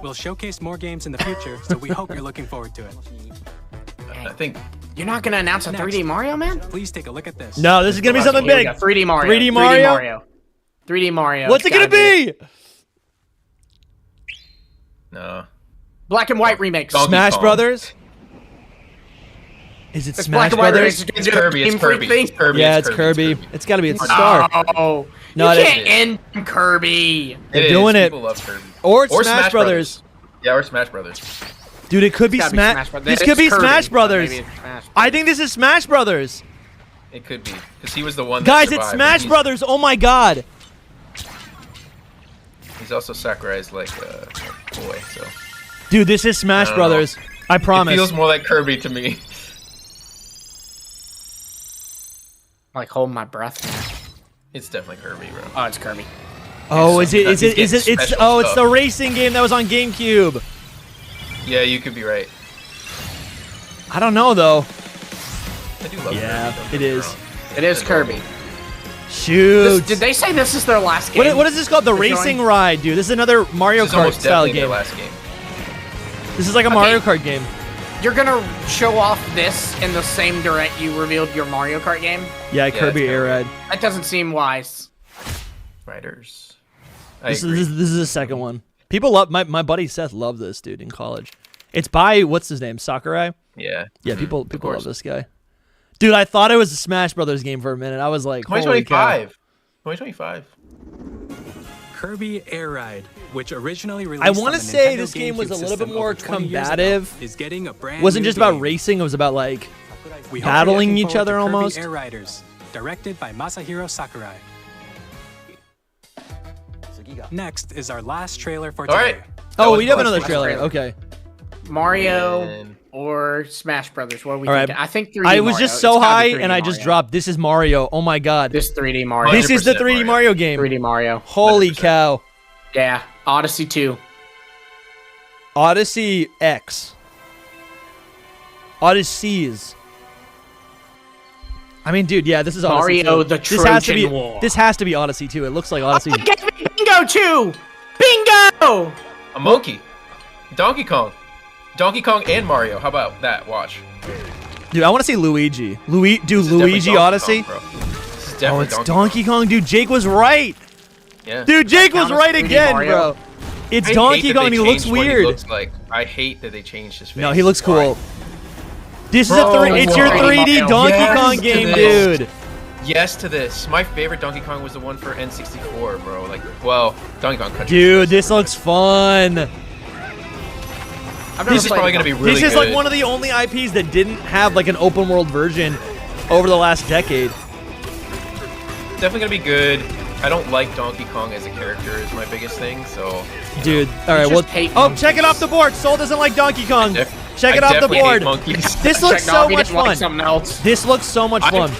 We'll showcase more games in the future, so we hope you're looking forward to it. I think You're not gonna announce a 3D Mario, man? Please take a look at this. No, this is gonna be something Here we big. go. 3D Mario. 3D Mario. 3D Mario. What's it gonna be? no. Black and white remix. Donkey Smash Kong. Brothers. Is it It's Smash black and white Brothers? remix. It's Kirby. It's Game Freak Kirby. thing? It's Kirby. Yeah, it's it's Kirby. It's gotta be. It's a star. No, No, you it can't end on Kirby. They're It is. doing it. People love Kirby. Or it's Smash Brothers. Yeah, or Smash Brothers. Dude, it could be It's gotta be Smash. Smash Brothers. This It's could be Kirby, Smash but Brothers. maybe it's Smash I think this is Smash Brothers. It could be because he was the one. Guys, that it's survived, Smash and Brothers. Oh my god. He's also Sakurai's like boy. So Dude, this is Smash I don't Brothers. I promise. it feels more like Kirby to me. Like holding my breath. It's definitely Kirby, bro. Oh, it's Kirby. Oh, is it? He's getting It's special oh, it's the stuff. racing game that was on GameCube. Yeah, you could be right. I don't know though. I do love Yeah, Kirby. don't it get me is. wrong. It is Kirby. Shoot. Did they say this is their last game? What is this called? The They're racing showing? ride, dude. This is another Mario This is Kart almost style definitely their game. last game. This is like a Mario Kart game. You're gonna show off this in the same direct you revealed your Mario Kart game? Yeah, Kirby it's Air Ride. That doesn't seem wise. Riders. This is the second one. People love my buddy Seth loved this dude in college. It's by what's his name? Sakurai? Yeah. Yeah, Mhm, people of love course. this guy. Dude, I thought it was a Smash Brothers game for a minute. I was like, holy cow. 2025. 2025. Kirby Air Ride, which originally released I on want the to say Nintendo this game was a GameCube little bit system more over 20 years ago, combative. is getting a brand Wasn't new just about game. racing, it was about like We hope you're battling looking each forward other to Kirby almost. Air Riders, directed by Masahiro Sakurai. Next is our last trailer for All today. right. Oh, was we have the another last trailer. trailer. Okay. Mario And- or Smash Brothers? What are we All right. thinking? I think 3D I was Mario. just It's so gotta be high 3D and I just Mario. dropped. This is Mario. Oh my god. This 3D Mario. This is the 100% 3D Mario game. 3D Mario. Holy 100%. cow. Yeah. Odyssey 2. Odyssey X. Odysseys. I mean, dude, yeah, this is Odyssey Mario 2. the This has to be Trojan War. This has to be Odyssey 2. It looks like Odyssey. Get me Bingo 2! Bingo! A monkey. Donkey Kong. Donkey Kong and Mario. How about that? Watch. Dude, I want to see Luigi. Dude, This is definitely Luigi Donkey Odyssey. Kong, bro. This is Oh, definitely it's Donkey Donkey Kong, dude. Jake was right. Yeah. Dude, Jake was count as right 3D again, Mario? bro. It's I hate Donkey that Kong they and he looks changed what weird. looks like. I hate that they changed his face. No, he looks Why? cool. This Bro, is it's your why? 3D Donkey Yes Kong to game, this. dude. Yes to this. My favorite Donkey Kong was the one for N64, bro. Like, well, Donkey Kong Country. Dude, this looks fun. This is probably gonna be really This is good. like one of the only IPs that didn't have like an open world version over the last decade. Definitely gonna be good. I don't like Donkey Kong as a character is my biggest thing, so. Dude, all right, well, just hate oh, monkeys. check it off the board. Soul doesn't like Donkey Kong. Check I it off the definitely hate board. monkeys. This looks Check it off, so he much didn't like fun. something else. This looks so much fun.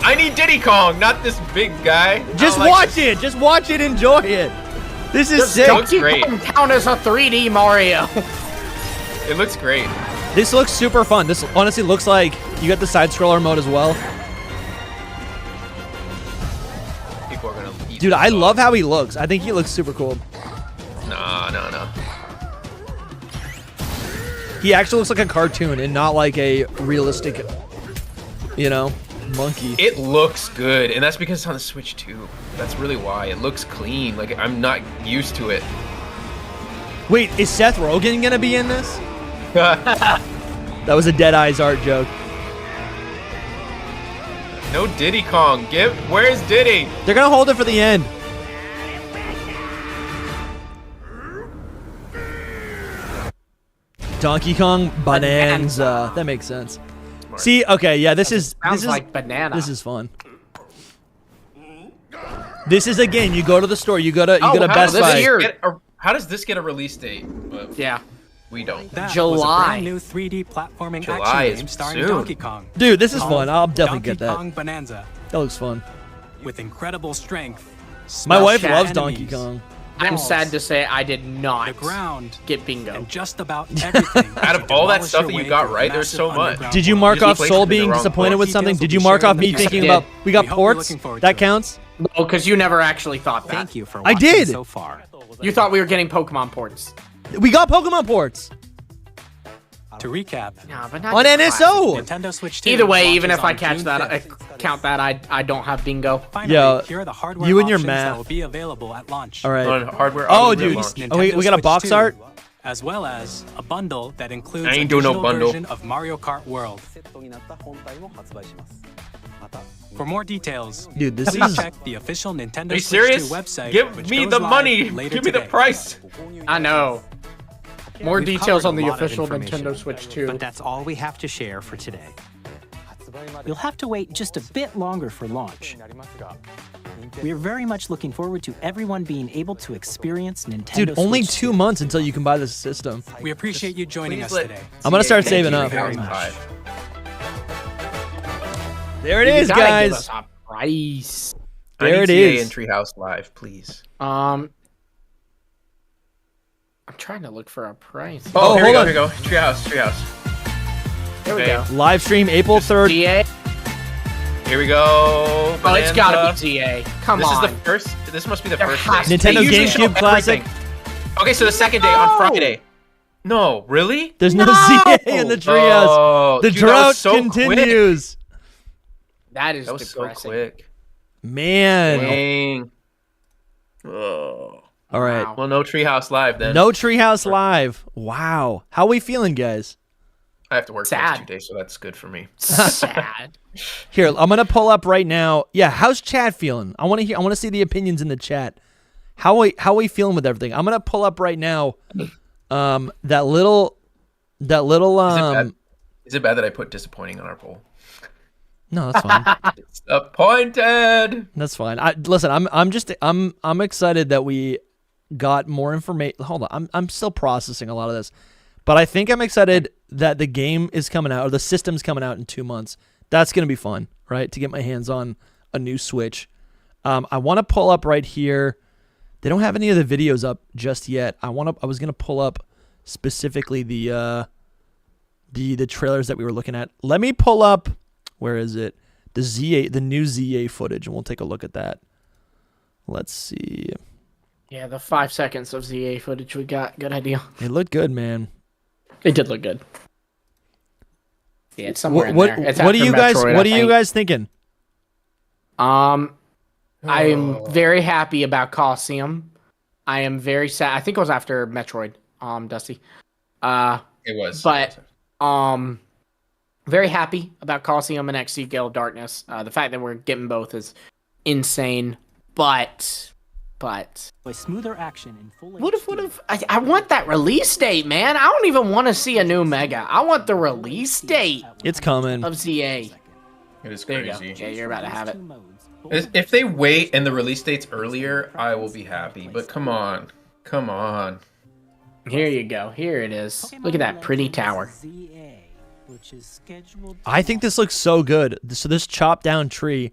I need Diddy Kong, not this big guy. I Just don't like watch this. it. Just watch it. Enjoy it. This is Does sick. Donkey great. Kong count as a 3D Mario? It looks great. This looks super fun. This honestly looks like you got the side scroller mode as well. People are gonna eat Dude, this I up. love how he looks. I think he looks super cool. No. He actually looks like a cartoon and not like a realistic, you know, monkey. It looks good, and that's because it's on the Switch too. That's really why. It looks clean. Like, I'm not used to it. Wait, is Seth Rogen gonna be in this? That was a Dead Eyes art joke. No Diddy Kong. Where's Diddy? They're gonna hold it for the end. Donkey Kong Bonanza. That makes sense. smart. See, okay, yeah, this is like banana. This is fun. This is again, you go to the store, you go to Best Buy. How does this get a release date? Yeah. We don't. That July. was a brand new 3D platforming July action game starring soon. Donkey Kong. Dude, this is fun. I'll definitely get that. Donkey Kong Bonanza. That looks fun. With incredible strength. My wife smash loves enemies, Donkey Kong. I'm walls, sad to say I did not the ground, get bingo. and just about everything. Out of all that stuff that you got right, there's so much. Did you mark off placed Soul it in the being wrong disappointed place. with something? Details will Did you be mark shared off in me the thinking did. about we got We hope you're ports? looking forward That to it. counts? Oh, because you never actually thought that. Thank you for I watching did. so far. You thought we were getting Pokemon ports. We got Pokemon ports To recap, No, but not on the NSO. Nintendo Switch 2 Either way, even launches if I on catch June that, 5th. count that, I don't have bingo. Finally, Yeah, here are the hardware you and your options math. that will be available at launch. All right. On hardware. Oh, on dude. launch. Oh, wait, we got a Switch box 2, art? as well as a bundle that includes I ain't a doing no digital bundle. version of Mario Kart World. For more details, Dude, this please is check the official Nintendo Are you Switch 2 serious? website. Give which me goes the live money. later Give me the today. price. I know. More We've details covered on a the lot of official information, Nintendo Switch 2. But that's all we have to share for today. You'll have to wait just a bit longer for launch. We're very much looking forward to everyone being able to experience Nintendo Dude, only Switch 2 months until you can buy the system. We appreciate you joining us Please let today. I'm gonna start Thank saving you up. very much. There it You is, gotta give guys. us a price. There I it need CA is. and Treehouse Live, please. I'm trying to look for a price. Oh, here we hold go. on. Here we go. Treehouse. Here we okay. go. Live stream April 3rd. ZA? Here we go. Oh, it's gotta Bonanza. be ZA. Come This on. is the first. This must be the There first has day. to be. Nintendo They usually show GameCube Classic. everything. Okay, so the second day on Friday. No, really? There's no ZA in the treehouse. Oh, The dude, that drought was so continues. That is That was so depressing. quick. Man. Dang. Oh. All right. Wow. Well, no Treehouse Live then. No Treehouse Live. Wow. How we feeling, guys? I have to work the Sad. next 2 days, so that's good for me. Sad. Here, I'm gonna pull up right now. Yeah, how's chat feeling? I want to hear. I want to see the opinions in the chat. How we feeling with everything? I'm gonna pull up right now. That little. Is it bad that I put disappointing on our poll? No, that's fine. Disappointed. That's fine. Listen. I'm excited that we got more information. Hold on. I'm still processing a lot of this, but I think I'm excited that the game is coming out or the system's coming out in 2 months. That's gonna be fun, right? To get my hands on a new Switch. I want to pull up right here. They don't have any of the videos up just yet. I was gonna pull up specifically the trailers that we were looking at. Let me pull up. Where is it? The new ZA footage, and we'll take a look at that. Let's see. Yeah, the 5 seconds of ZA footage we got. Good idea. It looked good, man. It did look good. Yeah, it's somewhere in What there. It's are after you guys? Metroid, What I are you think. guys thinking? I'm very happy about Coliseum. I am very sad. I think it was after Metroid, Dusty. It was. But very happy about Coliseum and XC Gale of Darkness. The fact that we're getting both is insane. But with smoother action in full what if I want that release date, man? I don't even want to see a new Mega. I want the release date It's coming. of ZA. It is There you go. crazy. Yeah, you're about to have it. If they wait and the release date's earlier, I will be happy. But come on. Come on. Here you go. Here it is. Look at that pretty tower. I think this looks so good. So this chopped down tree.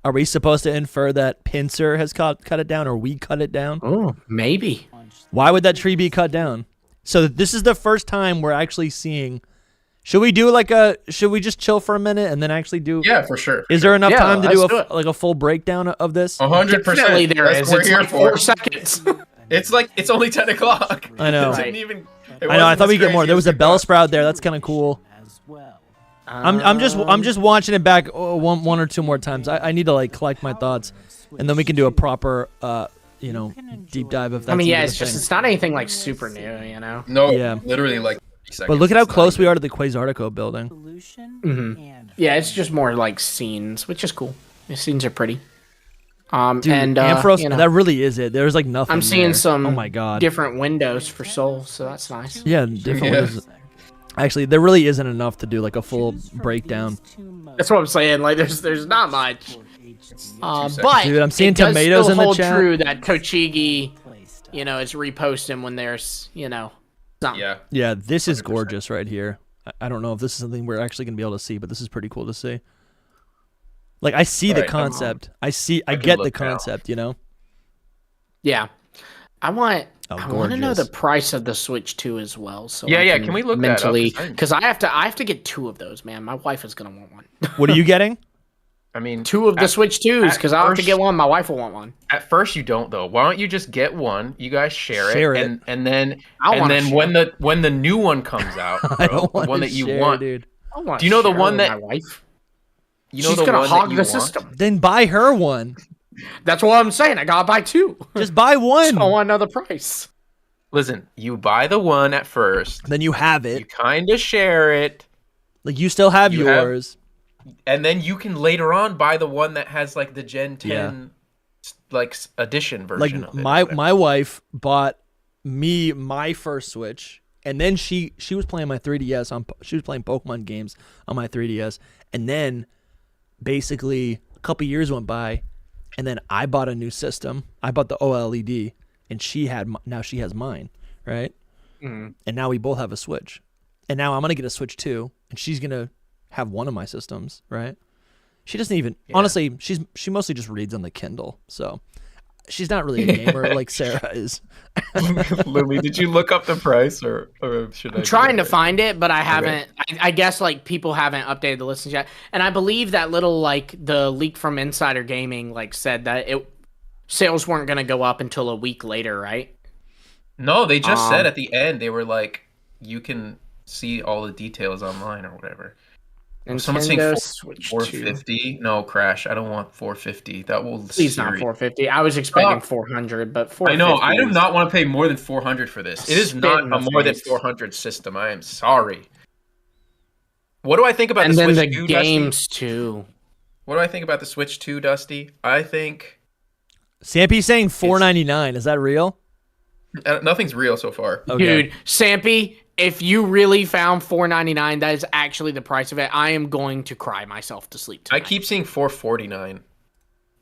Are we supposed to infer that Pincer has cut it down, or we cut it down? Oh, maybe. Why would that tree be cut down? So this is the first time we're actually seeing. Should we do should we just chill for a minute and then actually do? Yeah, for sure. Is there enough Yeah, time to do let's do it. a full breakdown of this? 100%. Definitely there That's is. what we're It's here like for. 4 seconds. It's only 10 o'clock. I know. It didn't even, I know. I thought we'd get more. There was a bell sprout there. That's kind of cool. I'm just watching it back one or two more times. I need to collect my thoughts, and then we can do a proper deep dive of that. I mean, yeah, it's not anything like super new, you know. No, Yeah. literally like 30 seconds. But look at how It's not close even- we are to the Quasartico building. Yeah, it's just more like scenes, which is cool. The scenes are pretty. Dude, and Ampharos, you know, that really is it. There's nothing. I'm seeing there. some Oh my god. different windows for Soul, so that's nice. Yeah, different. Yeah. Windows. Actually, there really isn't enough to do like a full breakdown. That's what I'm saying. Like, there's not much. But dude, I'm seeing it does tomatoes still in the hold chat. true that Tochigi, is reposting when there's, something. Yeah. Yeah, this is gorgeous right here. I don't know if this is something we're actually gonna be able to see, but this is pretty cool to see. Like, I see the concept. I get the concept. Yeah. I want to know gorgeous. the price of the Switch 2 as well. So Yeah, can we look mentally, that up? because I have to get 2 of those, man. My wife is gonna want one. What are you getting? I mean, 2 of the Switch 2s, because I'll have to get one. My wife will want one. At first, you don't though. Why don't you just get one? You guys share it. and then when the new one comes out, bro, the one that you want, dude. Do you know the one that my wife? You know She's the gonna one hog that you the want? system. Then buy her one. That's what I'm saying. I gotta buy 2. Just buy one. I want another price. Listen, you buy the one at first. Then you have it. You kind of share it. Like, you still have yours. And then you can later on buy the one that has like the Gen 10 like edition version of it. My wife bought me my first Switch, and then she was playing my 3DS she was playing Pokemon games on my 3DS, and then basically a couple years went by, and then I bought a new system. I bought the OLED, and now she has mine, right? Mm. And now we both have a Switch, and now I'm gonna get a Switch too, and she's gonna have one of my systems, right? She doesn't even honestly. She mostly just reads on the Kindle, so she's not really a gamer like Sarah is. Lumi, did you look up the price, or should I? I'm trying to find it, but I haven't. I guess like people haven't updated the listings yet, and I believe that little like the leak from Insider Gaming like said that sales weren't going to go up until a week later, right? No, they just said at the end they were like, you can see all the details online or whatever. Someone's saying 450. No, Crash. I don't want 450. That will. Please not 450. I was expecting 400, but 450. I know. I do not want to pay more than 400 for this. It is not a more than 400 system. I am sorry. What do I think about the Switch 2, the games too? What do I think about the Switch 2, Dusty? I think Sampy's saying $4.99. Is that real? Nothing's real so far. Okay. Dude, Sampy, if you really found $4.99, that is actually the price of it. I am going to cry myself to sleep tonight. I keep seeing $4.49.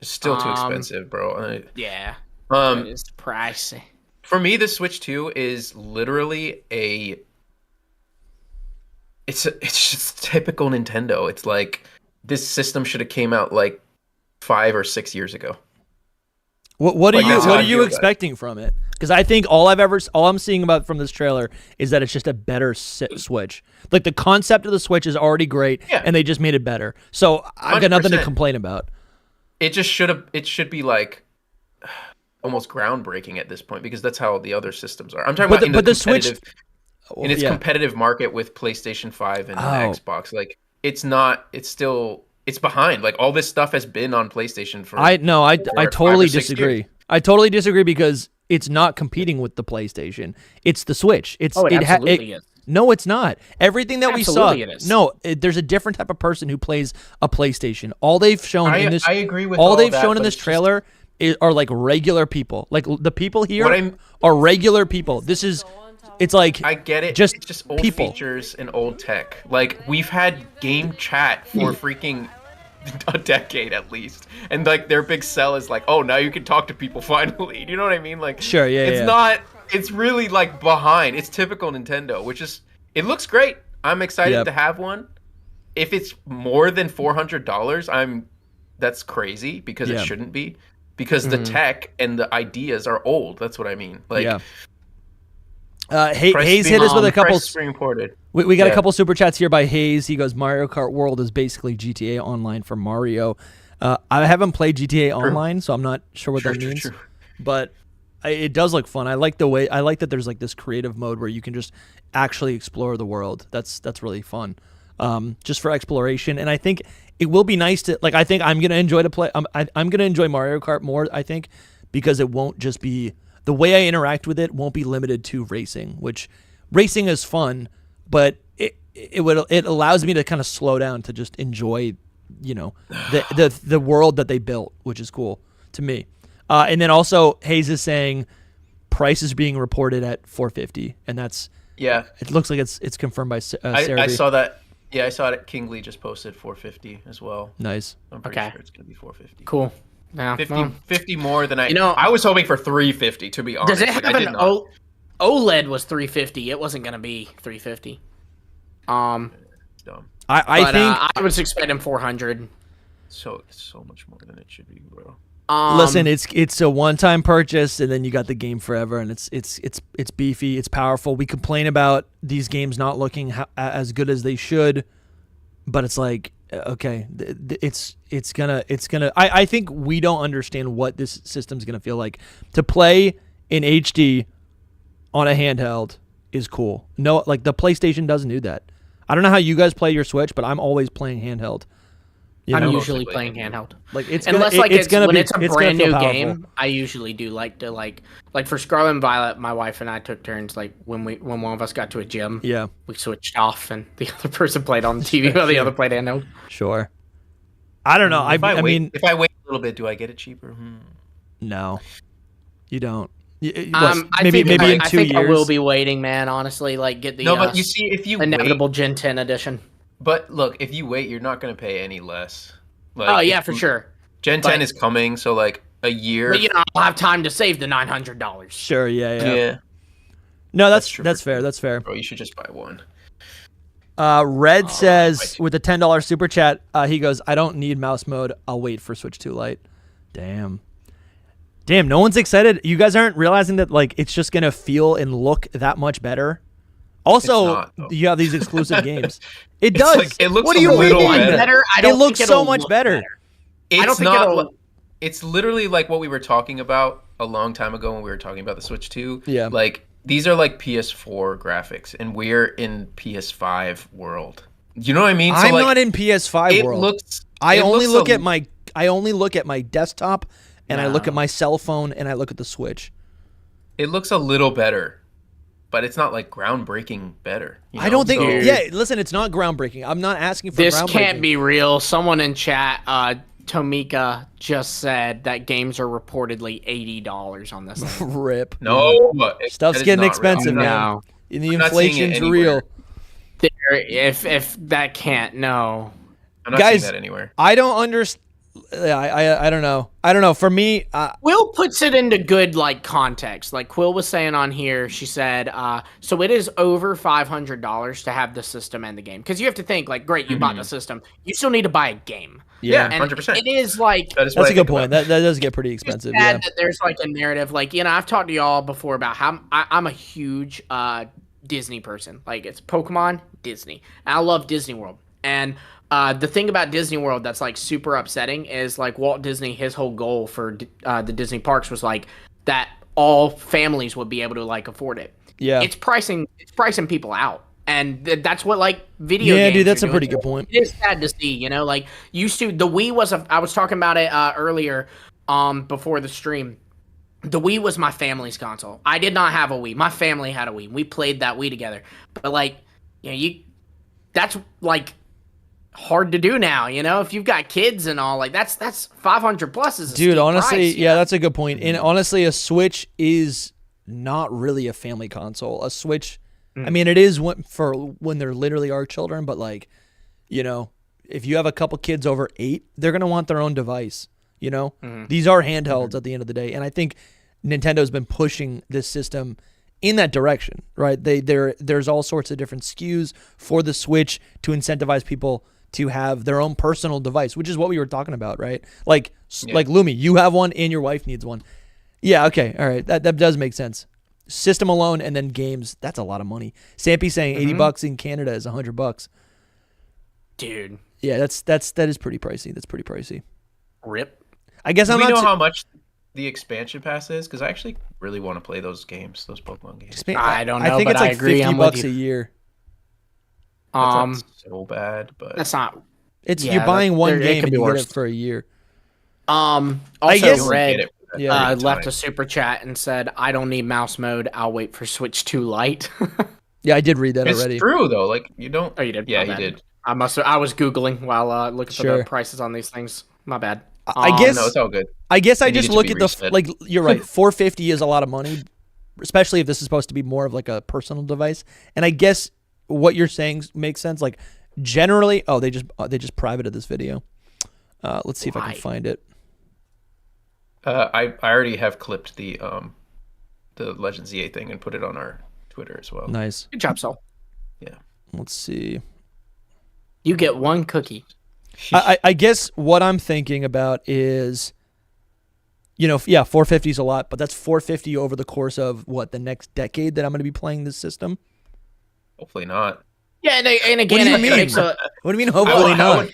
It's still too expensive, bro. Yeah. It is pricey. For me, the Switch 2 is literally it's just typical Nintendo. It's like this system should have came out like 5 or 6 years ago. What are you expecting from it? Because I think all I'm seeing about from this trailer is that it's just a better Switch. Like, the concept of the Switch is already great, and they just made it better. So I've got nothing to complain about. It just should be like almost groundbreaking at this point, because that's how the other systems are. I'm talking about the Switch in its competitive market with PlayStation 5 and Xbox. Like, it's behind. Like, all this stuff has been on PlayStation for I totally disagree. I totally disagree, because it's not competing with the PlayStation. It's the Switch. It absolutely is. No, it's not. Everything that we saw. It is. No, there's a different type of person who plays a PlayStation. All they've shown in this. I agree with all they've shown in this trailer are like regular people. Like, the people here are regular people. It's like, I get it. Just it's just old people. features and old tech. Like, we've had game chat for freaking a decade at least, and like their big sell is like, oh, now you can talk to people finally. You know what I mean? Like, sure, yeah. It's not. It's really like behind. It's typical Nintendo, which is. It looks great. I'm excited to have one. If it's more than $400, that's crazy, because it shouldn't be, because the tech and the ideas are old. That's what I mean. Like, Hayes hit us with a couple. We got a couple super chats here by Hayes. He goes, Mario Kart World is basically GTA Online for Mario. I haven't played GTA Online, so I'm not sure what that means. But it does look fun. I like that there's like this creative mode where you can just actually explore the world. That's really fun, just for exploration. And I think it will be nice to I think I'm gonna enjoy to play. I'm gonna enjoy Mario Kart more. I think, because it won't just be. The way I interact with it won't be limited to racing, which racing is fun, but it allows me to kind of slow down to just enjoy, the world that they built, which is cool to me. And then also Hayes is saying price is being reported at $450, and that's Yeah. It looks like it's confirmed by Sarah. I saw that. Yeah, I saw it. King Lee just posted 450 as well. Nice. I'm pretty sure it's gonna be 450. Cool. Yeah, 50 more than I was hoping for 350, to be honest. Does it have an OLED was 350? It wasn't gonna be 350. Dumb. I think I was expecting 400. So much more than it should be, bro. Listen, it's a one-time purchase, and then you got the game forever, and it's beefy, it's powerful. We complain about these games not looking as good as they should, but it's like, okay, it's gonna. I think we don't understand what this system's gonna feel like. To play in HD on a handheld is cool. No, like the PlayStation doesn't do that. I don't know how you guys play your Switch, but I'm always playing handheld. I'm usually playing handheld. Like it's unless gonna, it's gonna when be, it's a it's brand gonna new feel powerful. game. I usually do like to like for Scarlet and Violet. My wife and I took turns. Like when one of us got to a gym, yeah, we switched off, and the other person played on the TV while the other played handheld. Sure. I don't know. I mean, if I wait a little bit, do I get it cheaper? No, you don't. Maybe I think in 2 years. I will be waiting, man. Honestly, like get the but you see, if you inevitable Gen 10 edition. But look, if you wait, you're not going to pay any less. Like, oh yeah, for sure. Gen 10 is coming, so like a year. But I'll have time to save the $900. Sure, yeah. No, that's fair. That's fair. Bro, you should just buy one. Red says with a $10 super chat, he goes, "I don't need mouse mode. I'll wait for Switch 2 Lite." Damn, no one's excited. You guys aren't realizing that like it's just gonna feel and look that much better. Also, you have these exclusive games. It does. Like, it looks what do you mean? Better? It looks so much better. It's I don't think not. It's literally like what we were talking about a long time ago when we were talking about the Switch 2. Yeah. Like these are like PS4 graphics, and we're in PS5 world. You know what I mean? I'm not in PS5 world. I only look at my desktop, and I look at my cell phone, and I look at the Switch. It looks a little better, but it's not like groundbreaking better. I don't think. Yeah, listen, it's not groundbreaking. I'm not asking for this groundbreaking. can't be real. Someone in chat, Tomika, just said that games are reportedly $80 on this thing. Rip. No, stuff's getting expensive now. And the inflation's real. If that can't, no. I'm not seeing that anywhere. I don't understand. I don't know. I don't know. For me, Quill puts it into good like context. Like Quill was saying on here, she said, so it is over $500 to have the system and the game. Because you have to think, like, great, you bought the system, you still need to buy a game. Yeah, and 100%. It is like that's a good point. That does get pretty expensive. It's sad that there's like a narrative. Like I've talked to y'all before about how I'm a huge Disney person. Like it's Pokemon, Disney. And I love Disney World. And the thing about Disney World that's like super upsetting is like Walt Disney, his whole goal for the Disney parks was like that all families would be able to like afford it. Yeah, it's pricing people out, and that's what like video. Yeah, games dude, that's are a pretty doing. good point. It is sad to see, like used to the Wii was I was talking about it earlier, before the stream. The Wii was my family's console. I did not have a Wii. My family had a Wii. We played that Wii together. But like, that's like hard to do now, if you've got kids and all, like that's 500 plus is a dude, steep honestly, price, that's a good point. And honestly, a Switch is not really a family console. A Switch, I mean, it is for when there literally are children, but like, if you have a couple kids over 8, they're going to want their own device, These are handhelds at the end of the day. And I think Nintendo's been pushing this system in that direction, right? There's all sorts of different SKUs for the Switch to incentivize people to have their own personal device, which is what we were talking about, right? Like Lumi, you have one and your wife needs one. Yeah, okay, all right, that does make sense. System alone and then games, that's a lot of money. Sampy saying $80 in Canada is $100. Dude. Yeah, that is pretty pricey. That's pretty pricey. Rip. I guess Do we know how much the expansion pass is? Because I actually really want to play those Pokemon games. I don't know. I think but it's like I agree. $50 a year. That's not so bad, but that's not. You're buying one game and you get it for a year. Also, I guess Red left a super chat and said, "I don't need mouse mode. I'll wait for Switch 2 Lite." Yeah, I did read that it's already. It's true though. Like you don't. Oh, you did. Yeah, you did. I was googling while looking for the prices on these things. My bad. I guess no, it's all good. I guess I just look at like you're right. $450 is a lot of money, especially if this is supposed to be more of like a personal device. And I guess what you're saying makes sense. Like generally, they just privated this video. Let's see if I can find it. I already have clipped the Legend ZA thing and put it on our Twitter as well. Nice. Good job, Soul. Yeah. Let's see. You get one cookie. I guess what I'm thinking about is, 450 is a lot, but that's 450 over the course of what, the next decade that I'm going to be playing this system? Hopefully not. Yeah, and again, what do you mean? What do you mean? Hopefully not.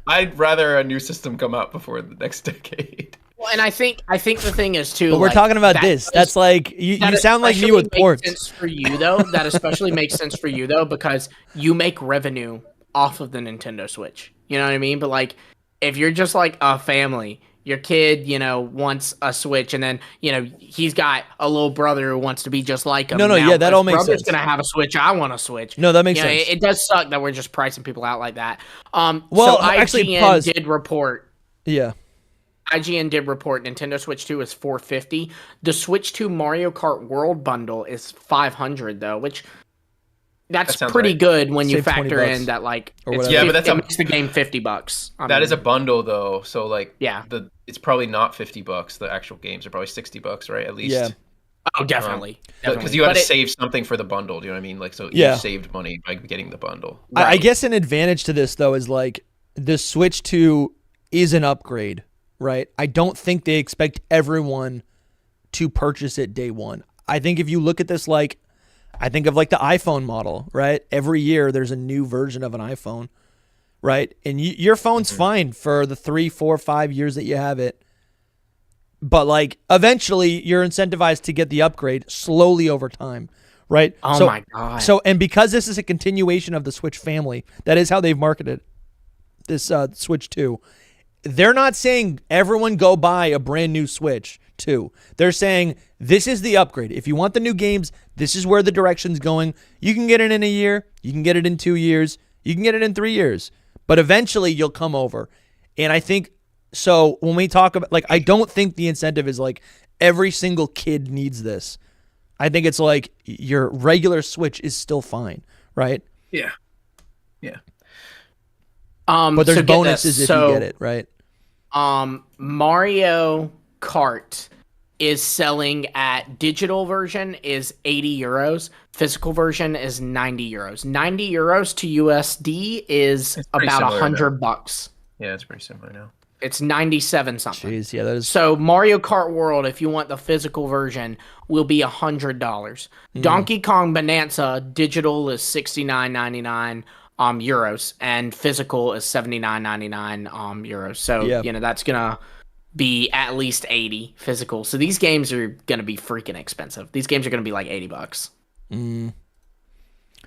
I'd rather a new system come out before the next decade. Well, and I think the thing is too. But we're talking about this. That's like you sound like me with ports. Sense for you though. That especially makes sense for you though, because you make revenue off of the Nintendo Switch. You know what I mean? But like, if you're just like a family, your kid, wants a Switch, and then he's got a little brother who wants to be just like him. That all makes sense. Brother's gonna have a Switch. I want a Switch. No, that makes sense. It does suck that we're just pricing people out like that. Well, so actually, IGN did report. Yeah. IGN did report Nintendo Switch 2 is $450. The Switch 2 Mario Kart World Bundle is $500 though, which that's pretty good when you factor in that but that's it makes the game $50. That is a bundle though, so like it's probably not $50. The actual games are probably $60, right? At least. Yeah. Oh, definitely. Because you had to save something for the bundle. Do you know what I mean? Like, so you saved money by getting the bundle. Right. I guess an advantage to this though is like the Switch 2 is an upgrade. Right? I don't think they expect everyone to purchase it day one. I think if you look at this, like, I think of like the iPhone model, right? Every year there's a new version of an iPhone, right? And your phone's fine for the 3, 4, 5 years that you have it. But like eventually you're incentivized to get the upgrade slowly over time, right? Oh my God. So, and because this is a continuation of the Switch family, that is how they've marketed this Switch 2. They're not saying everyone go buy a brand new Switch 2. They're saying this is the upgrade. If you want the new games, this is where the direction's going. You can get it in a year. You can get it in 2 years. You can get it in 3 years. But eventually you'll come over. And I think, so when we talk about, like, I don't think the incentive is like every single kid needs this. I think it's like your regular Switch is still fine, right? Yeah. Yeah. But there's bonuses if you get it, right? Mario Kart is selling at digital version is €80. Physical version is €90. €90 to USD is about $100. Yeah, it's pretty similar now. It's 97 something. Jeez, yeah, that is. So Mario Kart World, if you want the physical version, will be $100. Donkey Kong Bonanza digital is $69.99. Euros, and physical is $79.99 euros. So that's gonna be at least 80 physical. So these games are gonna be freaking expensive. These games are gonna be like $80.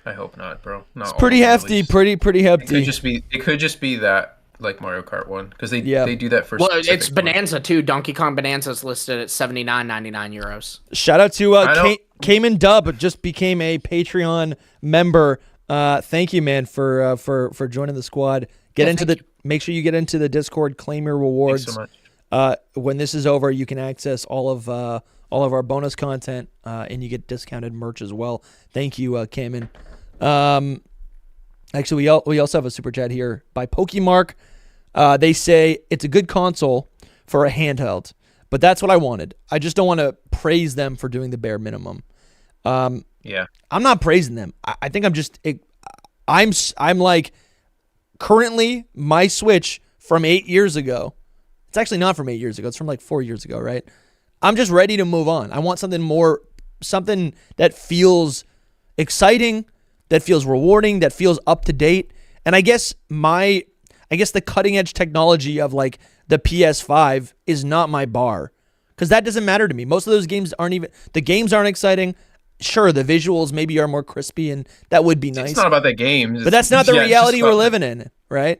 I hope not, bro. It's pretty hefty. Pretty hefty. It could just be that like Mario Kart 1 because they do that for. Well, it's Bonanza too. Donkey Kong Bonanza is listed at $79.99 euros. Shout out to Cayman Dub, just became a Patreon member. Thank you, man, for joining the squad. Make sure you get into the Discord, claim your rewards. Thanks so much. When this is over, you can access all of our bonus content, and you get discounted merch as well. Thank you, Cayman. Actually, we also have a super chat here by Pokemark. They say it's a good console for a handheld, but that's what I wanted. I just don't want to praise them for doing the bare minimum. Yeah, I'm not praising them. I think I'm like, currently my Switch from 8 years ago. It's actually not from 8 years ago. It's from like 4 years ago, right? I'm just ready to move on. I want something that feels exciting, that feels rewarding, that feels up to date. And I guess the cutting edge technology of like the PS5 is not my bar, because that doesn't matter to me. Most of those games aren't exciting. Sure, the visuals maybe are more crispy, and that would be nice. It's not about the games. But that's not the reality we're living in, right?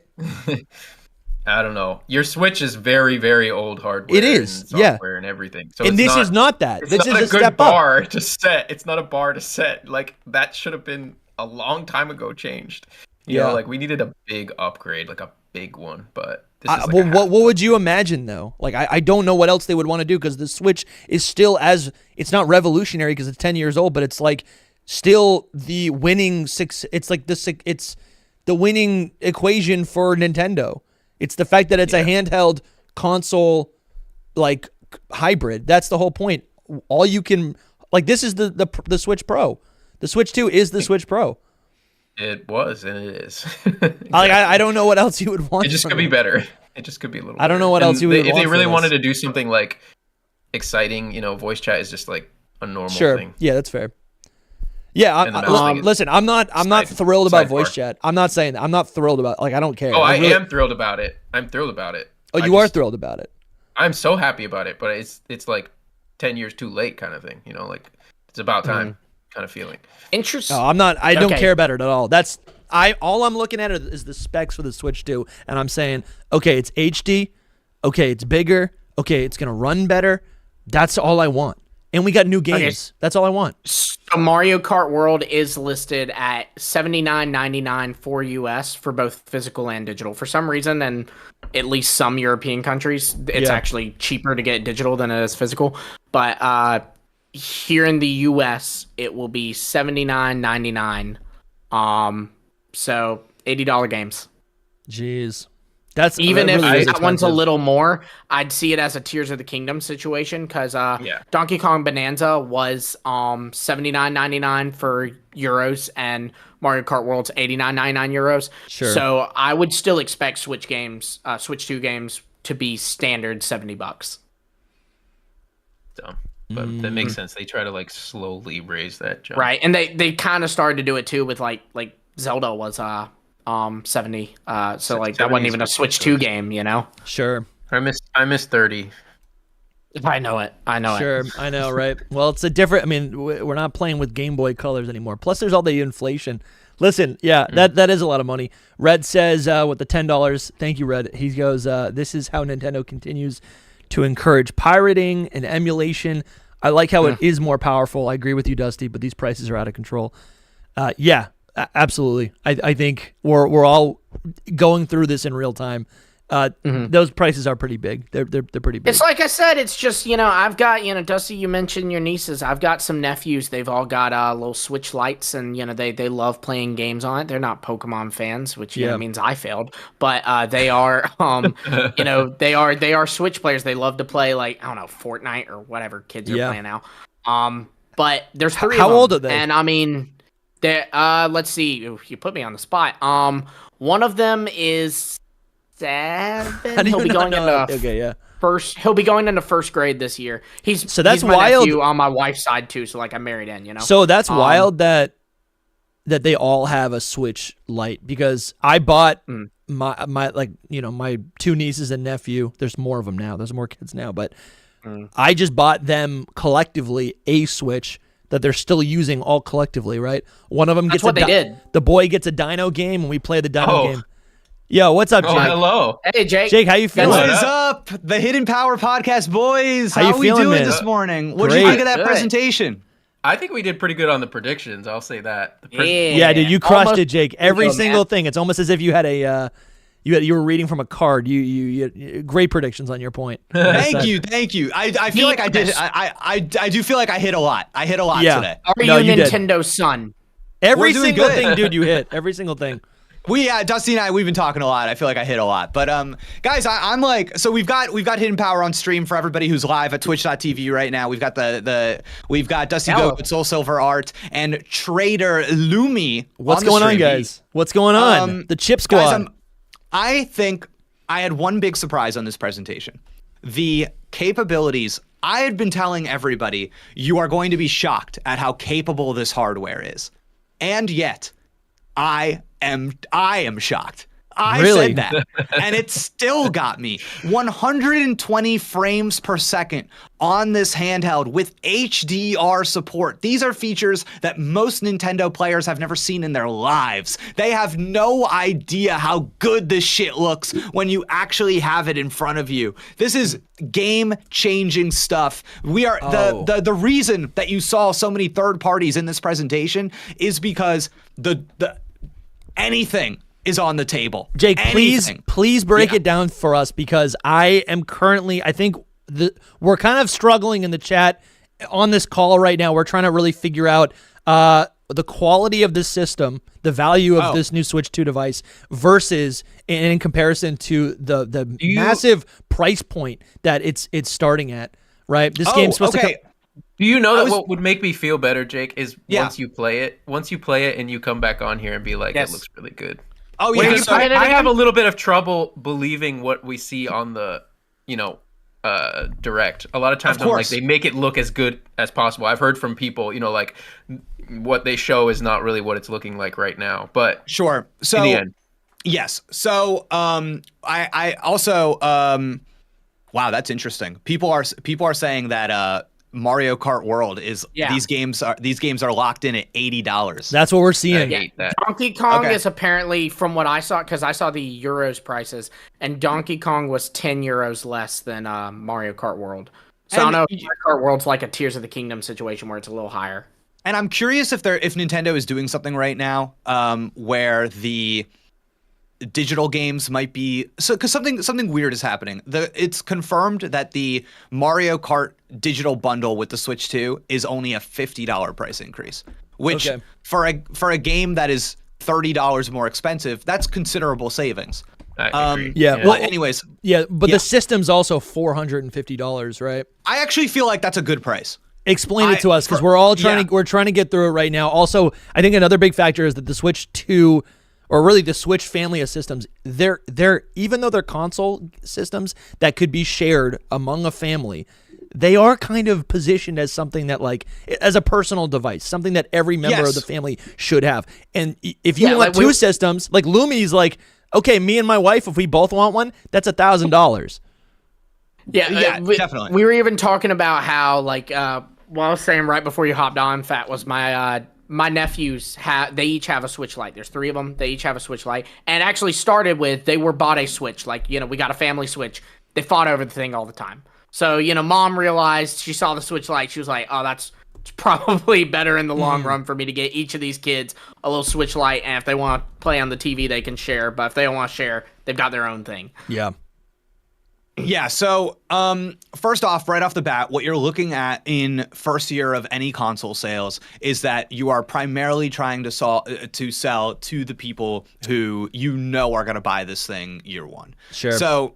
I don't know. Your Switch is very, very old hardware. It is, and software and everything. So and this is not that. This is a step bar to set. It's not a bar to set. Like, that should have been a long time ago changed. You know, like we needed a big upgrade, like a big one, but this is like what would you imagine though? Like I don't know what else they would want to do because the Switch is still it's not revolutionary because it's 10 years old, but it's like still the winning it's the winning equation for Nintendo. It's the fact that it's a handheld console like hybrid. That's the whole point. All you can like this is the Switch Pro. The Switch 2 is the Switch Pro. It was and it is. Exactly. I don't know what else you would want. It just could be better. It just could be a little. I don't know what else you would want. If they really for wanted this. to do something like exciting, you know, voice chat is just like a normal thing. Yeah, that's fair. Yeah, listen, I'm not thrilled about voice chat. I'm not saying that. I'm not thrilled about I don't care. Oh, I am thrilled about it. I'm thrilled about it. Oh, you are thrilled about it. I'm so happy about it, but it's like 10 years too late kind of thing, you know, like it's about time kind of feeling. Interesting. No, I don't care about it at all. All I'm looking at is the specs for the Switch 2, and I'm saying, okay, it's HD, okay, it's bigger, okay, it's gonna run better. That's all I want. And we got new games. That's all I want. So Mario Kart World is listed at $79.99 for US for both physical and digital. For some reason, and at least some European countries, it's actually cheaper to get digital than it is physical. But here in the US, it will be $79.99. So $80 games. Jeez. That's even if really that one's a little more, I'd see it as a Tears of the Kingdom situation because Donkey Kong Bonanza was $79.99 for euros and Mario Kart World's $89.99 euros. Sure. So I would still expect Switch 2 games to be standard $70. Dumb. But that makes sense. They try to like slowly raise that jump. Right. And they kind of started to do it too with like Zelda was 70. So like that wasn't even a Switch 2 game, you know? Sure. I miss 30. I know it. Sure, I know, right? Well, it's a different. I mean, we're not playing with Game Boy colors anymore. Plus, there's all the inflation. Listen, that is a lot of money. Red says with the $10. Thank you, Red. He goes, "This is how Nintendo continues to encourage pirating and emulation. I like how it is more powerful. I agree with you, Dusty, but these prices are out of control." Absolutely. I think we're all going through this in real time. Those prices are pretty big. They're pretty big. It's like I said, it's just, I've got, Dusty, you mentioned your nieces. I've got some nephews. They've all got little Switch lights and, they love playing games on it. They're not Pokemon fans, which means I failed, but they are, they are Switch players. They love to play like, I don't know, Fortnite or whatever kids are playing now. But there's three of them. How old are they? And I mean, let's see. Ooh, you put me on the spot. One of them is 7. He'll be going into He'll be going into first grade this year. He's my wild nephew on my wife's side too. So like I'm married in, So that's wild that they all have a Switch Lite because I bought my two nieces and nephew. There's more of them now. There's more kids now, but I just bought them collectively a Switch that they're still using all collectively. Right? One of them gets the boy gets a Dino game, and we play the Dino game. Yo, what's up, Jake? Hello. Hey, Jake. Jake, how you feeling? What is up? The Hidden Power Podcast boys. How we feeling, doing man? this morning? What did you think of that presentation? I think we did pretty good on the predictions. I'll say that. Yeah, dude, you crushed it, Jake. Every single thing. It's almost as if you had a you were reading from a card. You great predictions on your point. Thank you. I feel like I did. I do feel like I hit a lot. I hit a lot today. Are you Nintendo's son? Every single thing, dude. You hit every single thing. Dusty and we've been talking a lot. I feel like I hit a lot. But guys, I'm like, so we've got Hidden Power on stream for everybody who's live at twitch.tv right now. We've got we've got DustyGogoat, SoulSilverArt, and TraderLumi. What's going on, guys? What's going on? The Chip Squad. Guys, I think I had one big surprise on this presentation. The capabilities. I had been telling everybody, you are going to be shocked at how capable this hardware is. And yet, I am shocked. I said that, and it still got me. 120 frames per second on this handheld with HDR support. These are features that most Nintendo players have never seen in their lives. They have no idea how good this shit looks when you actually have it in front of you. This is game-changing stuff. We are the reason that you saw so many third parties in this presentation is because anything is on the table. Jake, Anything. please break it down for us, because I am currently, I think we're kind of struggling in the chat on this call right now. We're trying to really figure out the quality of this system, the value of this new Switch 2 device versus in comparison to the massive price point that it's starting at, right? This game's supposed to come. Do you know that what would make me feel better, Jake, is once you play it and you come back on here and be like, it looks really good. Oh yeah, so I have a little bit of trouble believing what we see on the, direct. A lot of times I'm like, they make it look as good as possible. I've heard from people, like what they show is not really what it's looking like right now. But sure. So in the end. Yes. So I also wow, that's interesting. People are saying that Mario Kart World is these games are locked in at $80. That's what we're seeing. I hate that. Donkey Kong is apparently, from what I saw, because I saw the Euros prices, and Donkey Kong was 10 euros less than Mario Kart World. So I don't know if Mario Kart World's like a Tears of the Kingdom situation where it's a little higher. And I'm curious if Nintendo is doing something right now where the digital games might be because something weird is happening. It's confirmed that the Mario Kart digital bundle with the Switch 2 is only a $50 price increase, which for a game that is $30 more expensive, that's considerable savings. I agree. Well, anyways, but the system's also $450, right? I actually feel like that's a good price. Explain it to us, because we're trying to get through it right now. Also, I think another big factor is that the Switch 2, or really the Switch family of systems, they're even though they're console systems that could be shared among a family, they are kind of positioned as something that, like, as a personal device, something that every member of the family should have. And if you want two systems, like Lumi's like, okay, me and my wife, if we both want one, that's $1,000. Definitely. We were even talking about how, like, what I was saying right before you hopped on, Fat, was my nephews they each have a Switch Lite. There's 3 of them. They each have a Switch Lite, and actually started with they were bought a Switch. Like, we got a family Switch. They fought over the thing all the time. So mom realized, she saw the Switch Lite. She was like, oh, it's probably better in the long run for me to get each of these kids a little Switch Lite, and if they want to play on the TV, they can share. But if they don't want to share, they've got their own thing. Yeah. Yeah, so first off, right off the bat, what you're looking at in first year of any console sales is that you are primarily trying to sell to the people who are going to buy this thing year one. Sure. So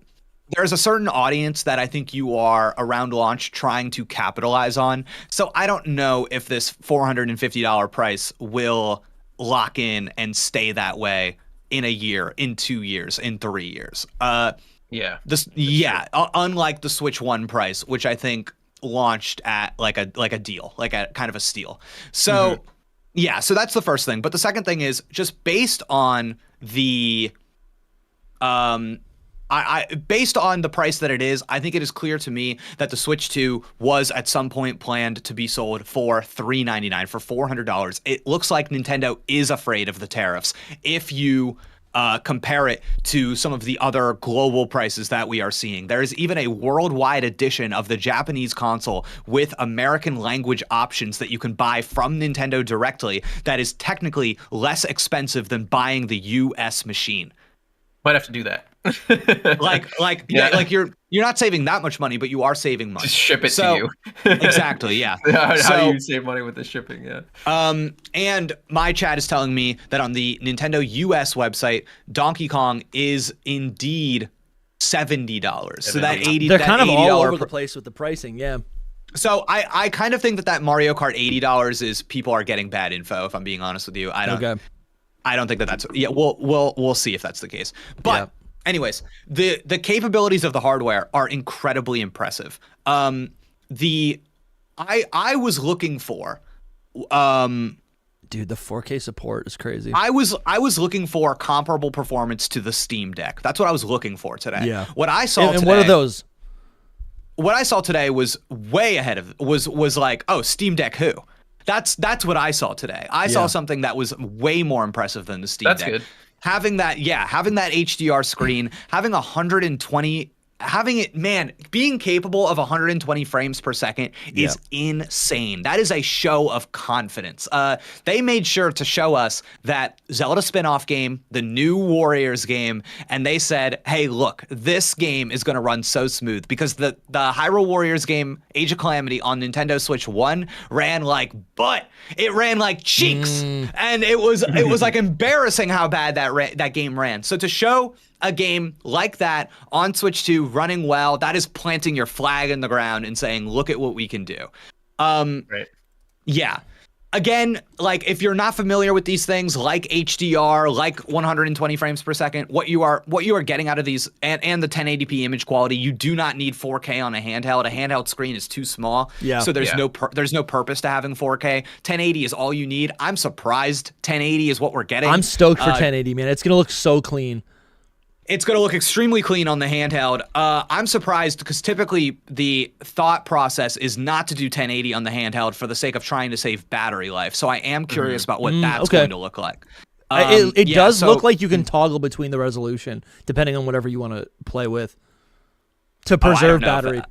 there's a certain audience that I think you are around launch trying to capitalize on. So I don't know if this $450 price will lock in and stay that way in a year, in 2 years, in 3 years. Unlike the Switch 1 price, which I think launched at like a deal, like a kind of a steal. So so that's the first thing. But the second thing is just based on the based on the price that it is, I think it is clear to me that the Switch 2 was at some point planned to be sold for $399, for $400. It looks like Nintendo is afraid of the tariffs. If you compare it to some of the other global prices that we are seeing. There is even a worldwide edition of the Japanese console with American language options that you can buy from Nintendo directly that is technically less expensive than buying the US machine. Might have to do that. like you're not saving that much money, but you are saving money. Just ship it to you. Exactly, yeah. How do you save money with the shipping? Yeah. And my chat is telling me that on the Nintendo US website, Donkey Kong is indeed $70. So that $80. They're kind of all over the place with the pricing. Yeah. So I kind of think that Mario Kart $80 is people are getting bad info. If I'm being honest with you, I don't think that's. Yeah, we'll see if that's the case. But anyways, the capabilities of the hardware are incredibly impressive. I was looking for, dude, the 4K support is crazy. I was looking for comparable performance to the Steam Deck. That's what I was looking for today. Yeah. What I saw today. And what are those? What I saw today was way ahead of. Was like, oh, Steam Deck who? That's what I saw today. I saw something that was way more impressive than the Steam Deck. That's good. Having that HDR screen, having 120 having it, man, being capable of 120 frames per second is insane. That is a show of confidence. They made sure to show us that Zelda spin-off game, the new Warriors game, and they said, hey, look, this game is going to run so smooth because the Hyrule Warriors game, Age of Calamity on Nintendo Switch 1 ran like butt. It ran like cheeks. And it was like embarrassing how bad that game ran. So to show a game like that on Switch 2 running well, that is planting your flag in the ground and saying, look at what we can do. Right. Yeah. Again, like if you're not familiar with these things like HDR, like 120 frames per second, what you are getting out of these and the 1080p image quality, you do not need 4K on a handheld. A handheld screen is too small. Yeah. So there's no purpose to having 4K. 1080 is all you need. I'm surprised 1080 is what we're getting. I'm stoked for 1080, man. It's going to look so clean. It's going to look extremely clean on the handheld. I'm surprised because typically the thought process is not to do 1080 on the handheld for the sake of trying to save battery life. So I am curious about what that's going to look like. It does look like you can toggle between the resolution depending on whatever you want to play with to preserve battery.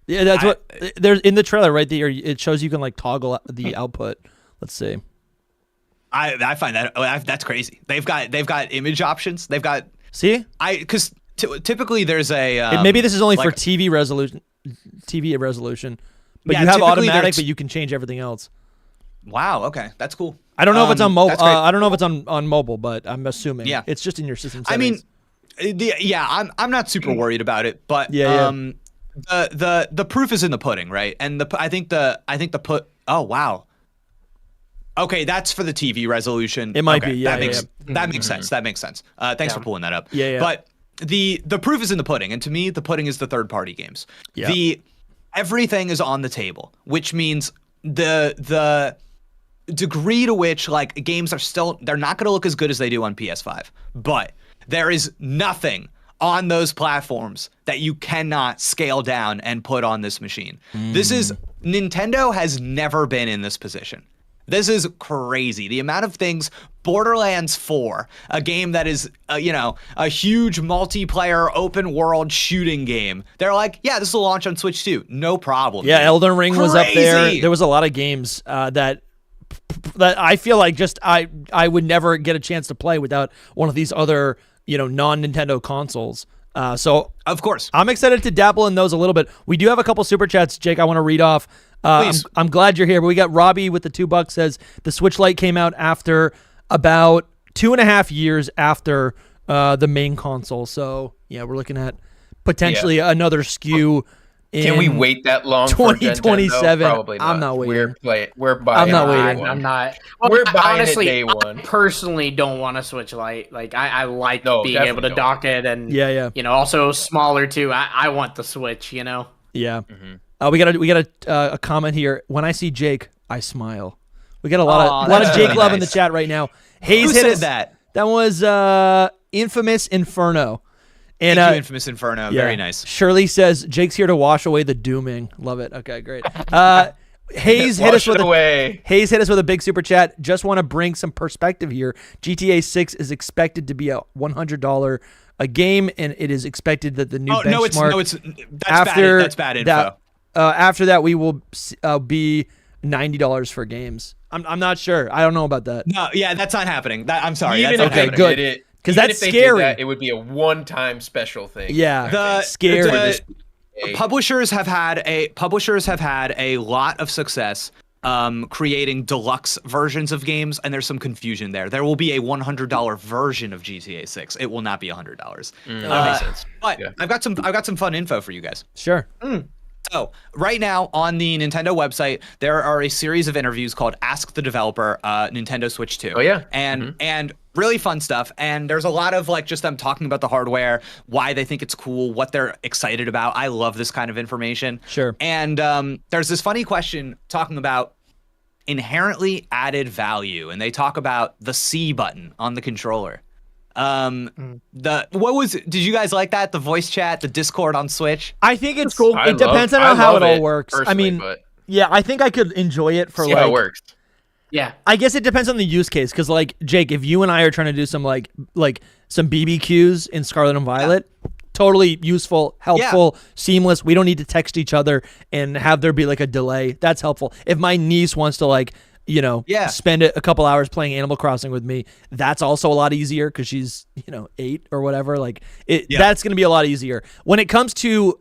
Yeah, that's what there's in the trailer right there. It shows you can like toggle the output. Let's see. I find that's crazy. They've got image options. They've got. See, because typically there's a maybe this is only for TV resolution, but you have automatic, but you can change everything else. Wow. Okay, that's cool. I don't know if it's on mobile. I don't know if it's on mobile, but I'm assuming. Yeah, it's just in your system settings. I mean, I'm not super worried about it, but the proof is in the pudding, right? And I think the put. Oh wow. Okay, that's for the TV resolution. It might be, yeah. That makes sense. That makes sense. Thanks for pulling that up. Yeah. But the proof is in the pudding, and to me, the pudding is the third-party games. Yeah. Everything is on the table, which means the degree to which like games are they're not going to look as good as they do on PS5, but there is nothing on those platforms that you cannot scale down and put on this machine. Nintendo has never been in this position. This is crazy. The amount of things, Borderlands 4, a game that is, a huge multiplayer open world shooting game. They're like, yeah, this will launch on Switch 2. No problem. Yeah, Elden Ring was up there. There was a lot of games that I feel like just I would never get a chance to play without one of these other, non-Nintendo consoles. So of course, I'm excited to dabble in those a little bit. We do have a couple super chats, Jake. I want to read off. I'm glad you're here. But we got Robbie with the $2 says the Switch Lite came out after about 2.5 years after the main console. So yeah, we're looking at potentially another SKU. Can we wait that long? 2027. Probably not. I'm not waiting. We're buying. I'm not waiting. I'm not. We're buying honestly, it day one. I personally don't want a Switch Lite. Like I like being able to dock it, and also smaller too. I want the Switch. Yeah. We got a comment here. When I see Jake, I smile. We got a lot of Jake love in the chat right now. Hayes hit us. That was Infamous Inferno. And Thank you, Infamous Inferno. Very nice. Shirley says Jake's here to wash away the dooming. Love it. Okay, great. Hayes hit us with a big super chat. Just want to bring some perspective here. GTA 6 is expected to be a $100 a game, and it is expected that the new benchmark. That's bad info. After that, we will be $90 for games. I'm not sure. I don't know about that. No, yeah, that's not happening. I'm sorry. Even that's if not good. Because that's scary. It would be a one-time special thing. Yeah, scary. Publishers have had a lot of success creating deluxe versions of games, and there's some confusion there. There will be a $100 version of GTA 6. It will not be $100. That makes sense. But I've got some fun info for you guys. Sure. So right now on the Nintendo website, there are a series of interviews called Ask the Developer, Nintendo Switch 2. Oh yeah. And really fun stuff. And there's a lot of like just them talking about the hardware, why they think it's cool, what they're excited about. I love this kind of information. Sure. And there's this funny question talking about inherently added value, and they talk about the C button on the controller. Did you guys like that? The voice chat, the Discord on Switch? I think it's cool. It depends on how it all works. I mean, yeah, I think I could enjoy it for how it works. Yeah. I guess it depends on the use case. Cause like Jake, if you and I are trying to do some like some BBQs in Scarlet and Violet, Totally useful, helpful, seamless. We don't need to text each other and have there be like a delay. That's helpful. If my niece wants to like, spend a couple hours playing Animal Crossing with me, that's also a lot easier because she's, 8 or whatever. Like that's going to be a lot easier. When it comes to,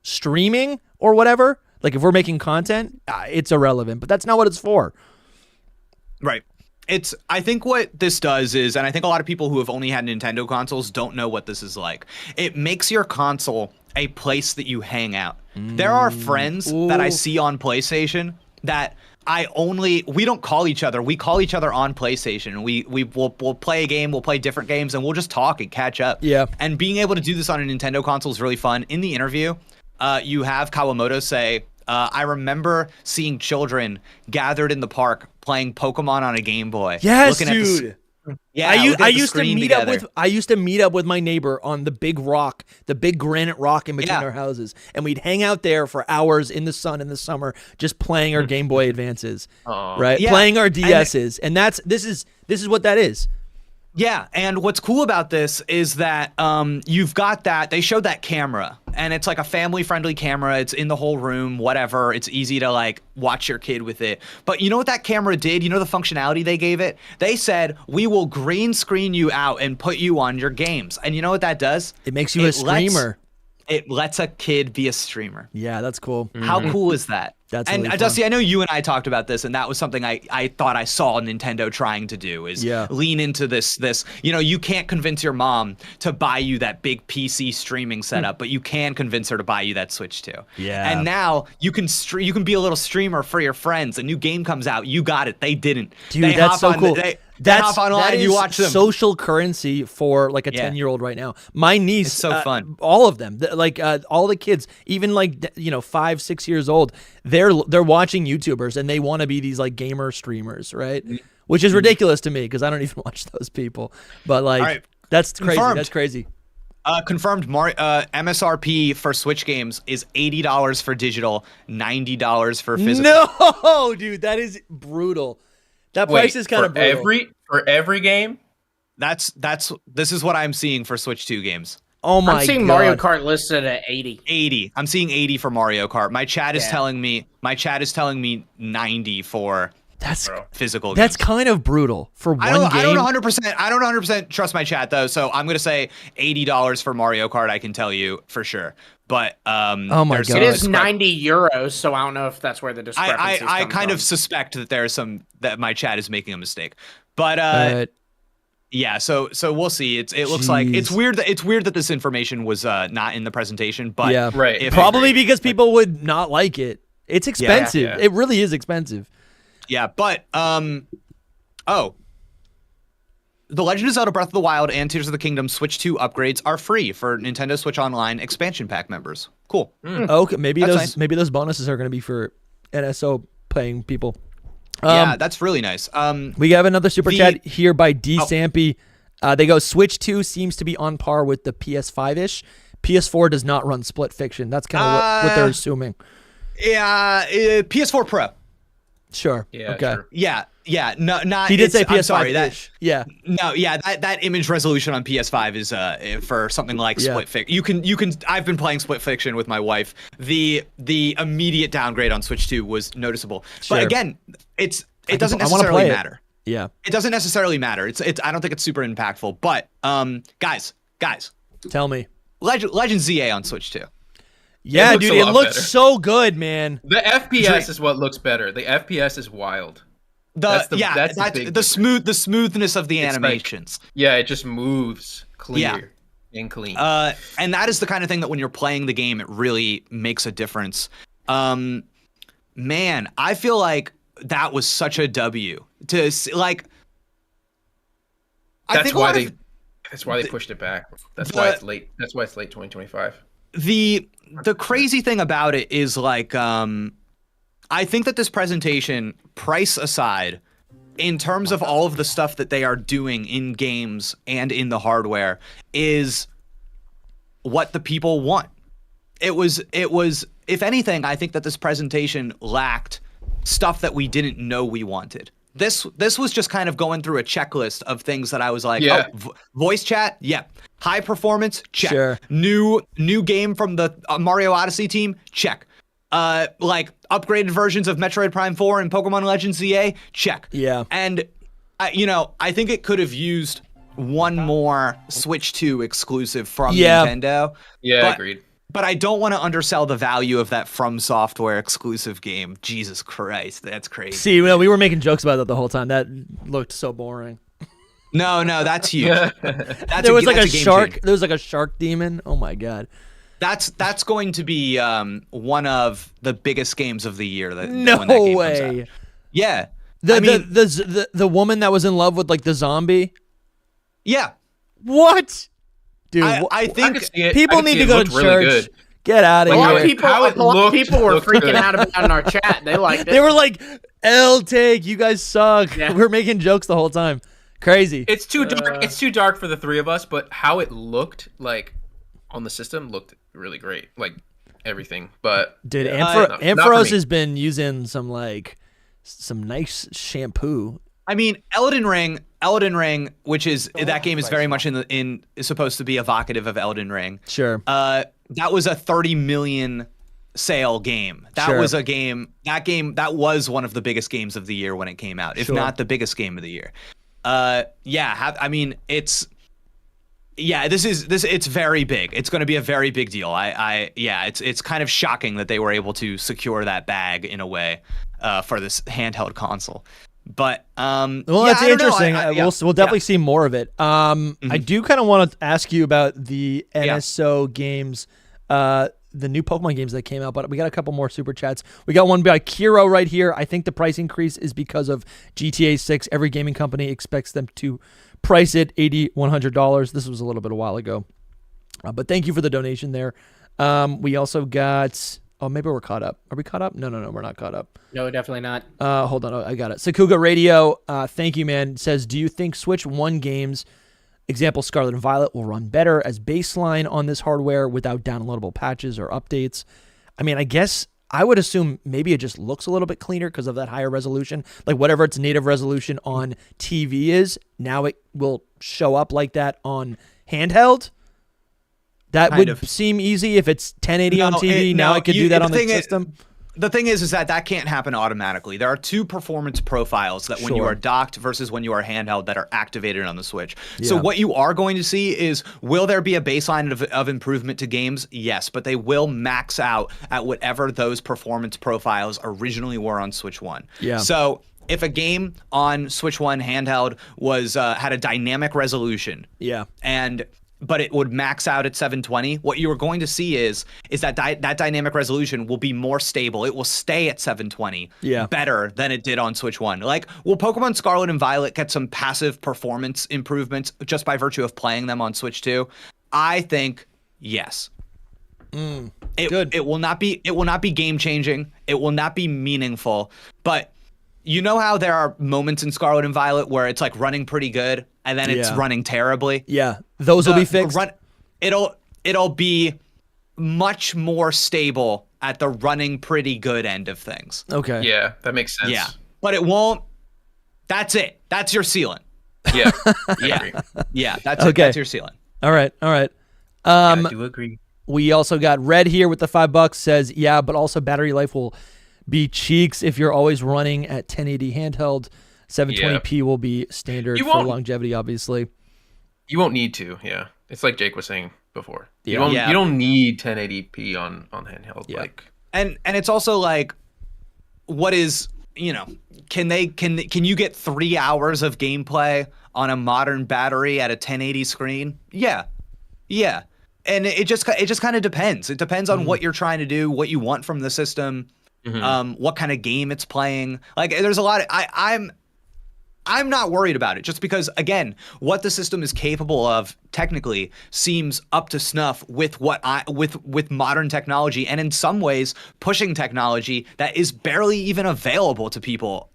streaming or whatever, like if we're making content, it's irrelevant, but that's not what it's for. Right. I think what this does is, and I think a lot of people who have only had Nintendo consoles don't know what this is like. It makes your console a place that you hang out. There are friends that I see on PlayStation that we don't call each other. We call each other on PlayStation. We'll play a game, we'll play different games, and we'll just talk and catch up. Yeah. And being able to do this on a Nintendo console is really fun. In the interview, you have Kawamoto say, I remember seeing children gathered in the park playing Pokemon on a Game Boy. Yes, dude. I used to meet up with my neighbor on the big rock, the big granite rock in between our houses, and we'd hang out there for hours in the sun in the summer, just playing our Game Boy Advances, right? Yeah. Playing our DSs, and this is what that is. Yeah, and what's cool about this is that you've got that, they showed that camera, and it's like a family-friendly camera. It's in the whole room, whatever. It's easy to like watch your kid with it. But you know what that camera did? You know the functionality they gave it? They said, we will green screen you out and put you on your games. And you know what that does? It makes you a streamer. It lets a kid be a streamer. Yeah, that's cool. How cool is that? That's and really fun. Dusty, I know you and I talked about this, and that was something I thought I saw Nintendo trying to do is lean into this. You can't convince your mom to buy you that big PC streaming setup, but you can convince her to buy you that Switch too. Yeah. And now you can be a little streamer for your friends. A new game comes out, you got it. They didn't. Dude, that's so cool. They hop online and you watch them. Social currency for like a 10-year-old right now. My niece, it's so fun. All of them, all the kids, even 5, 6 years old, they're watching YouTubers and they want to be these like gamer streamers, right? Which is ridiculous to me because I don't even watch those people. But that's crazy. Confirmed. That's crazy. Confirmed. MSRP for Switch games is $80 for digital, $90 for physical. No, dude, that is brutal. That price is kind of brutal. For every game? This is what I'm seeing for Switch 2 games. Oh my god. I'm seeing Mario Kart listed at 80. 80. I'm seeing 80 for Mario Kart. My chat is telling me 90 for physical games. That's kind of brutal for one game. I don't 100% trust my chat though, so I'm going to say $80 for Mario Kart, I can tell you for sure. But oh my god. It is 90 euros, so I don't know if that's where the discrepancy is I kind of suspect that there's that my chat is making a mistake. But yeah, so we'll see. It looks like it's weird that this information was not in the presentation, but yeah, right. Probably because people would not like it. It's expensive. Yeah. It really is expensive. Yeah, but The Legend of Zelda Breath of the Wild and Tears of the Kingdom Switch 2 upgrades are free for Nintendo Switch Online expansion pack members. Cool. Okay, maybe That's maybe those bonuses are going to be for NSO paying people. Yeah, that's really nice. We have another super chat here by D Sampy. They go, Switch 2 seems to be on par with the PS5-ish. PS4 does not run split fiction. That's kind of what they're assuming. Yeah, PS4 Pro. Sure. Yeah. Okay. Sure. Yeah. No, not. He did say PS5. Sorry, yeah. No. Yeah. That image resolution on PS5 is for something like split fiction. You can. I've been playing split fiction with my wife. The immediate downgrade on Switch 2 was noticeable. Sure. But again, it doesn't necessarily matter. Yeah. It doesn't necessarily matter. It's. I don't think it's super impactful. But guys. Tell me. Legend ZA on Switch 2. Yeah, dude, it looks better. so good, man. The FPS is what looks better. The FPS is wild. That's the smoothness of the animations. It just moves clear and clean. And that is the kind of thing that when you're playing the game, it really makes a difference. Man, I feel like that was such a W to see, like. That's why they pushed it back. That's why it's late. That's why it's late 2025. The crazy thing about it is like I think that this presentation, price aside, in terms of all of the stuff that they are doing in games and in the hardware, is what the people want. It was if anything, I think that this presentation lacked stuff that we didn't know we wanted. This was just kind of going through a checklist of things that I was like, Yeah. Voice chat, yeah. High performance, check. Sure. New game from the Mario Odyssey team, check. Like upgraded versions of Metroid Prime 4 and Pokemon Legends ZA, check. Yeah. And I think it could have used one more Switch 2 exclusive from Nintendo. Yeah, agreed. But I don't want to undersell the value of that From Software exclusive game. Jesus Christ, that's crazy. See, we were making jokes about that the whole time. That looked so boring. No, that's huge. There was like a shark. There was like a shark demon. Oh my god. That's going to be one of the biggest games of the year. No when that game way. Comes out. Yeah. The woman that was in love with like the zombie. Yeah. What? Dude, I think people need to go to church. Get out of A lot here. of people were freaking out about it in our chat. They liked it. They were like, "L take, you guys suck." Yeah. We're making jokes the whole time. Crazy. It's too dark. It's too dark for the three of us. But how it looked like on the system looked really great. Like everything. But dude, not Ampharos for me. has been using some nice shampoo. I mean, Elden Ring, which is that game is very much is supposed to be evocative of Elden Ring. Sure. That was a 30 million sale game. That was a game. That was one of the biggest games of the year when it came out, if not the biggest game of the year. It's very big. It's going to be a very big deal. It's kind of shocking that they were able to secure that bag in a way for this handheld console. But that's interesting. We'll definitely see more of it. I do kind of want to ask you about the NSO games, the new Pokemon games that came out, but we got a couple more super chats. We got one by Kiro right here. I think the price increase is because of GTA 6. Every gaming company expects them to price it $80, $100. This was a little bit a while ago, but thank you for the donation there. We also got. Oh, maybe we're caught up. Are we caught up? No, we're not caught up. No, definitely not. Hold on. I got it. Sakuga Radio, thank you, man. Says, do you think Switch 1 games, example Scarlet and Violet, will run better as baseline on this hardware without downloadable patches or updates? I mean, I guess I would assume maybe it just looks a little bit cleaner because of that higher resolution. Like whatever its native resolution on TV is, now it will show up like that on handheld. That would seem easy if it's 1080 on TV. Now it could do that on the system. The thing is that can't happen automatically. There are two performance profiles that when you are docked versus when you are handheld that are activated on the Switch. Yeah. So what you are going to see is, will there be a baseline of improvement to games? Yes, but they will max out at whatever those performance profiles originally were on Switch 1. Yeah. So if a game on Switch 1 handheld was had a dynamic resolution, but it would max out at 720. What you are going to see is that that dynamic resolution will be more stable. It will stay at 720 better than it did on Switch 1. Like, will Pokemon Scarlet and Violet get some passive performance improvements just by virtue of playing them on Switch 2? I think yes. It will not be game changing. It will not be meaningful. But you know how there are moments in Scarlet and Violet where it's like running pretty good and then it's running terribly? Yeah. Those will be fixed. It'll be much more stable at the running pretty good end of things. Okay. Yeah, that makes sense. Yeah. But it won't. That's it. That's your ceiling. Yeah. Yeah. That's it. That's your ceiling. All right. I do agree. We also got Red here with the $5 says, but also battery life will be cheeks if you're always running at 1080 handheld. 720p will be standard for longevity, obviously. You won't need to, It's like Jake was saying before. You don't need 1080p on handheld. Yeah. And it's also like, what is, can you get 3 hours of gameplay on a modern battery at a 1080 screen? Yeah. And it just kind of depends. It depends on what you're trying to do, what you want from the system, what kind of game it's playing. Like, there's a lot of, I'm not worried about it, just because, again, what the system is capable of technically seems up to snuff with with modern technology, and in some ways pushing technology that is barely even available to people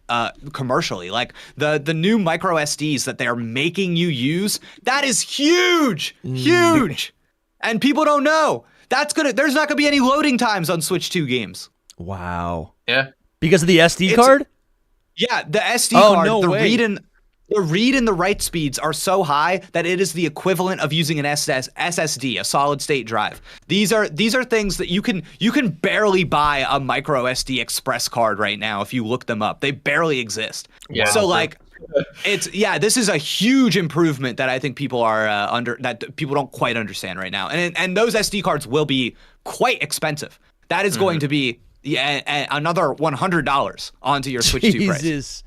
commercially. Like the new micro SDs that they're making you use, that is huge, and people don't know. There's not gonna be any loading times on Switch 2 games. Wow. Yeah. Because of the SD card? Yeah, the SD Oh, card, no way. the read and the write speeds are so high that it is the equivalent of using an SSD, a solid state drive. These are things that you can barely buy a micro SD express card right now if you look them up. They barely exist. Yeah, So wow. like this is a huge improvement that I think people are that people don't quite understand right now. And those SD cards will be quite expensive. That is going to be another $100 onto your Switch 2 price. Jesus.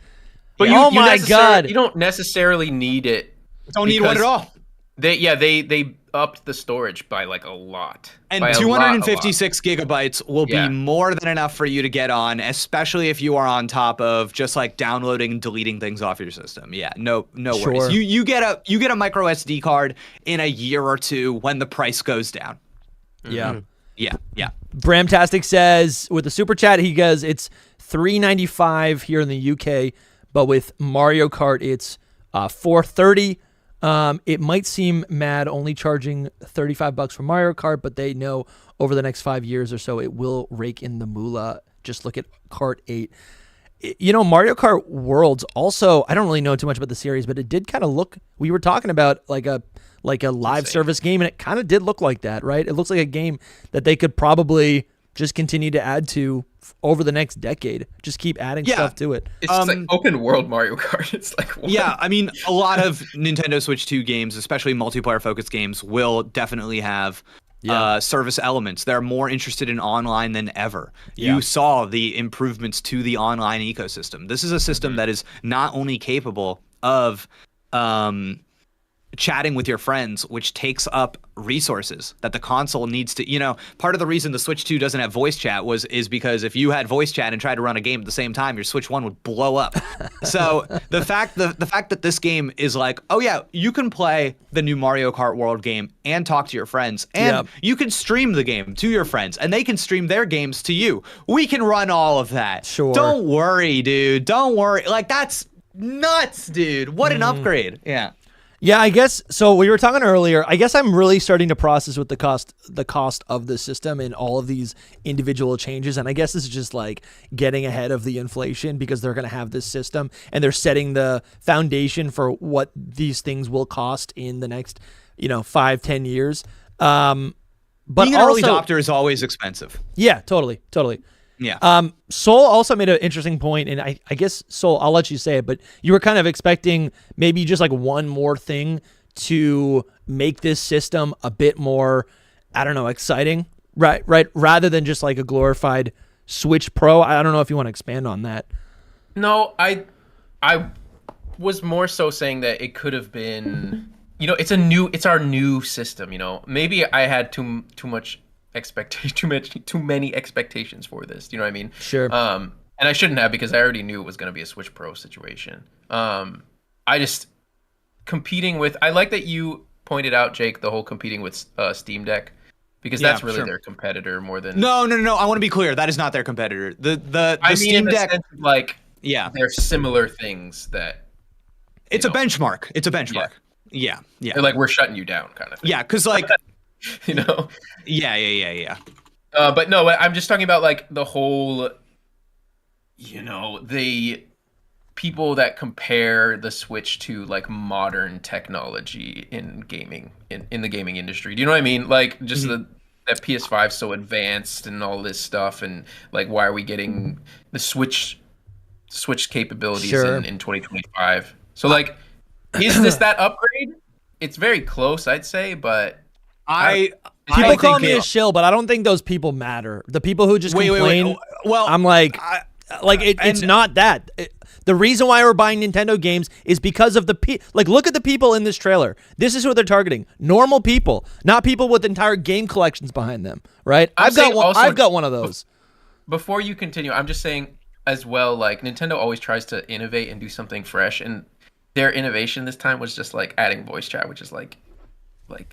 But Oh my God. You don't necessarily need it. Don't need one at all. They upped the storage by like a lot. And By a 256 gigabytes will Yeah. be more than enough for you to get on, especially if you are on top of just like downloading and deleting things off your system. Yeah, no Sure. worries. You get a micro SD card in a year or two when the price goes down. Yeah. Yeah. Bramtastic says with the super chat, he goes, it's $3.95 here in the UK, but with Mario Kart, it's $4.30. It might seem mad only charging $35 for Mario Kart, but they know over the next 5 years or so it will rake in the moolah. Just look at Kart 8. You know, Mario Kart Worlds also, I don't really know too much about the series, but it did kind of look, we were talking about like a live service game, and it kind of did look like that, right? It looks like a game that they could probably just continue to add to over the next decade. Just keep adding stuff to it. It's just like open world Mario Kart. It's like, what? Yeah, I mean, a lot of Nintendo Switch 2 games, especially multiplayer-focused games, will definitely have service elements. They're more interested in online than ever. Yeah. You saw the improvements to the online ecosystem. This is a system that is not only capable of chatting with your friends, which takes up resources that the console needs to, part of the reason the Switch 2 doesn't have voice chat is because if you had voice chat and tried to run a game at the same time, your Switch 1 would blow up. So the fact that this game is like, oh yeah, you can play the new Mario Kart World game and talk to your friends, and you can stream the game to your friends, and they can stream their games to you. We can run all of that. Sure. Don't worry, dude. Don't worry. Like, that's nuts, dude. What an upgrade. Yeah. Yeah, I guess so. We were talking earlier. I guess I'm really starting to process with the cost of the system and all of these individual changes. And I guess this is just like getting ahead of the inflation because they're going to have this system and they're setting the foundation for what these things will cost in the next, 5-10 years. But being an early also, adopter is always expensive. Yeah, totally. Yeah. Soul also made an interesting point, and I guess, Soul, I'll let you say it, but you were kind of expecting maybe just like one more thing to make this system a bit more, I don't know, exciting, right? Rather than just like a glorified Switch Pro. I don't know if you want to expand on that. No, I was more so saying that it could have been, it's our new system, Maybe I had too many expectations for this. You know what I mean? Sure. And I shouldn't have, because I already knew it was going to be a Switch Pro situation. I just competing with. I like that you pointed out, Jake, the whole competing with Steam Deck, because that's really their competitor more than. No. I want to be clear. That is not their competitor. The Steam Deck, they're similar things that. It's a benchmark. It's a benchmark. Yeah. They're like, we're shutting you down, kind of thing. Yeah, because like. Yeah. But no, I'm just talking about like the whole, the people that compare the Switch to like modern technology in gaming, in the gaming industry. Do you know what I mean? Like just that PS5 is so advanced and all this stuff, and like why are we getting the Switch capabilities in 2025? So like, is this that upgrade? It's very close, I'd say, but. People call me a shill, but I don't think those people matter. The people who just complain. Wait. Well, I'm like, it's not that. The reason why we're buying Nintendo games is because of look at the people in this trailer. This is who they're targeting: normal people, not people with entire game collections behind them. Right? I've got one of those. Before you continue, I'm just saying as well. Like Nintendo always tries to innovate and do something fresh, and their innovation this time was just like adding voice chat, which is like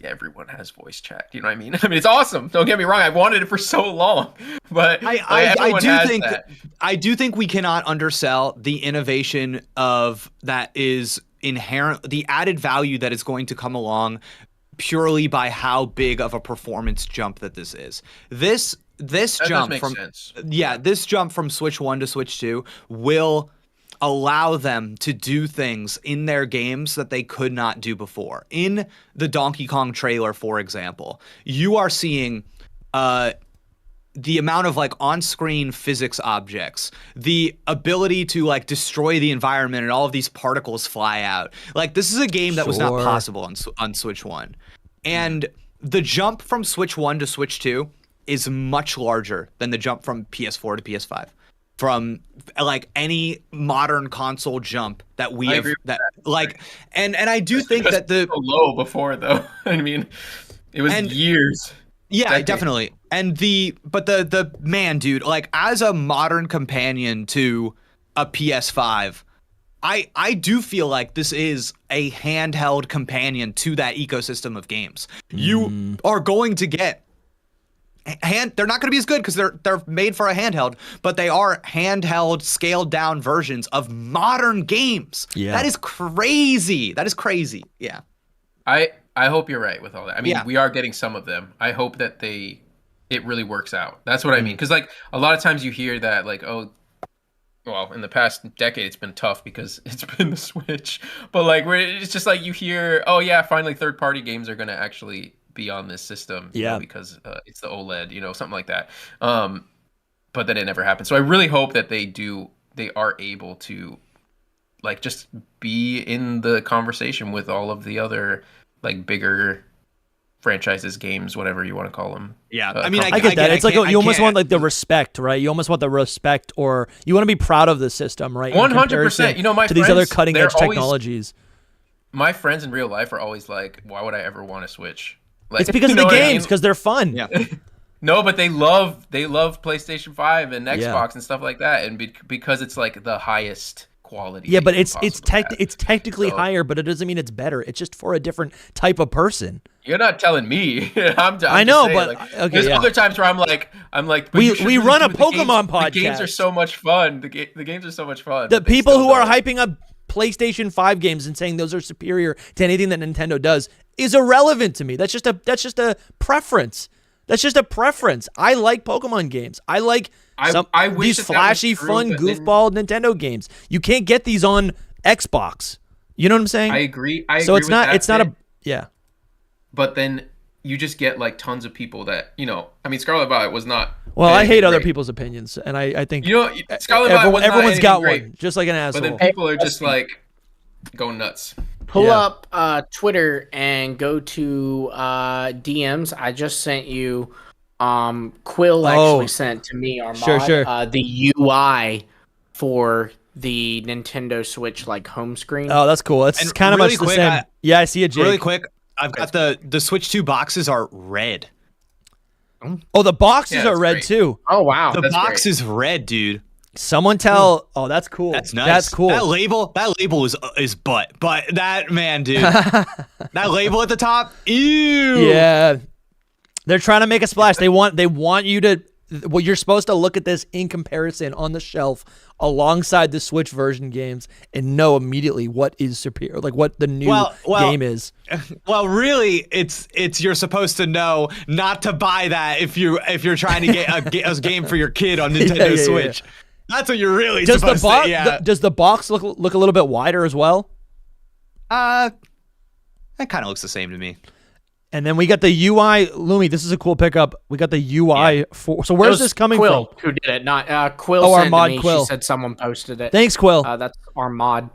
everyone has voice chat. You know what I mean? I mean, it's awesome. Don't get me wrong. I've wanted it for so long, but I do think we cannot undersell the innovation of that is inherent, the added value that is going to come along purely by how big of a performance jump that this is. This jump from sense. This jump from Switch 1 to Switch 2 will allow them to do things in their games that they could not do before. In the Donkey Kong trailer, for example, you are seeing the amount of like on-screen physics objects, the ability to like destroy the environment and all of these particles fly out. Like this is a game that was not possible on Switch 1. And the jump from Switch 1 to Switch 2 is much larger than the jump from PS4 to PS5. From like any modern console jump that we have, that like, and I do think that the so low before though. I mean, it was years. Yeah, definitely. And the man, dude, like as a modern companion to a PS5, I do feel like this is a handheld companion to that ecosystem of games. You are going to get they're not going to be as good because they're made for a handheld, but they are handheld, scaled down versions of modern games. Yeah. That is crazy. Yeah. I hope you're right with all that. I mean, we are getting some of them. I hope that it really works out. That's what I mean. Because like a lot of times you hear that like, oh, well, in the past decade it's been tough because it's been the Switch. But like it's just like you hear, oh yeah, finally third-party games are going to actually be on this system, you know, because it's the OLED, you know, something like that. But then it never happened. So I really hope that they are able to like just be in the conversation with all of the other like bigger franchises, games, whatever you want to call them. Yeah, I mean, I get that. It's like you almost want like the respect, right? You almost want the respect, or you want to be proud of the system, right? 100%. You know, my to friends, these other cutting edge technologies. My friends in real life are always like, "Why would I ever want to Switch?" Like, it's because of the games, because they're fun. Yeah. No, but they love PlayStation 5 and Xbox and stuff like that, and because it's like the highest quality. Yeah, but it's technically higher, but it doesn't mean it's better. It's just for a different type of person. You're not telling me. I know, saying, but like, okay, there's other times where I'm like, but we run a Pokemon podcast. The games are so much fun. The games are so much fun. The people who are hyping up PlayStation 5 games and saying those are superior to anything that Nintendo does is irrelevant to me. That's just a preference. That's just a preference. I like Pokemon games. I like I wish these flashy, fun, goofball Nintendo games. You can't get these on Xbox. You know what I'm saying? I agree. So it's not yeah. But then you just get like tons of people that, you know, I mean, Scarlet Violet was not. Well, I hate other people's opinions, and I think you know, Scarlet Violet was everyone's got great, one, just like an asshole. But then people are just like going nuts. Pull up Twitter and go to DMs. I just sent you. Quill actually sent to me our mod, the UI for the Nintendo Switch like home screen. Oh, that's cool. It's kind of much the same. I see it, Jake. Really quick, I've got the Switch 2 boxes are red. Oh, the boxes are red too. Oh wow, the box is red, dude. Someone tell. Oh, that's cool. That's nice. That's cool. That label is butt. But that man, dude, that label at the top. Ew. Yeah, they're trying to make a splash. They want you to. Well, you're supposed to look at this in comparison on the shelf alongside the Switch version games and know immediately what is superior, like what the new game is. Well, really, it's you're supposed to know not to buy that if you're trying to get a game for your kid on Nintendo Switch. Yeah. That's what you're really supposed to. Yeah. Does the box look a little bit wider as well? That kind of looks the same to me. And then we got the UI. Lumi, this is a cool pickup. We got the UI for. So where's this coming Quill, from? Who did it? Not Quill. Oh, sent our mod to me. Quill. She said someone posted it. Thanks, Quill. That's our mod.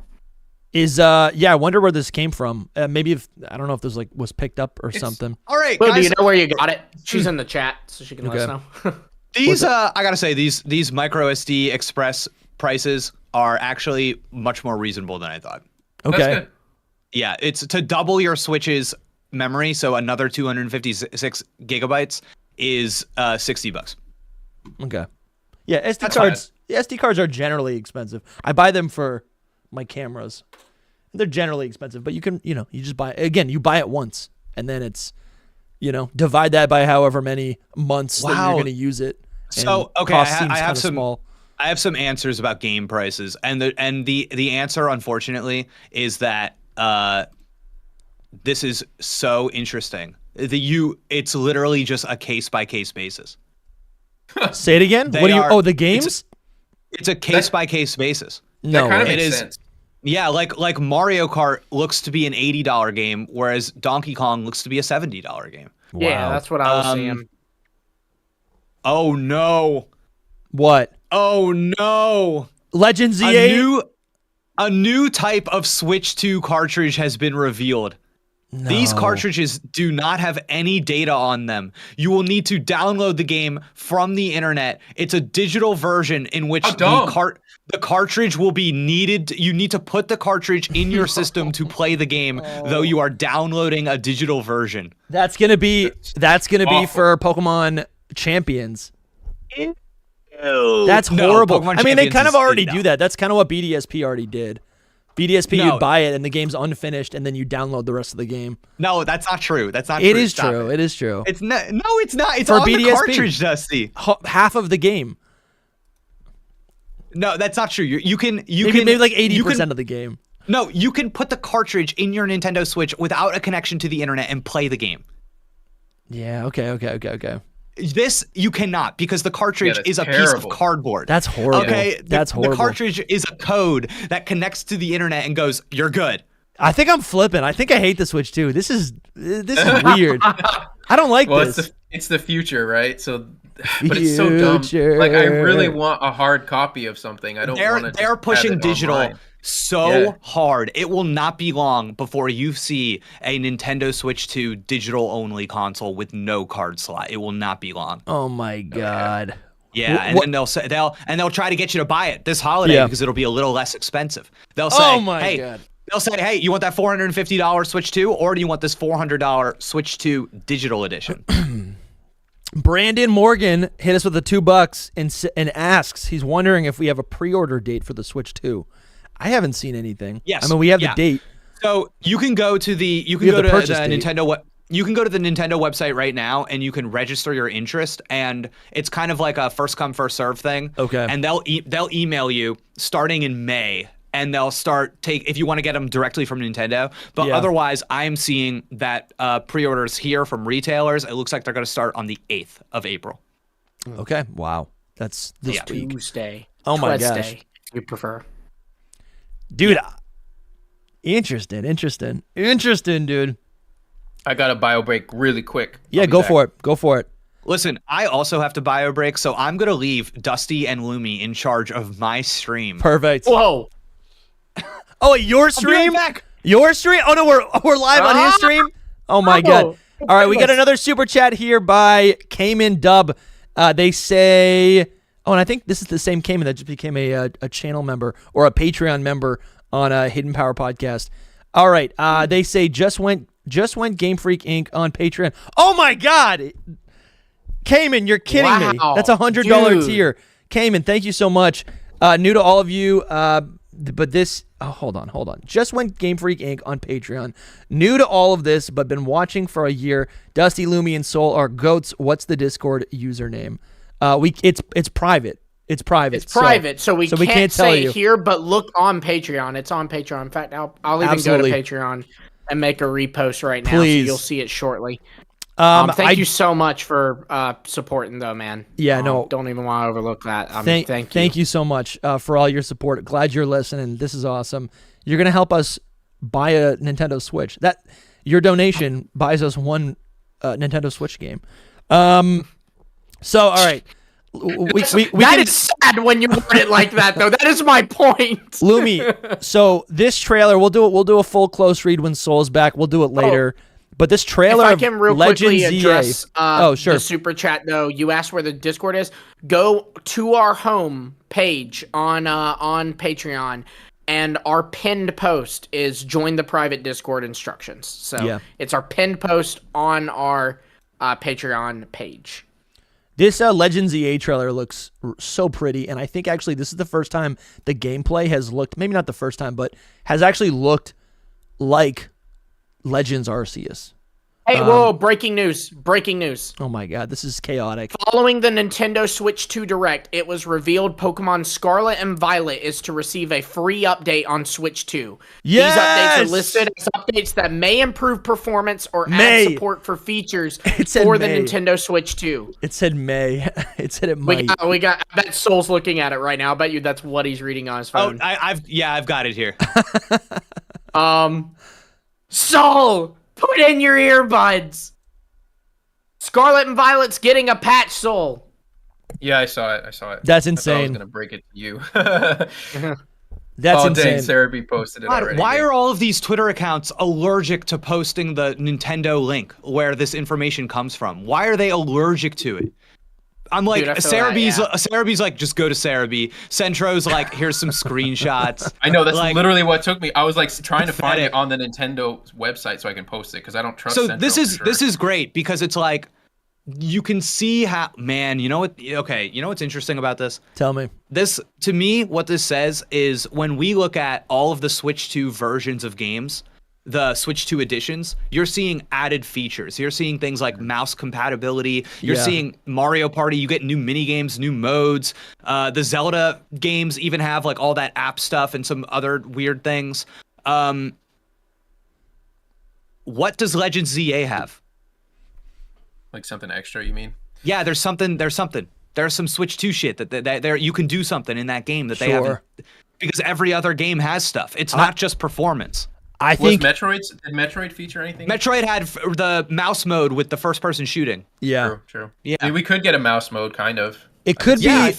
I wonder where this came from. Maybe I don't know if this was picked up or something. All right, Quill, guys. do you know where you got it? She's in the chat, so she can let us know. These I gotta say these micro SD Express prices are actually much more reasonable than I thought. Okay. That's good. Yeah, it's to double your Switch's memory, so another 256 gigabytes is $60. Okay. Yeah, SD cards are generally expensive. I buy them for my cameras. They're generally expensive, but you can, you just buy it. Again, you buy it once and then it's, divide that by however many months that you're going to use it. So, okay, I have some answers about game prices, and the answer, unfortunately, is that this is so interesting. It's literally just a case by case basis. Say it again. The games? It's a case by case basis. No, that kind of it makes is. sense. Yeah, like Mario Kart looks to be an $80 game, whereas Donkey Kong looks to be a $70 game. Yeah, that's what I was saying. Oh no! What? Oh no! Legends ZA. A new type of Switch 2 cartridge has been revealed. No. These cartridges do not have any data on them. You will need to download the game from the internet. It's a digital version in which the cartridge will be needed. You need to put the cartridge in your system to play the game, though you are downloading a digital version. That's gonna be for Pokemon Champions. That's horrible. Pokemon I mean, they Champions kind of is already good do that. That's kind of what BDSP already did. BDSP, No. you buy it and the game's unfinished, and then you download the rest of the game. No, that's not true. That's not It true. is Stop true. It is true. It's not. No, it's not. It's For on the BDSP. cartridge, Dusty. Half of the game. No, that's not true. You can Maybe like 80% of the game. No, you can put the cartridge in your Nintendo Switch without a connection to the internet and play the game. Yeah. Okay. This you cannot, because the cartridge that's is a piece terrible. of cardboard. That's horrible. Okay, That's horrible. The cartridge is a code that connects to the internet and goes, "You're good." I think I'm flipping. I think I hate the Switch too. This is weird. I don't like this. It's the future, right? So, but it's so dumb. Like, I really want a hard copy of something. I don't want to. They're pushing digital online. so hard. It will not be long before you see a Nintendo Switch 2 digital only console with no card slot. It will not be long. Oh my god. Yeah, and then they'll try to get you to buy it this holiday because it'll be a little less expensive. They'll say, Oh my hey, god. They'll say, hey, you want that $450 Switch 2, or do you want this $400 Switch 2 digital edition? Brandon Morgan hit us with the $2 and asks, he's wondering if we have a pre-order date for the Switch 2. I haven't seen anything. Yes. I mean, we have the date. So you can go to the Nintendo website right now, and you can register your interest, and it's kind of like a first come first serve thing. Okay. And they'll email you starting in May, and they'll if you want to get them directly from Nintendo. But otherwise, I'm seeing that pre-orders here from retailers. It looks like they're going to start on the 8th of April. Okay. Wow. That's this week. Tuesday. Oh my Tuesday, gosh. if you prefer. Dude, interesting, dude. I got a bio break really quick. Yeah, go for it. Listen, I also have to bio break, so I'm going to leave Dusty and Lumi in charge of my stream. Perfect. Whoa. Oh, your stream? Back. Your stream? Oh no, we're live on his stream. Oh my god! All right, we got another super chat here by Cayman Dub. They say, oh, and I think this is the same Cayman that just became a channel member or a Patreon member on a Hidden Power podcast. All right, they say just went Game Freak Inc. on Patreon. Oh my god, Cayman, you're kidding me. That's $100 tier. Cayman, thank you so much. New to all of you. But this, hold on. Just went Game Freak Inc. on Patreon. New to all of this, but been watching for a year. Dusty, Lumi, and Soul are goats. What's the Discord username? It's private. It's private. So we can't tell say you it here, but look on Patreon. It's on Patreon. In fact, I'll even go to Patreon and make a repost right now, Please. so you'll see it shortly. Thank you so much for supporting, though, man. Yeah, no. Don't even want to overlook that. Thank you. Thank you so much for all your support. Glad you're listening. This is awesome. You're gonna help us buy a Nintendo Switch. Your donation buys us one Nintendo Switch game. So all right. That is sad when you word it like that, though. That is my point. Lumi, so this trailer, we'll do a full close read when Soul's back. We'll do it later. But this trailer, if I can real quickly ZA, address sure. the super chat, though. You asked where the Discord is. Go to our home page on Patreon, and our pinned post is join the private Discord instructions. So it's our pinned post on our Patreon page. This Legends EA trailer looks so pretty, and I think actually this is the first time the gameplay has looked, maybe not the first time, but has actually looked like Legends Arceus. Hey, whoa, breaking news. Breaking news. Oh my god, this is chaotic. Following the Nintendo Switch 2 Direct, it was revealed Pokemon Scarlet and Violet is to receive a free update on Switch 2. Yes! These updates are listed as updates that may improve performance or add support for features for the Nintendo Switch 2. It said May. It said it might. We got. I bet Soul's looking at it right now. I bet you that's what he's reading on his phone. Oh, I've got it here. Soul, put in your earbuds. Scarlet and Violet's getting a patch, Soul. Yeah, I saw it. That's I insane. was gonna break it to you. That's insane. Dang, Sarah B posted it already. Why are all of these Twitter accounts allergic to posting the Nintendo link where this information comes from? Why are they allergic to it? I'm like, Dude, Sarah B's like, just go to Sarah B. Centro's like, here's some screenshots. I know, that's like, literally what took me. I was like trying to find it on the Nintendo website so I can post it because I don't trust So Centro this is great because it's like, you can see how, man, you know what? Okay, you know what's interesting about this? Tell me. This, to me, what this says is when we look at all of the Switch 2 versions of games, the Switch 2 editions, you're seeing added features. You're seeing things like mouse compatibility. You're seeing Mario Party. You get new mini games, new modes. The Zelda games even have like all that app stuff and some other weird things. What does Legends ZA have? Like something extra, you mean? Yeah, there's something. There's some Switch 2 shit that there you can do something in that game that they haven't, because every other game has stuff. It's not just performance. I think did Metroid feature anything? Metroid had the mouse mode with the first person shooting. Yeah. True. Yeah. I mean, we could get a mouse mode, kind of. It could be.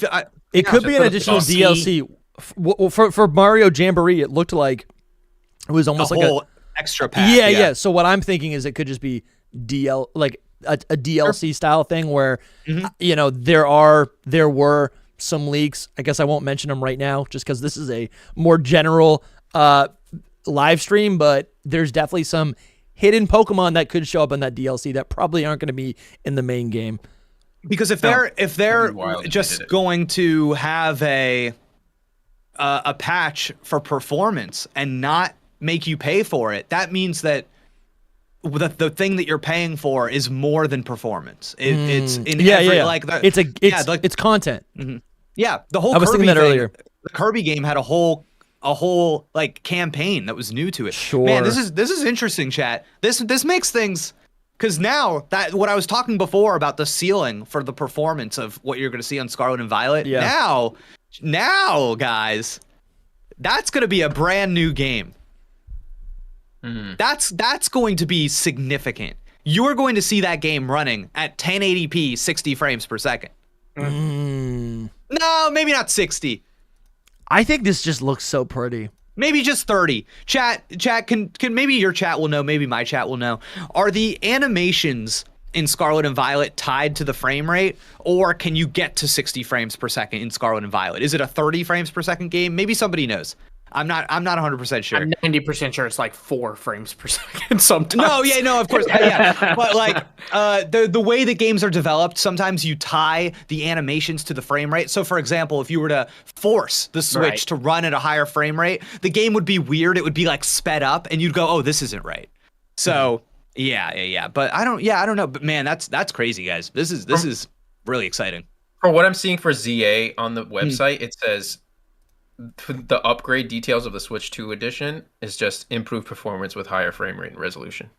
It could be an additional DLC for Mario Jamboree. It looked like it was almost a like whole extra pack. Yeah. So what I'm thinking is it could just be a DLC style thing where you know there were some leaks. I guess I won't mention them right now just because this is a more general live stream, but there's definitely some hidden Pokemon that could show up in that DLC that probably aren't going to be in the main game. Because if they're just going to have a patch for performance and not make you pay for it, that means that the thing that you're paying for is more than performance. It's in like it's content. Yeah, the whole I was Kirby thinking that thing, earlier. The Kirby game had a whole like campaign that was new to it. Sure. Man, this is interesting, chat. This makes things, because now that what I was talking before about the ceiling for the performance of what you're going to see on Scarlet and Violet. Yeah. Now, guys, that's going to be a brand new game. That's going to be significant. You are going to see that game running at 1080p, 60 frames per second. No, maybe not 60. I think this just looks so pretty. Maybe just 30. Chat can maybe your chat will know, maybe my chat will know. Are the animations in Scarlet and Violet tied to the frame rate, or can you get to 60 frames per second in Scarlet and Violet? Is it a 30 frames per second game? Maybe somebody knows. I'm not 100% sure. I'm 90% sure it's like 4 frames per second sometimes. No, of course. Yeah. But like the way the games are developed, sometimes you tie the animations to the frame rate. So for example, if you were to force the Switch to run at a higher frame rate, the game would be weird. It would be like sped up and you'd go, "Oh, this isn't right." So, yeah. But I don't know, but man, that's crazy, guys. This is really exciting. For what I'm seeing for ZA on the website, it says the upgrade details of the Switch 2 edition is just improved performance with higher frame rate and resolution.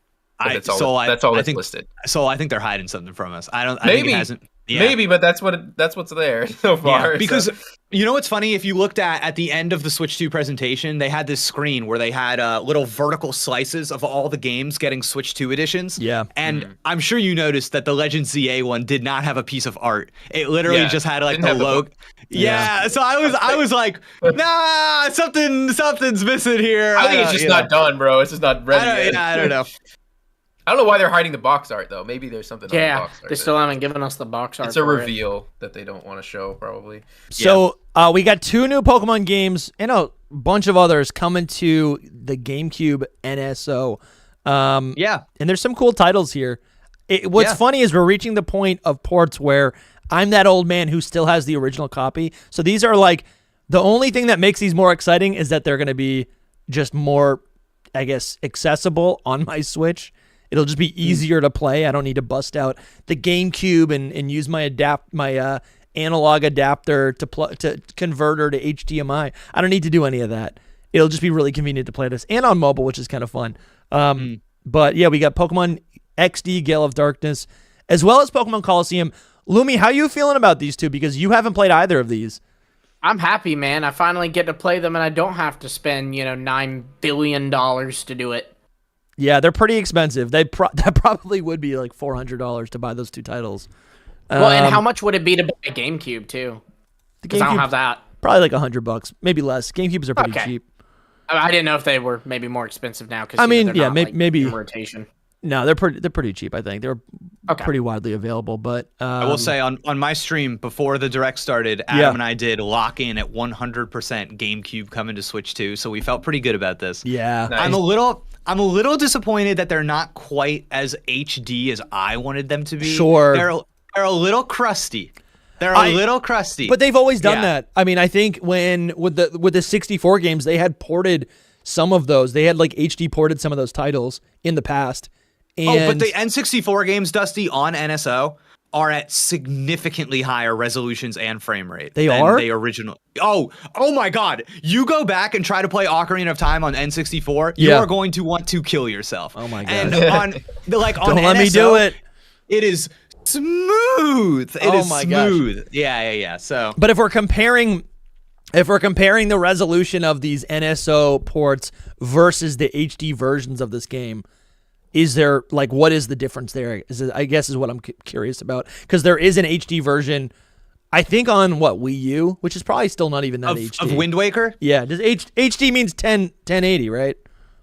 That's all that's listed. So I think they're hiding something from us. I maybe think it hasn't. Yeah. Maybe, but that's what's there so far. Yeah, because you know what's funny? If you looked at the end of the Switch 2 presentation, they had this screen where they had little vertical slices of all the games getting Switch 2 editions. Yeah. And I'm sure you noticed that the Legends ZA one did not have a piece of art. It literally just had like the logo. Yeah. So I was like, nah, something's missing here. I think it's just not done, bro. It's just not ready yet. I don't know. I don't know why they're hiding the box art though. Maybe there's something on the box art. They still haven't given us the box art. It's a reveal that they don't want to show, probably. So we got 2 new Pokemon games and a bunch of others coming to the GameCube NSO. And there's some cool titles here. What's funny is we're reaching the point of ports where I'm that old man who still has the original copy. So these are like, the only thing that makes these more exciting is that they're going to be just more, I guess, accessible on my Switch. It'll just be easier to play. I don't need to bust out the GameCube and use my analog adapter to converter to HDMI. I don't need to do any of that. It'll just be really convenient to play this and on mobile, which is kind of fun. But yeah, we got Pokemon XD Gale of Darkness, as well as Pokemon Coliseum. Lumi, how you feeling about these two? Because you haven't played either of these. I'm happy, man. I finally get to play them, and I don't have to spend, $9 billion to do it. Yeah, they're pretty expensive. That probably would be like $400 to buy those two titles. Well, and how much would it be to buy a GameCube, too? Because I don't have that. Probably like $100, maybe less. GameCubes are pretty cheap. I didn't know if they were maybe more expensive now. Cause, maybe in rotation. No, they're pretty cheap. I think they're pretty widely available. But I will say on my stream before the direct started, Adam and I did lock in at 100% GameCube coming to Switch 2, so we felt pretty good about this. Yeah, nice. I'm a little disappointed that they're not quite as HD as I wanted them to be. Sure, they're a little crusty. They're a little crusty. But they've always done that. I mean, I think with the 64 games, they had ported some of those. They had like HD ported some of those titles in the past. But the N64 games, Dusty, on NSO are at significantly higher resolutions and frame rate. They are? The original. Oh my God. You go back and try to play Ocarina of Time on N64, you are going to want to kill yourself. Oh my God. And on Don't NSO, let me do it. It is smooth. It is smooth. Gosh. Yeah. So, but if we're comparing the resolution of these NSO ports versus the HD versions of this game, is there what is the difference there? I guess is what I'm curious about, because there is an HD version, I think on Wii U, which is probably still not even that HD. Of Wind Waker. Yeah, does HD means 1080, right?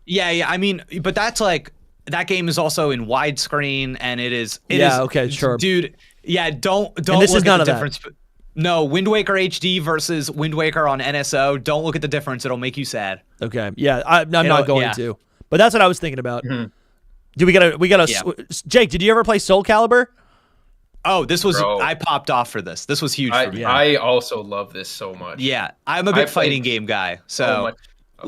Yeah. I mean, but that's that game is also in widescreen, and it is. Okay, sure, dude. Yeah, don't and this look is at none the of difference. That. No, Wind Waker HD versus Wind Waker on NSO. Don't look at the difference; it'll make you sad. Okay, yeah, I'm not going to. But that's what I was thinking about. Mm-hmm. We gotta. Jake, did you ever play Soul Calibur? Oh, this was I popped off for this. This was huge for me. I also love this so much. Yeah, I'm a big fighting game guy. So,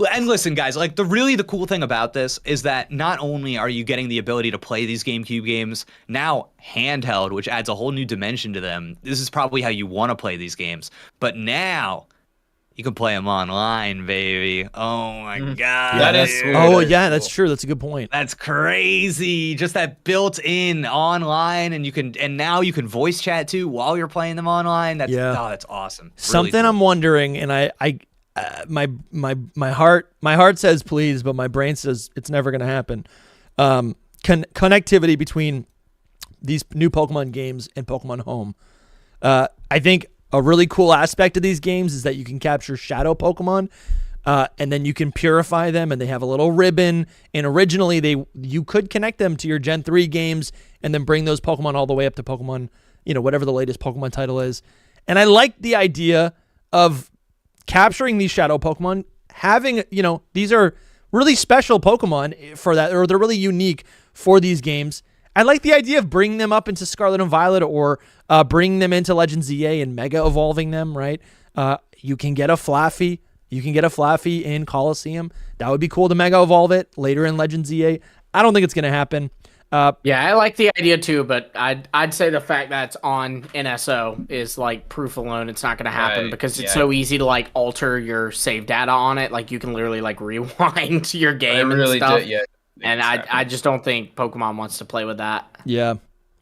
and listen, guys, the cool thing about this is that not only are you getting the ability to play these GameCube games now handheld, which adds a whole new dimension to them. This is probably how you want to play these games, but now you can play them online, baby. Oh my God. That is cool. Oh yeah, that's true. That's a good point. That's crazy. Just that built-in online, and now you can voice chat too while you're playing them online. That's awesome. Really Something cool. I'm wondering, and my heart says please, but my brain says it's never going to happen. Connectivity between these new Pokemon games and Pokemon Home. I think a really cool aspect of these games is that you can capture shadow Pokemon, and then you can purify them, and they have a little ribbon. And originally, you could connect them to your Gen 3 games and then bring those Pokemon all the way up to Pokemon, whatever the latest Pokemon title is. And I like the idea of capturing these shadow Pokemon, having, these are really special Pokemon for that, or they're really unique for these games. I like the idea of bringing them up into Scarlet and Violet, or bringing them into Legends ZA and Mega Evolving them, right? You can get a Flaffy. You can get a Flaffy in Coliseum. That would be cool to Mega Evolve it later in Legends ZA. I don't think it's going to happen. Yeah, I like the idea too, but I'd say the fact that it's on NSO is proof alone it's not going to happen, because it's so easy to alter your save data on it. You can literally rewind your game and stuff. And I just don't think Pokemon wants to play with that. Yeah.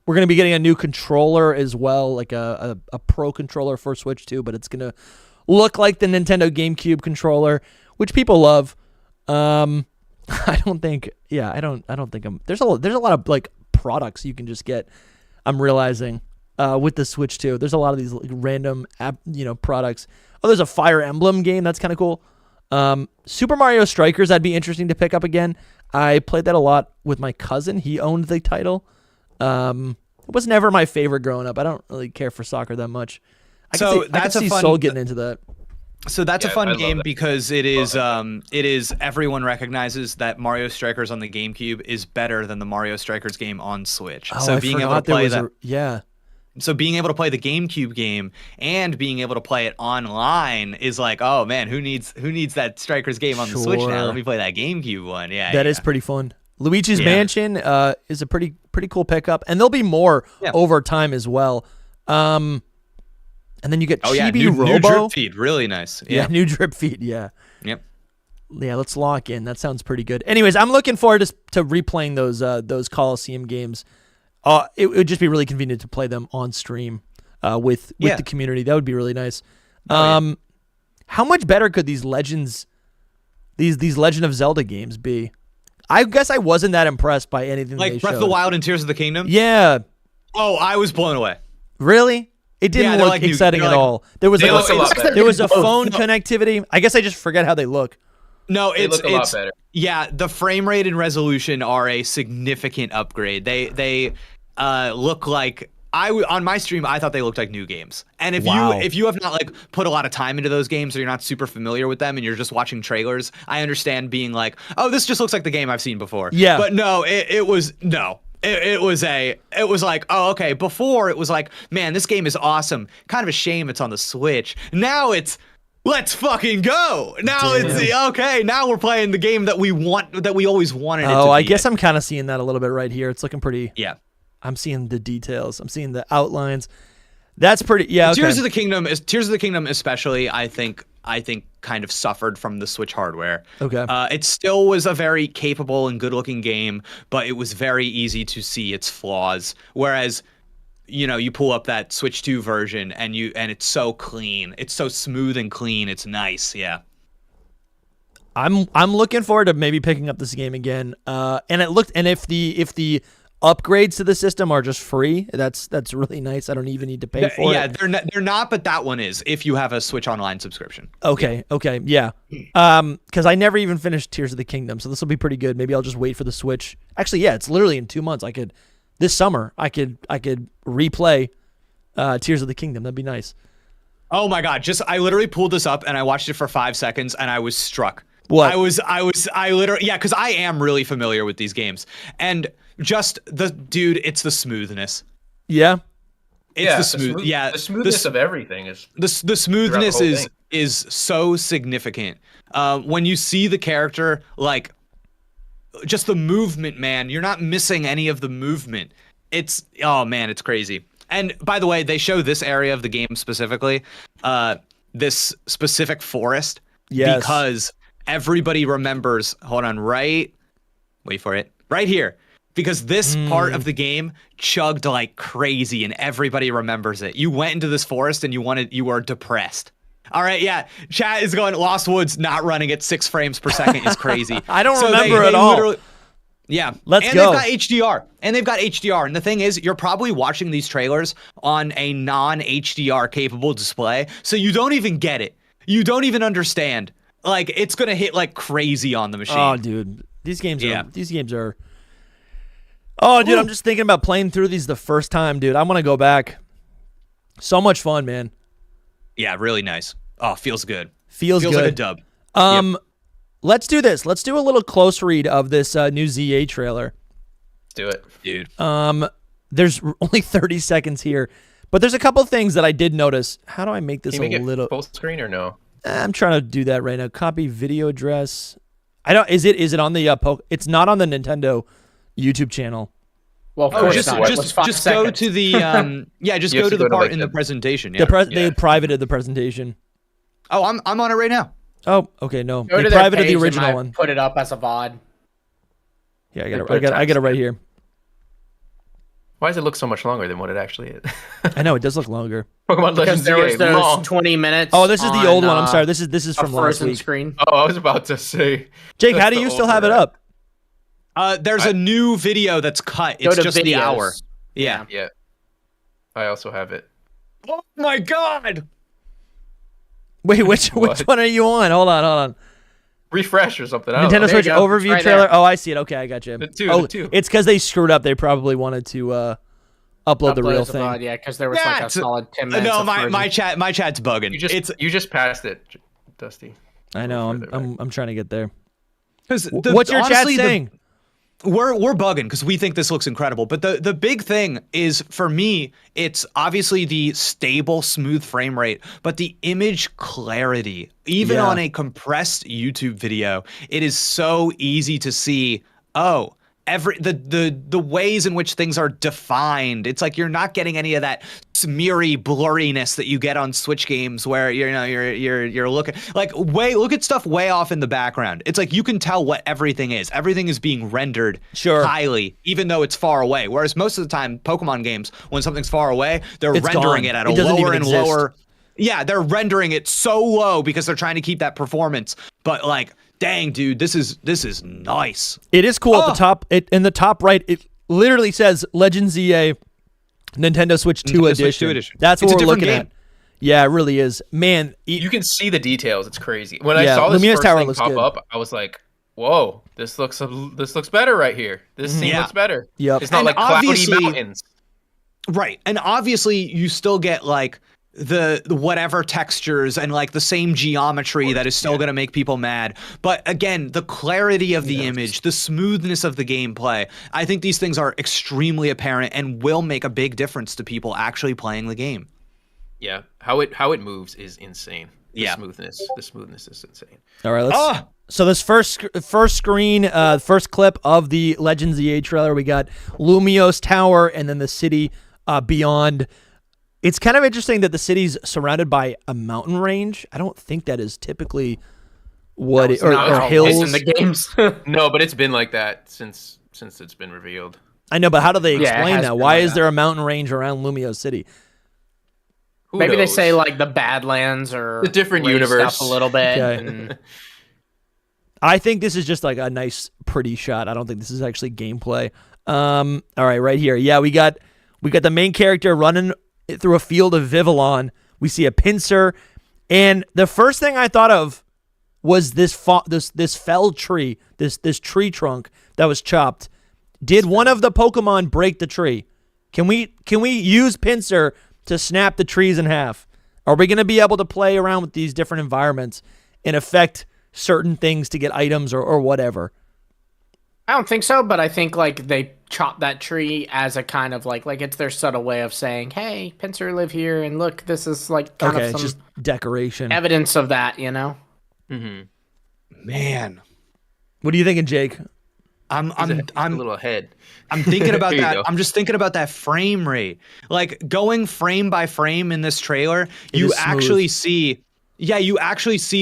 We're going to be getting a new controller as well, a Pro controller for Switch 2, but it's going to look like the Nintendo GameCube controller, which people love. I don't think there's a lot of products you can just get. I'm realizing with the Switch 2, there's a lot of these random products. Oh, there's a Fire Emblem game that's kind of cool. Super Mario Strikers, that'd be interesting to pick up again. I played that a lot with my cousin. He owned the title. It was never my favorite growing up. I don't really care for soccer that much. I can see Soul getting into that. So that's a fun game because it is everyone recognizes that Mario Strikers on the GameCube is better than the Mario Strikers game on Switch. So being able to play that, So being able to play the GameCube game and being able to play it online is oh man, who needs that Strikers game on the Switch now? Let me play that GameCube one. Yeah, that is pretty fun. Luigi's Mansion is a pretty cool pickup, and there'll be more over time as well. And then you get Chibi Robo. New drip feed, really nice. Yeah, new drip feed. Yeah. Yep. Yeah, let's lock in. That sounds pretty good. Anyways, I'm looking forward to replaying those Coliseum games. It would just be really convenient to play them on stream with the community. That would be really nice. How much better could these Legend of Zelda games be? I guess I wasn't that impressed by anything like they Breath showed. of the Wild and Tears of the Kingdom. Yeah. Oh, I was blown away. Really? It didn't look like exciting at all. There was They look a lot better. there was a phone connectivity. I guess I just forget how they look. No, They look a lot better. Yeah, the frame rate and resolution are a significant upgrade. They look like on my stream I thought they looked like new games. And if you have not like put a lot of time into those games or you're not super familiar with them and you're just watching trailers, I understand being like, "Oh, this just looks like the game I've seen before." Yeah. But no, it was like, oh, okay. Before it was like, man, this game is awesome. Kind of a shame it's on the Switch. Now it's, let's fucking go. Now it's okay. Now we're playing the game that we always wanted it to be. I guess I'm kind of seeing that a little bit right here. It's looking pretty. Yeah. I'm seeing the details. I'm seeing the outlines. That's pretty. Yeah. Okay. Tears of the Kingdom, especially, I think kind of suffered from the Switch hardware. Okay. It still was a very capable and good-looking game, but it was very easy to see its flaws. Whereas, you pull up that Switch 2 version and it's so clean, it's so smooth and clean, it's nice. Yeah. I'm looking forward to maybe picking up this game again. And if the upgrades to the system are just free, that's really nice. I don't even need to pay for it. Yeah, they're not, but that one is if you have a Switch Online subscription. Okay, yeah. Because I never even finished Tears of the Kingdom, so this will be pretty good. Maybe I'll just wait for the Switch. Actually, yeah, it's literally in 2 months. This summer I could replay Tears of the Kingdom. That'd be nice. Oh my God! I literally pulled this up and I watched it for 5 seconds and I was struck. What? I literally, because I am really familiar with these games and just it's the smoothness. Yeah. It's the smoothness of everything is the smoothness is so significant. When you see the character, like just the movement, man, you're not missing any of the movement. It's crazy. And by the way, they show this area of the game specifically, this specific forest, because everybody remembers. Hold on, wait for it, right here. Because this part of the game chugged like crazy and everybody remembers it. You went into this forest and you were depressed. All right, yeah. Chat is going, Lost Woods not running at 6 frames per second is crazy. I don't remember at all. Yeah. Let's go. And they've got HDR. And the thing is, you're probably watching these trailers on a non-HDR capable display, so you don't even get it. You don't even understand. Like, it's going to hit like crazy on the machine. Oh, dude. These games are... Oh, dude, I'm just thinking about playing through these the first time, dude. I want to go back. So much fun, man. Yeah, really nice. Oh, feels good. Feels good. Like a dub. Let's do this. Let's do a little close read of this new ZA trailer. Let's do it, dude. There's only 30 seconds here, but there's a couple things that I did notice. How do I make this little full screen or no? I'm trying to do that right now. Copy video address. Is it on the it's not on the Nintendo YouTube channel. Well, of course just go to the just go to the part in the presentation. Yeah. They privated the presentation. Oh, I'm on it right now. Oh, okay, no. Go they to their privated page the original and one. Put it up as a VOD. Yeah, I got it right here. Why does it look so much longer than what it actually is? I know it does look longer. Pokemon Because Legends there was those long. 20 minutes. Oh, this is the old one. I'm sorry. This is from last week. Screen. Oh, I was about to say. Jake, how do you still have it up? There's a new video that's cut. It's just the hour. Yeah. Yeah. I also have it. Oh my God. Wait, which one are you on? Hold on. Refresh or something. Nintendo Switch overview right trailer. there. Oh, I see it. Okay, I got you. The two. It's because they screwed up. They probably wanted to upload the real thing. VOD, yeah, because there was like a solid 10 minutes. No, my chat's bugging. You just passed it, Dusty. I know. I'm trying to get there. What's your chat saying? We're bugging because we think this looks incredible. But the big thing is, for me, it's obviously the stable, smooth frame rate, but the image clarity. Even on a compressed YouTube video, it is so easy to see, oh, the ways in which things are defined. It's like you're not getting any of that smeary blurriness that you get on Switch games where you're looking like look at stuff way off in the background. It's like you can tell what everything is. Everything is being rendered highly, even though it's far away. Whereas most of the time, Pokemon games, when something's far away, they're rendering it at a lower and lower. Yeah, they're rendering it so low because they're trying to keep that performance. But like, dang, dude, this is nice. It is cool at the top. In the top right, it literally says Legends EA Nintendo Switch 2 Edition. That's what we're looking at. Yeah, it really is. Man, you can see the details. It's crazy. When I saw this first thing pop up, I was like, "Whoa, this looks better right here. This scene looks better." Yep. It's not like cloudy mountains. Right, and obviously you still get like the whatever textures and like the same geometry that is still going to make people mad. But again, the clarity of the image, the smoothness of the gameplay, I think these things are extremely apparent and will make a big difference to people actually playing the game. Yeah, how it moves is insane. The smoothness is insane. All right, let's so this first screen, first clip of the Legends EA trailer, we got Lumiose Tower and then the city beyond. It's kind of interesting that the city's surrounded by a mountain range. I don't think that is typically what or hills in the games. No, but it's been like that since it's been revealed. I know, but how do they explain that? Why is there a mountain range around Lumiose City? Maybe they say like the Badlands or a different universe a little bit. Okay. I think this is just like a nice, pretty shot. I don't think this is actually gameplay. All right here. Yeah, we got the main character running through a field of Vivillon. We see a pincer, and the first thing I thought of was this felled tree, this tree trunk that was chopped. Did one of the Pokemon break the tree? Can we use pincer to snap the trees in half? Are we going to be able to play around with these different environments and affect certain things to get items or whatever? I don't think so, but I think like they chop that tree as a kind of like it's their subtle way of saying, "Hey, pincer live here, and look, this is like kind of some just decoration, evidence of that," you know. Mm-hmm. Man, what are you thinking, Jake? I'm a little ahead. I'm thinking about that. I'm just thinking about that frame rate, like going frame by frame in this trailer. You actually see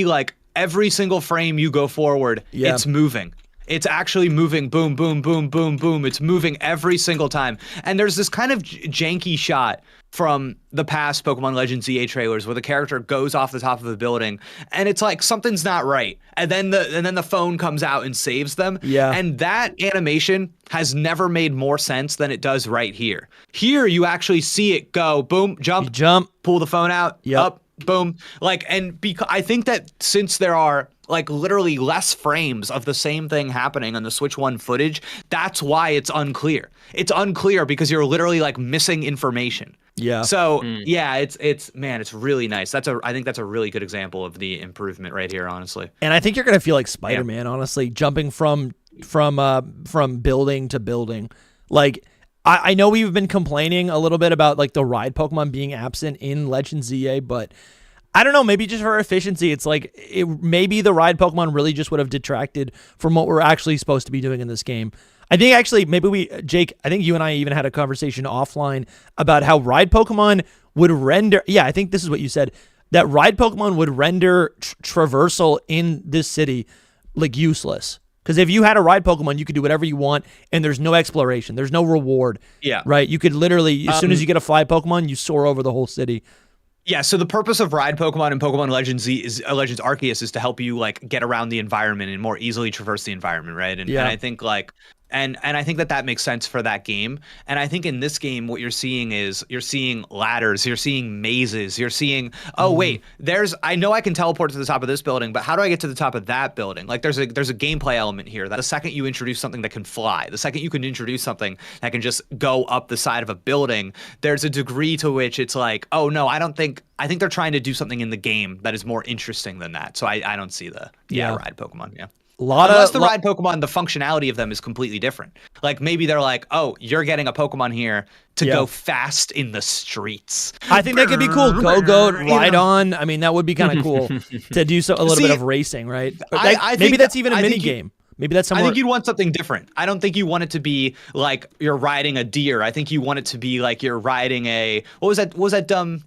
like every single frame you go forward, it's moving. It's actually moving, boom, boom, boom, boom, boom. It's moving every single time. And there's this kind of janky shot from the past Pokemon Legends EA trailers where the character goes off the top of a building and it's like something's not right. And then the phone comes out and saves them. Yeah. And that animation has never made more sense than it does right here. Here you actually see it go, boom, jump, pull the phone out, up, boom. Like, and because I think that since there are like literally less frames of the same thing happening on the Switch 1 footage, that's why it's unclear. It's unclear because you're literally like missing information. Yeah. So yeah, it's really nice. I think that's a really good example of the improvement right here, honestly. And I think you're gonna feel like Spider-Man, honestly, jumping from building to building. Like I know we've been complaining a little bit about like the ride Pokemon being absent in Legends EA, but I don't know, maybe just for efficiency, it's like maybe the ride Pokemon really just would have detracted from what we're actually supposed to be doing in this game. I think actually maybe Jake, I think you and I even had a conversation offline about how ride Pokemon would render. Yeah, I think this is what you said, that ride Pokemon would render traversal in this city like useless. Because if you had a ride Pokemon, you could do whatever you want, and there's no exploration, there's no reward. Yeah. Right? You could literally, as soon as you get a fly Pokemon, you soar over the whole city. Yeah, so the purpose of ride Pokemon and Pokemon Legends Legends Arceus is to help you like get around the environment and more easily traverse the environment, right? And I think like and I think that makes sense for that game. And I think in this game, what you're seeing is you're seeing ladders, you're seeing mazes, you're seeing wait, I know I can teleport to the top of this building, but how do I get to the top of that building? Like there's a gameplay element here that the second you introduce something that can fly, the second you can introduce something that can just go up the side of a building, there's a degree to which it's like, oh no, I think they're trying to do something in the game that is more interesting than that. So I don't see the ride Pokemon. Yeah. Unless the ride Pokemon, the functionality of them is completely different. Like maybe they're like, oh, you're getting a Pokemon here to go fast in the streets. I think that could be cool. Gogoat, ride on. I mean, that would be kind of cool to do a little bit of racing, right? Maybe that's even a mini game. Maybe that's I somewhere. think you'd want something different. I don't think you want it to be like you're riding a deer. I think you want it to be like you're riding a what was that dumb?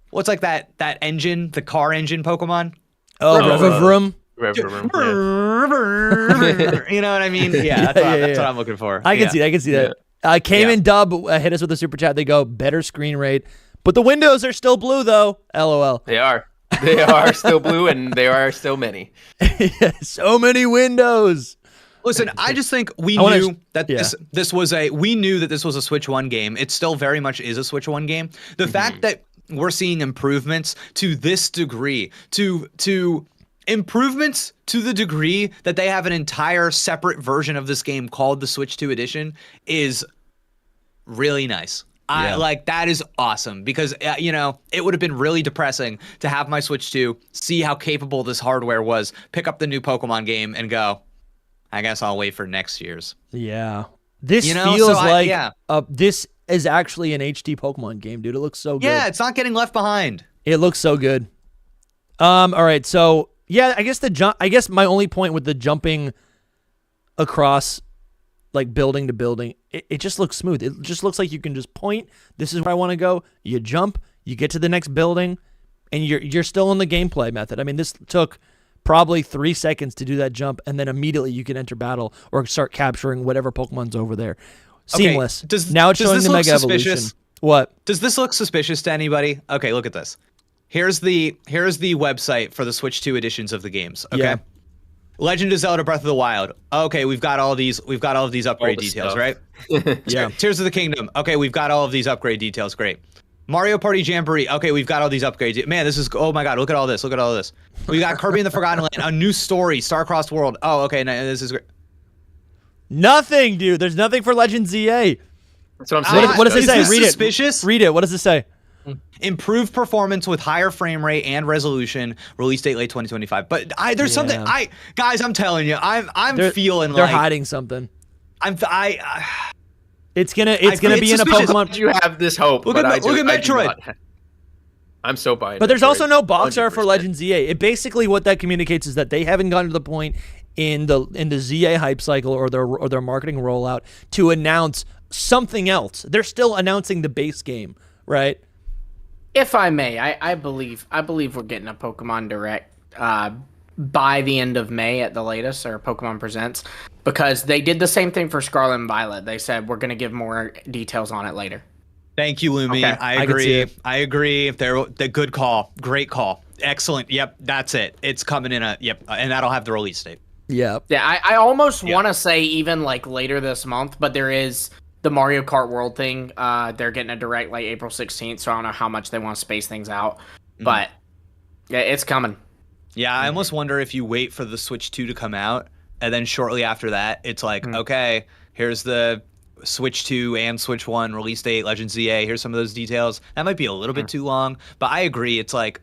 What's like that engine, the car engine Pokemon? Oh, Revavroom. You know what I mean? Yeah, that's what I'm looking for. I can see that. Cayman Dub hit us with a super chat. They go, better screen rate. But the windows are still blue, though. LOL. They are. They are still blue, and there are still many. So many windows. Listen, I just think we knew that this was a Switch 1 game. It still very much is a Switch 1 game. The fact that we're seeing improvements to this degree, to improvements to the degree that they have an entire separate version of this game called the Switch 2 edition is really nice. Like that is awesome because it would have been really depressing to have my Switch 2, see how capable this hardware was, pick up the new Pokemon game and go, I guess I'll wait for next year's. Yeah. This feels like this is actually an HD Pokemon game, dude. It looks so good. Yeah, it's not getting left behind. It looks so good. All right, so yeah, I guess my only point with the jumping across like building to building, it just looks smooth. It just looks like you can just point, this is where I want to go. You jump, you get to the next building, and you're still in the gameplay method. I mean, this took probably 3 seconds to do that jump, and then immediately you can enter battle or start capturing whatever Pokemon's over there. Seamless. Okay, now it's showing the Mega Evolution. What? Does this look suspicious to anybody? Okay, look at this. Here's the website for the Switch 2 editions of the games. Okay. Yeah. Legend of Zelda Breath of the Wild. Okay, we've got all of these upgrade details, right? Yeah. Tears of the Kingdom. Okay, we've got all of these upgrade details. Great. Mario Party Jamboree. Okay, we've got all these upgrades. Man, this is, oh my God, look at all this. Look at all this. We got Kirby and the Forgotten Land, a new story, Star-Crossed World. Oh, okay, no, this is great. Nothing, dude. There's nothing for Legend ZA. That's what I'm saying. What does it say? Read suspicious? it. Read it. What does it say? Improved performance with higher frame rate and resolution. Release date late 2025. But there's something. Guys, I'm telling you, I'm feeling they're like hiding something. It's gonna be in a suspicious. Pokemon. You have this hope. Look at Metroid. I'm so buying. But there's Metroid, also no box art for 100%. Legend ZA. It basically what that communicates is that they haven't gotten to the point in the ZA hype cycle or their marketing rollout to announce something else. They're still announcing the base game, right? If I may, I believe we're getting a Pokemon Direct by the end of May at the latest, or Pokemon Presents, because they did the same thing for Scarlet and Violet. They said we're going to give more details on it later. Thank you, Lumi. Okay. I agree. I agree. They're the good call. Great call. Excellent. Yep, that's it. It's coming in and that'll have the release date. Yeah. Yeah, I almost want to say even like later this month, but there is the Mario Kart World thing. They're getting a Direct like April 16th, so I don't know how much they want to space things out. But yeah, it's coming. Yeah, I almost wonder if you wait for the Switch 2 to come out, and then shortly after that, it's like, okay, here's the Switch 2 and Switch 1 release date, Legend ZA. Here's some of those details. That might be a little bit too long, but I agree. It's like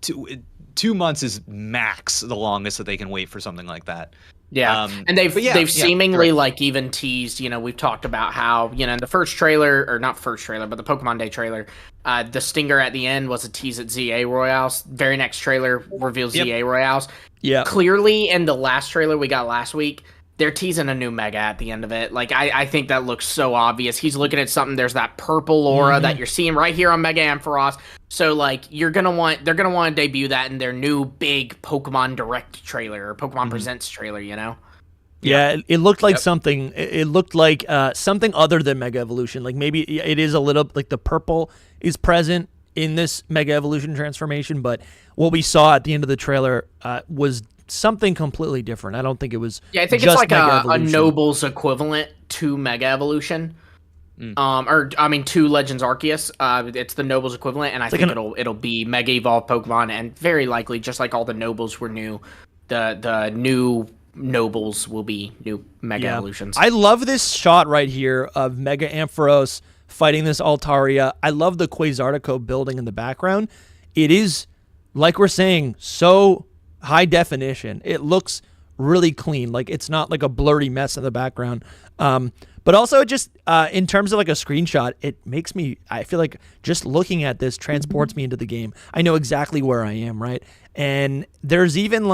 2 months is max the longest that they can wait for something like that. Yeah, and they've seemingly like even teased. We've talked about how in the first trailer, or not first trailer, but the Pokemon Day trailer, the stinger at the end was a tease at ZA Royales. Very next trailer reveals ZA Royales. Yeah, clearly in the last trailer we got last week, they're teasing a new Mega at the end of it. Like I think that looks so obvious. He's looking at something. There's that purple aura that you're seeing right here on Mega Ampharos. So like they're gonna want to debut that in their new big Pokemon Direct trailer or Pokemon Presents trailer. Yeah, it looked like something. It looked like something other than Mega Evolution. Like maybe it is a little like the purple is present in this Mega Evolution transformation, but what we saw at the end of the trailer was something completely different. I don't think it was. Yeah, I think just it's like Mega a Nobles equivalent to Mega Evolution. To Legends Arceus. It's the Nobles equivalent, and I think it'll be Mega Evolved Pokemon, and very likely, just like all the Nobles were new, the new Nobles will be new Mega Evolutions. I love this shot right here of Mega Ampharos fighting this Altaria. I love the Quasartico building in the background. It is, like we're saying, so high definition. It looks really clean. Like it's not like a blurry mess in the background. But also just in terms of like a screenshot, it makes me, I feel like just looking at this transports me into the game. I know exactly where I am, right? And there's even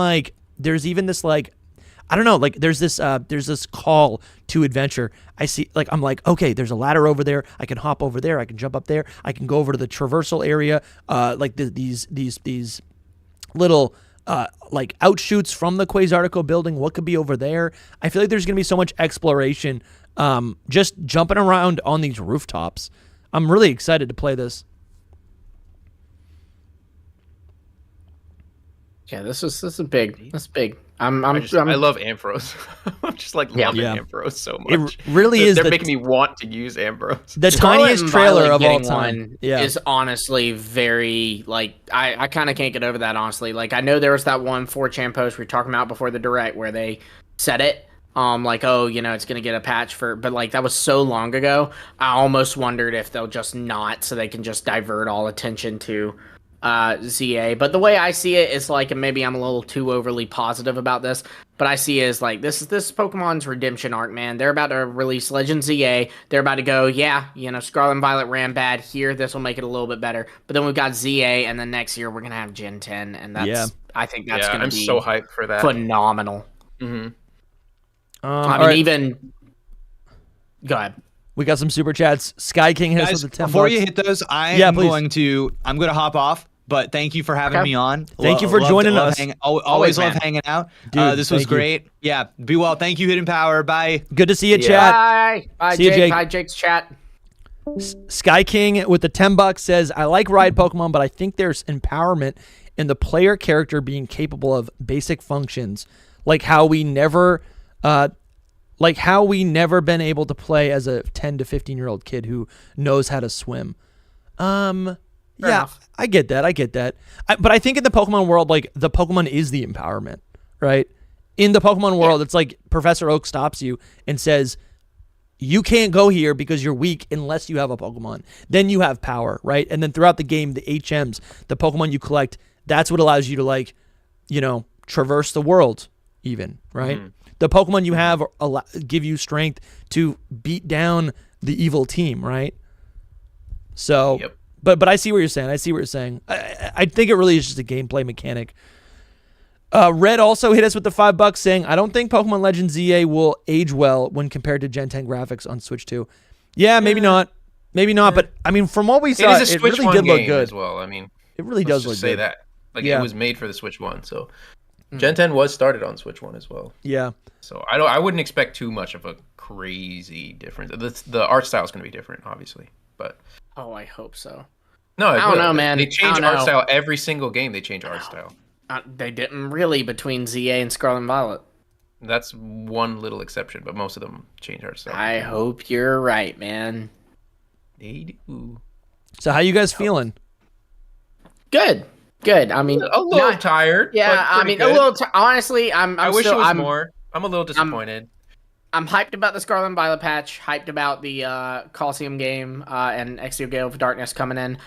this like, I don't know, like there's this call to adventure. I see, like I'm like, okay, there's a ladder over there. I can hop over there. I can jump up there. I can go over to the traversal area. Like these little like outshoots from the Quasartico building. What could be over there? I feel like there's gonna be so much exploration. Just jumping around on these rooftops. I'm really excited to play this. Yeah, this is big. That's big. I love Ambrose. I'm just like loving Ambrose so much. It really is. They're making me want to use Ambrose. The tiniest trailer of all time. Is honestly very like I kind of can't get over that honestly. Like I know there was that one 4chan post we were talking about before the direct where they said it. Like, oh, you know, it's gonna get a patch but like that was so long ago. I almost wondered if they'll just not, so they can just divert all attention to ZA. But the way I see it is like, and maybe I'm a little too overly positive about this, but I see it as like this is Pokemon's redemption arc, man. They're about to release Legend ZA. They're about to go, yeah, you know, Scarlet and Violet ran bad here. This will make it a little bit better. But then we've got ZA, and then next year we're gonna have Gen 10, and that's I think that's gonna be so hyped for that. Phenomenal. Mm-hmm. I mean, even go ahead. We got some super chats. Sky King hit us with the 10 before bucks. you hit those, I'm going to hop off. But thank you for having me on. Thank you for joining us. Always love hanging out. Dude, this was great. Yeah, be well. Thank you, Hidden Power. Bye. Good to see you, chat. Bye. Bye, See you, Jake. Jake. Bye, Jake's chat. Sky King with the 10 bucks says, I like ride Pokemon, but I think there's empowerment in the player character being capable of basic functions, like how we never been able to play as a 10 to 15-year-old kid who knows how to swim. Yeah, I get that. But I think in the Pokemon world, like the Pokemon is the empowerment, right? In the Pokemon world, it's like Professor Oak stops you and says, you can't go here because you're weak unless you have a Pokemon. Then you have power, right? And then throughout the game, the HMs, the Pokemon you collect, that's what allows you to, like, you know, traverse the world even, right? Mm-hmm. The Pokemon you have give you strength to beat down the evil team, right? So... Yep. But I see what you're saying. I think it really is just a gameplay mechanic. Red also hit us with the $5 saying, I don't think Pokemon Legends ZA will age well when compared to Gen 10 graphics on Switch 2. Yeah, maybe not. But I mean, from what we saw, it really did look good as well. I mean, it really does look good. Say that. Like it was made for the Switch 1, so Gen 10 was started on Switch 1 as well. Yeah. So I wouldn't expect too much of a crazy difference. The art style is going to be different, obviously, but oh, I hope so. No, I don't know, man. They change art style every single game. They change art style. They didn't really between ZA and Scarlet and Violet. That's one little exception, but most of them change art style. I hope you're right, man. They do. So how you guys feeling? Good. I mean, a little tired. Yeah, I mean, good. a little. Honestly, I wish it was more. I'm a little disappointed. I'm hyped about the Scarlet and Violet patch. Hyped about the Coliseum game and Exio Gale of Darkness coming in.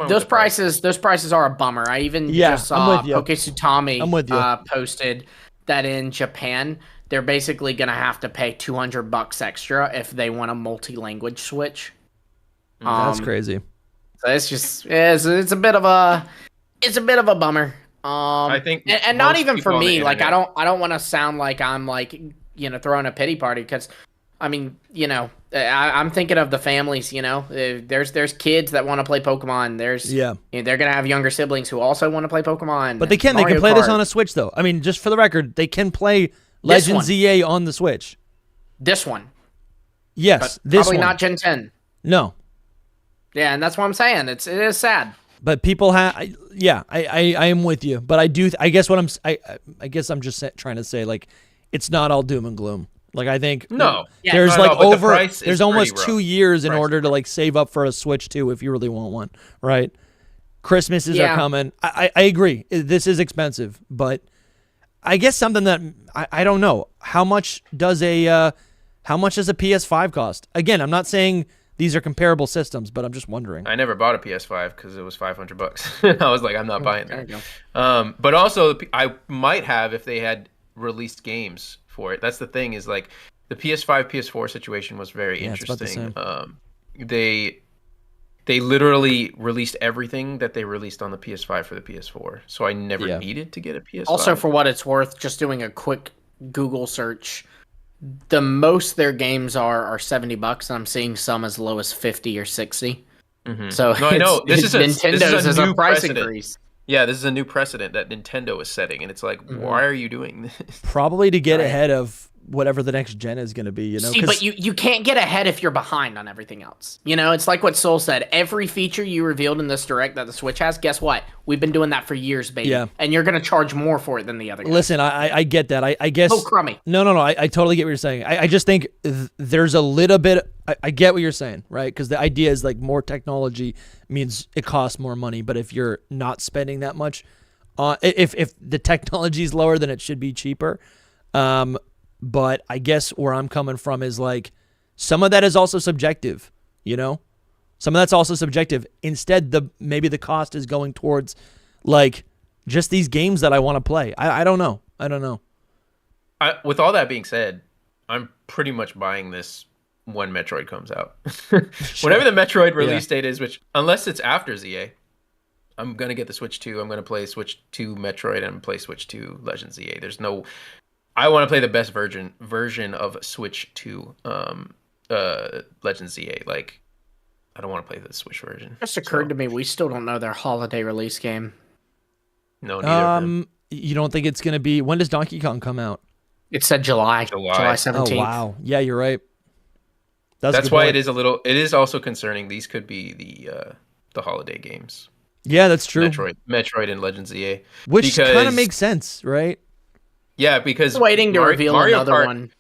Those prices are a bummer. I even just saw Pokesutami posted that in Japan they're basically gonna have to pay $200 extra if they want a multi-language switch. That's crazy. So it's just it's a bit of a bummer. I think, and not even for me. Like I don't want to sound like I'm like, you know, throwing a pity party, because I mean, you know, I'm thinking of the families. You know, there's kids that want to play Pokemon. You know, they're gonna have younger siblings who also want to play Pokemon. But they can play this on a Switch though. I mean, just for the record, they can play Legend ZA on the Switch. This one, yes, but probably not Gen 10. No. Yeah, and that's what I'm saying. It is sad. But people have, I am with you. But I guess I guess I'm just trying to say, like, it's not all doom and gloom. Like, I think there's there's almost 2 years in order to like save up for a Switch 2 if you really want one, right? Christmases are coming. I agree. This is expensive, but I guess something that I don't know. How much does a PS5 cost? Again, I'm not saying these are comparable systems, but I'm just wondering. I never bought a PS5 because it was $500. I was like, I'm not buying that. But also, I might have if they had released games for it. That's the thing, is like the PS5, PS4 situation was very interesting. they literally released everything that they released on the PS5 for the PS4. So I never needed to get a PS5. Also, for what it's worth, just doing a quick Google search, the most their games are $70, and I'm seeing some as low as 50 or 60. So no, I know this is Nintendo's a new price precedent. increase. Yeah, this is a new precedent that Nintendo is setting, and it's like, why are you doing this? Probably to get ahead of whatever the next gen is going to be, you know? See, but you can't get ahead if you're behind on everything else. You know, it's like what Soul said. Every feature you revealed in this Direct that the Switch has, guess what? We've been doing that for years, baby. Yeah. And you're going to charge more for it than the other guys. Listen, I get that. I guess... Oh, crummy. No. I totally get what you're saying. I just think there's a little bit... I get what you're saying, right? Because the idea is like more technology means it costs more money. But if you're not spending that much... if the technology is lower, then it should be cheaper. But I guess where I'm coming from is like some of that is also subjective, you know? Some of that's also subjective. Instead, maybe the cost is going towards like just these games that I want to play. I don't know. With all that being said, I'm pretty much buying this when Metroid comes out. Whatever the Metroid release date is, which unless it's after ZA, I'm going to get the Switch 2. I'm going to play Switch 2 Metroid and play Switch 2 Legend ZA. I want to play the best version of Switch 2 Legend ZA. Like, I don't want to play the Switch version. It just occurred to me, we still don't know their holiday release game. No, neither. You don't think it's going to be... When does Donkey Kong come out? It said July 17th. Oh, wow. Yeah, you're right. That's why it is a little... It is also concerning. These could be the holiday games. Yeah, that's true. Metroid and Legend ZA. Which kind of makes sense, right? Yeah, because waiting to reveal another one.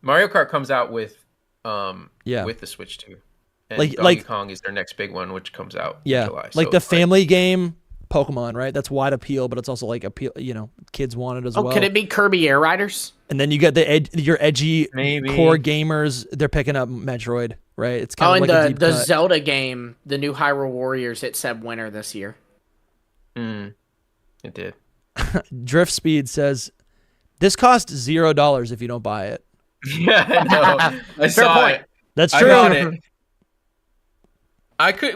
Mario Kart comes out with the Switch 2. And Donkey Kong is their next big one, which comes out in July. Like the family game Pokemon, right? That's wide appeal, but it's also like appeal, you know, kids want it as well. Oh, could it be Kirby Air Riders? And then you get your edgy core gamers, they're picking up Metroid, right? It's kind of like a deep the cut. Zelda game, the new Hyrule Warriors, it said winter this year. It did. Drift Speed says, this costs $0 if you don't buy it. Yeah, I know. I saw it. That's true.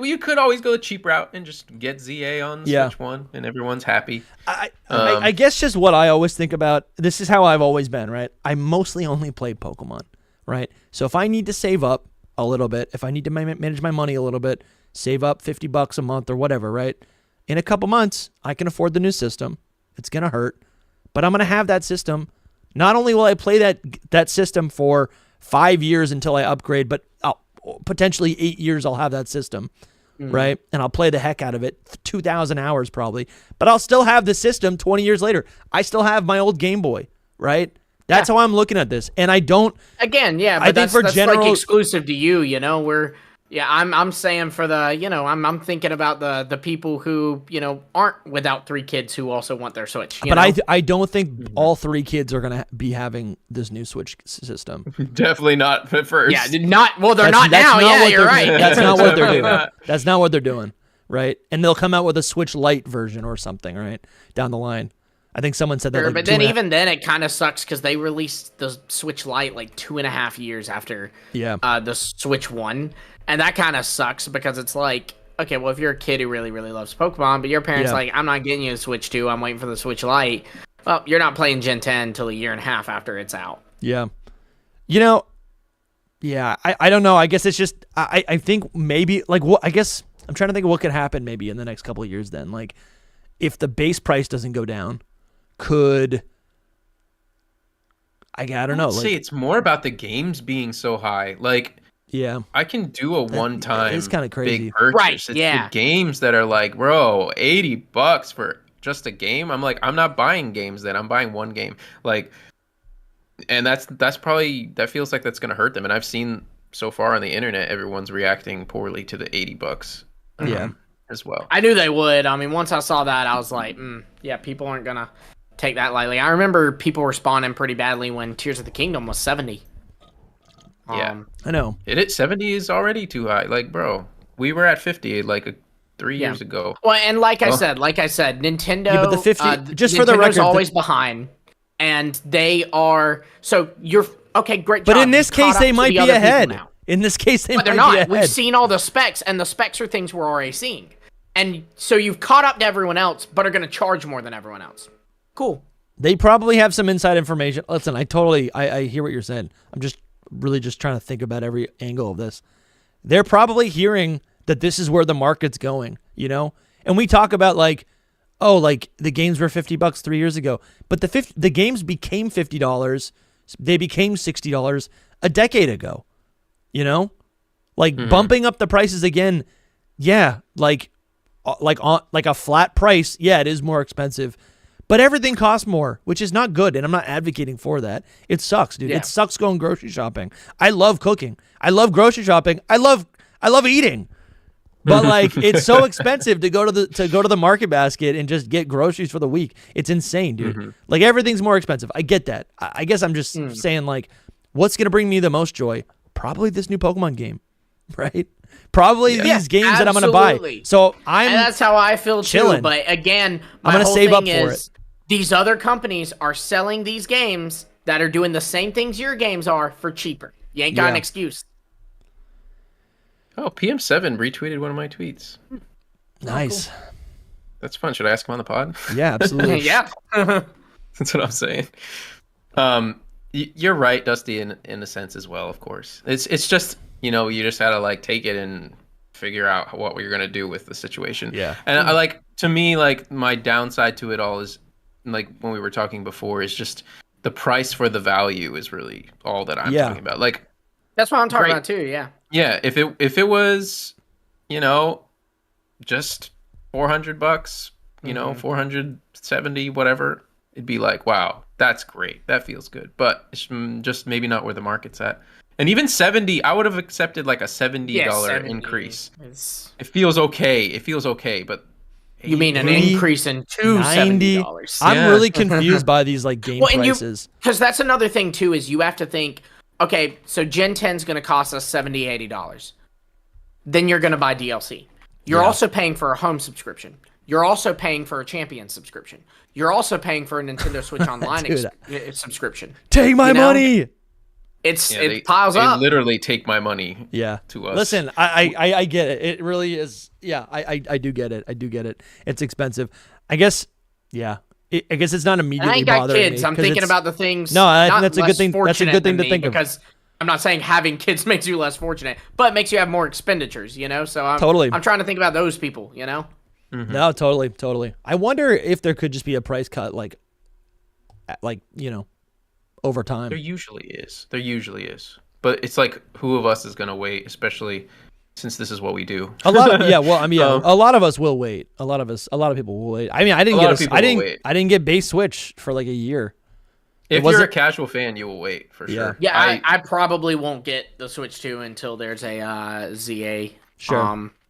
You could always go the cheap route and just get ZA on the Switch 1 and everyone's happy. I guess just what I always think about, this is how I've always been, right? I mostly only played Pokemon, right? So if I need to save up a little bit, if I need to manage my money a little bit, save up $50 a month or whatever, right? In a couple months, I can afford the new system. It's going to hurt, but I'm going to have that system. Not only will I play that system for 5 years until I upgrade, but potentially 8 years I'll have that system, right? And I'll play the heck out of it, 2,000 hours probably. But I'll still have the system 20 years later. I still have my old Game Boy, right? That's how I'm looking at this. And I don't... Again, yeah, but that's like exclusive to you, you know? I'm saying for the, you know, I'm thinking about the people who, you know, aren't without 3 kids who also want their Switch. But I don't think all 3 kids are going to be having this new Switch system. Definitely not at first. Yeah, they're not now. Yeah, you're right. That's not what they're doing. That's not what they're doing, right? And they'll come out with a Switch Lite version or something, right? Down the line. I think someone said that. Sure, but then even then it kind of sucks because they released the Switch Lite like 2.5 years after the Switch 1. And that kind of sucks because it's like, okay, well, if you're a kid who really, really loves Pokemon, but your parents like, I'm not getting you a Switch 2, I'm waiting for the Switch Lite. Well, you're not playing Gen 10 until 1.5 years after it's out. Yeah. You know, I don't know. I guess it's just, I think maybe, like, what I guess, I'm trying to think of what could happen maybe in the next couple of years then. Like, if the base price doesn't go down, I don't know. See, it's more about the games being so high. Like... Yeah, I can do a one-time it's kind of crazy. big purchase. Right, it's the games that are like, bro, $80 for just a game. I'm like, I'm not buying games then. I'm buying one game. Like, and that's probably, that feels like that's going to hurt them. And I've seen so far on the internet, everyone's reacting poorly to the $80 as well. I knew they would. I mean, once I saw that, I was like, yeah, people aren't going to take that lightly. I remember people responding pretty badly when Tears of the Kingdom was $70. Yeah, I know. 70 is already too high. Like, bro, we were at 50 like 3 years ago. Well, and like I said, Nintendo. Yeah, but the 50. Just Nintendo's for the record, always behind, and they are. So you're okay. Great. But job. in this case, they might be ahead. In this case, they But they're might be not. We've ahead. seen all the specs, and the specs are things we're already seeing. And so you've caught up to everyone else, but are going to charge more than everyone else. Cool. They probably have some inside information. Listen, I hear what you're saying. I'm just really just trying to think about every angle of this. They're probably hearing that this is where the market's going, you know? And we talk about like, oh, like the games were $50 3 years ago, but the games became $50. They became $60 a decade ago, you know? Like bumping up the prices again. Yeah. Like a flat price. Yeah, it is more expensive, but everything costs more, which is not good. And I'm not advocating for that. It sucks, dude. Yeah. It sucks going grocery shopping. I love cooking. I love grocery shopping. I love eating. But like, it's so expensive to go to the market basket and just get groceries for the week. It's insane, dude. Like everything's more expensive. I get that. I guess I'm just saying like, what's going to bring me the most joy? Probably this new Pokemon game, right? Probably these games that I'm going to buy. So and that's how I feel chilling. too. But again, I'm my gonna whole save up thing for is these other companies are selling these games that are doing the same things your games are for cheaper. You ain't got an excuse. Oh, PM7 retweeted one of my tweets. Nice. Cool. That's fun. Should I ask him on the pod? Yeah, absolutely. Yeah. That's what I'm saying. You're right, Dusty, in a sense as well, of course. It's just, you know, you just gotta like take it and figure out what you're gonna do with the situation. Yeah. And I like, to me, like my downside to it all is like when we were talking before is just the price for the value is really all that I'm talking about. Like that's what I'm talking about too. Yeah. Yeah, if it was, you know, just $400, you know, 470, whatever, it'd be like, wow, that's great. That feels good. But it's just maybe not where the market's at. And even 70, I would have accepted like a $70 increase. It feels okay. It feels okay, but you mean an increase in $70? I'm really confused by these like game prices. Because that's another thing too, is you have to think, okay, so Gen 10 is going to cost us $70, $80. Then you're going to buy DLC. You're also paying for a home subscription. You're also paying for a Champion subscription. You're also paying for a Nintendo Switch Online subscription. Take my money. It piles up. They literally take my money. Yeah. To us. Listen, I get it. It really is. Yeah, I do get it. I do get it. It's expensive. I guess. Yeah. I guess it's not immediately I ain't got bothering kids. me, I'm thinking about the things. No, that's a less good thing. That's a good thing to think of. Because I'm not saying having kids makes you less fortunate, but it makes you have more expenditures. You know, so I'm trying to think about those people. You know. No, totally. I wonder if there could just be a price cut, like you know, over time. There usually is. But it's like, who of us is gonna wait, especially since this is what we do. A lot of a lot of us will wait. A lot of people will wait. I mean, I didn't get base Switch for like a year. If you're a casual fan, you will wait for sure. Yeah, I probably won't get the Switch 2 until there's a ZA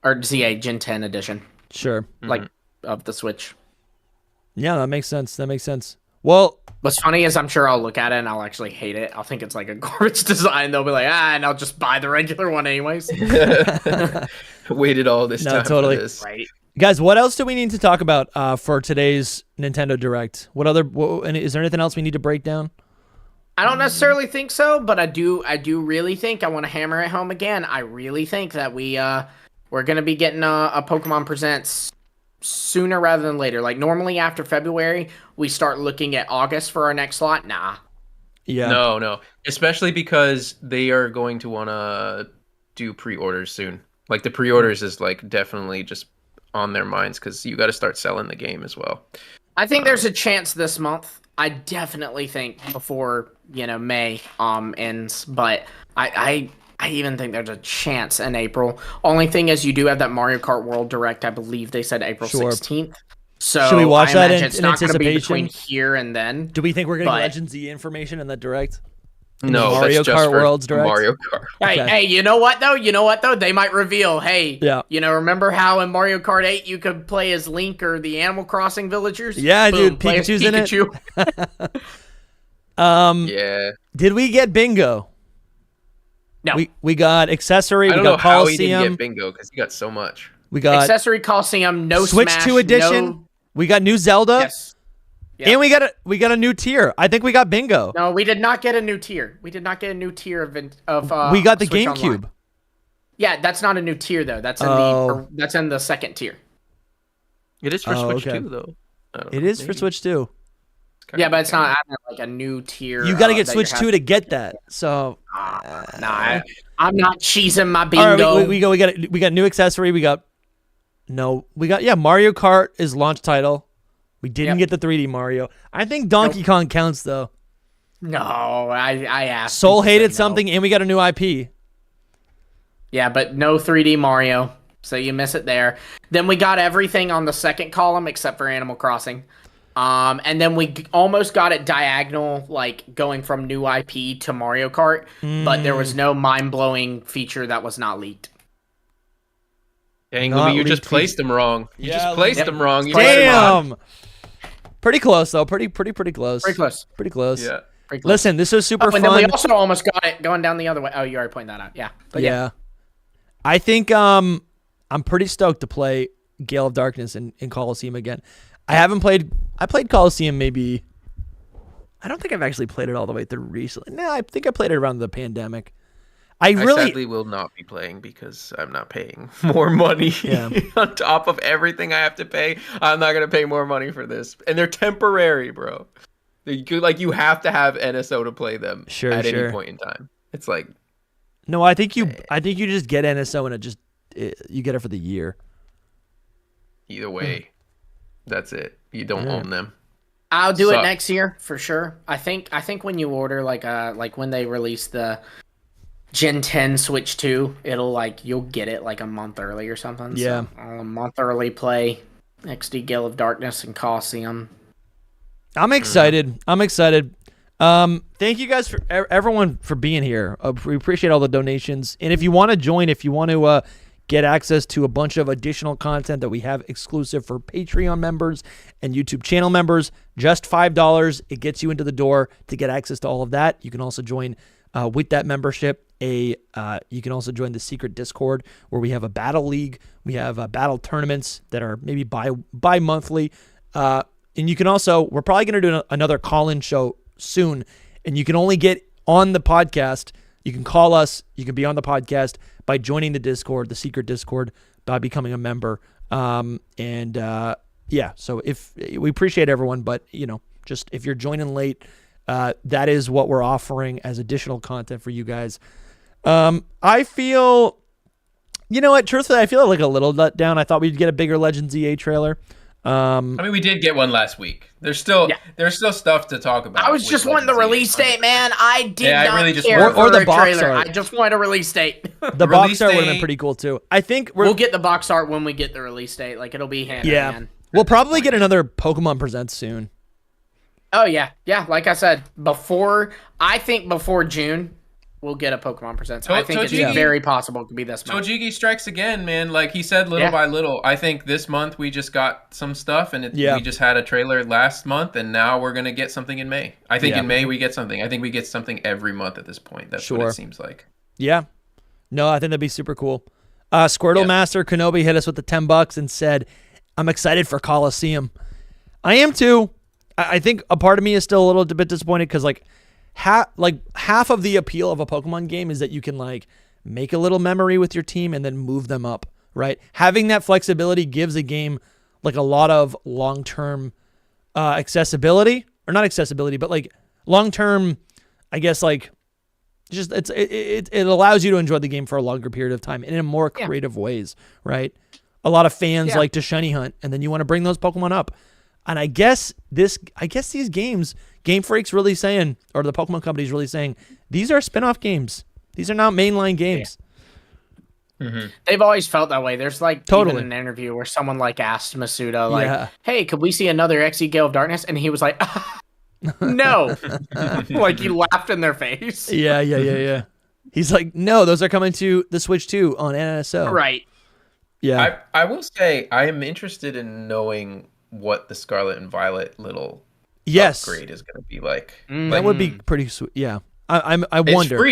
or ZA Gen 10 edition. Sure. Like of the Switch. Yeah, that makes sense. Well, what's funny is I'm sure I'll look at it and I'll actually hate it. I'll think it's like a garbage design. They'll be like, and I'll just buy the regular one anyways. Waited all this time for this. Right. Guys, what else do we need to talk about for today's Nintendo Direct? And is there anything else we need to break down? I don't necessarily think so, but I do really think, I want to hammer it home again. I really think that we're going to be getting a Pokemon Presents sooner rather than later. Like normally after February, we start looking at August for our next slot. Nah. Yeah. No. Especially because they are going to want to do pre-orders soon. Like the pre-orders is like definitely just on their minds because you got to start selling the game as well. I think there's a chance this month. I definitely think before, May ends, but I even think there's a chance in April. Only thing is you do have that Mario Kart World Direct. I believe they said April 16th. So should we watch that in it's not going to be anticipation? between here and then. Do we think we're getting Legend Z information in that Direct? No, Mario that's just Kart for World's Direct. Mario Kart. Hey, you know what though? They might reveal, hey, remember how in Mario Kart 8 you could play as Link or the Animal Crossing villagers? Yeah, Boom, dude, play as Pikachu's in it. Yeah. Did we get bingo? No. We got accessory. I don't we got know how he Coliseum. didn't get bingo because he got so much. We got accessory Coliseum, no Switch Smash, 2 edition. no... We got new Zelda. Yes. Yeah. And we got a new tier. I think we got bingo. No, we did not get a new tier. We did not get a new tier of we got the Switch GameCube. Online. Yeah, that's not a new tier though. That's in the second tier. It is for Switch 2 though. It is for Switch 2. Yeah, but it's not like a new tier. You got to get Switch 2 to get that. So I'm not cheesing my bingo. All right, we got new accessory. We got Mario Kart is launch title. We didn't get the 3D Mario. I think Donkey Kong counts though. No, I asked. Soul hated something, and we got a new IP. Yeah, but no 3D Mario, so you miss it there. Then we got everything on the second column except for Animal Crossing. And then we almost got it diagonal, like going from new IP to Mario Kart, but there was no mind-blowing feature that was not leaked. Dang, Lumi, you just placed them wrong. You just placed them wrong. Damn. Pretty close though. Pretty close. Pretty close. Pretty close. Yeah. Pretty close. Listen, this was super fun. And then we also almost got it going down the other way. Oh, you already pointed that out. Yeah. But yeah. I think I'm pretty stoked to play Gale of Darkness in Coliseum again. I played Coliseum maybe. I don't think I've actually played it all the way through recently. No, I think I played it around the pandemic. I sadly will not be playing because I'm not paying more money on top of everything I have to pay. I'm not gonna pay more money for this, and they're temporary, bro. You have to have NSO to play them at any point in time. It's like, no, I think you just get NSO and you get it for the year. Either way, that's it. You don't own them. I'll do it next year for sure. I think when you order like when they release the Gen 10 Switch 2, you'll get it like a month early or something. Yeah. So I'll a month early play XD Gale of Darkness and Coliseum. I'm excited. Thank you guys for everyone for being here. We appreciate all the donations. And if you want to join, if you want to get access to a bunch of additional content that we have exclusive for Patreon members and YouTube channel members, just $5. It gets you into the door to get access to all of that. You can also join with that membership. You can also join the secret Discord where we have a battle league. We have battle tournaments that are maybe bi-monthly. And you can also, we're probably going to do another call-in show soon. And you can only get on the podcast. You can call us. You can be on the podcast by joining the Discord, the secret Discord, by becoming a member. So if we appreciate everyone, but just if you're joining late, that is what we're offering as additional content for you guys. I feel, truthfully, I feel like a little let down. I thought we'd get a bigger Legends EA trailer. We did get one last week. There's still stuff to talk about. I was just wanting the release date, man. I did not really just care or for the a box trailer. art. I just wanted a release date. The box art would have been pretty cool too. I think we'll get the box art when we get the release date. Like it'll be hand in hand. We'll probably get another Pokemon Presents soon. Oh yeah. Like I said, before June, we'll get a Pokemon Presents. I think it's very possible it could be this month. Tojigi strikes again, man. Like he said, little by little. I think this month we just got some stuff, and we just had a trailer last month, and now we're gonna get something in May. I think in May we get something. I think we get something every month at this point. That's what it seems like. Yeah. No, I think that'd be super cool. Squirtle Master Kenobi hit us with the $10 and said, "I'm excited for Coliseum." I am too. I think a part of me is still a little bit disappointed because half of the appeal of a Pokemon game is that you can make a little memory with your team and then move them up, right? Having that flexibility gives a game a lot of long-term accessibility, or not accessibility, but long-term, I guess just it allows you to enjoy the game for a longer period of time and in more creative ways, right? A lot of fans like to shiny hunt, and then you want to bring those Pokemon up. And I guess these games, Game Freak's really saying, or the Pokemon Company's really saying, these are spin-off games. These are not mainline games. Yeah. Mm-hmm. They've always felt that way. There's even an interview where someone asked Masuda, hey, could we see another XE Gale of Darkness? And he was like, no. He laughed in their face. Yeah. He's like, no, those are coming to the Switch 2 on NSO. Right. Yeah. I will say I am interested in knowing what the Scarlet and Violet little upgrade is going to be like. That would be pretty sweet. Yeah. I wonder.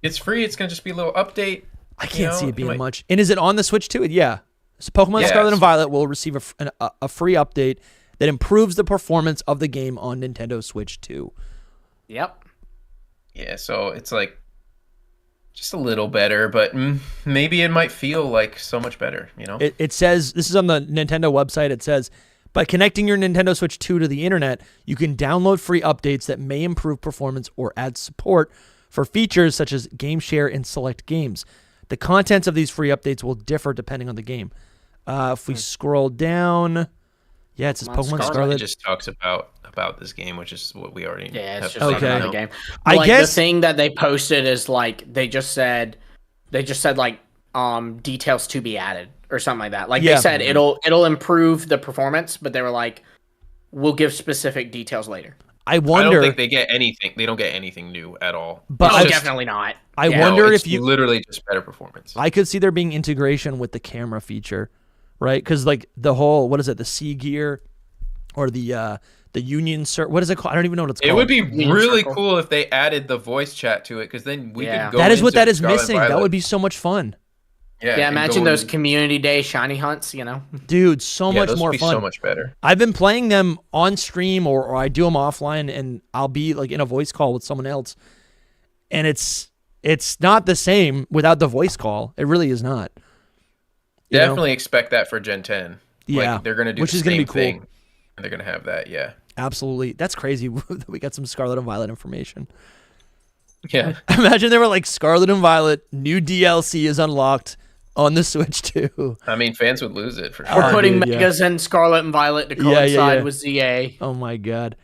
It's free. It's going to just be a little update. I can't see it being much. And is it on the Switch too? Yeah. So Pokemon Scarlet and Violet will receive a free update that improves the performance of the game on Nintendo Switch 2. Yep. Yeah, so it's like just a little better, but maybe it might feel like so much better, you know? It says, this is on the Nintendo website, it says, by connecting your Nintendo Switch 2 to the internet, you can download free updates that may improve performance or add support for features such as game share in select games. The contents of these free updates will differ depending on the game. If we scroll down, yeah, it says Pokemon Scarlet. It just talks about this game, which is what we already it's have just talking about the game. I Like, guess the thing that they posted is like they just said like details to be added or something like that. Like they said it'll improve the performance, but they were like, we'll give specific details later. I wonder. I don't think they get anything. They don't get anything new at all. But definitely not. I wonder if you literally just better performance. I could see there being integration with the camera feature, right? Because like the whole, what is it, the Sea Gear or the Union Circle? What is it called? I don't even know what it's called. It would be really cool if they added the voice chat to it, because then we could go. That is what into that is Scarlet missing. Violet. That would be so much fun. Yeah, imagine those community day shiny hunts, you know? Dude, so much those more would be fun. so much better. I've been playing them on stream or I do them offline, and I'll be like in a voice call with someone else. And it's not the same without the voice call. It really is not. You Definitely know? expect that for Gen 10. Yeah. Like, they're going to do Which the is gonna same be cool. thing. And they're going to have that, yeah. Absolutely. That's crazy that we got some Scarlet and Violet information. Yeah. Imagine they were like Scarlet and Violet, new DLC is unlocked on the Switch too. I mean, fans would lose it for sure. We're putting Megas and Scarlet and Violet to coincide with ZA. Oh my god.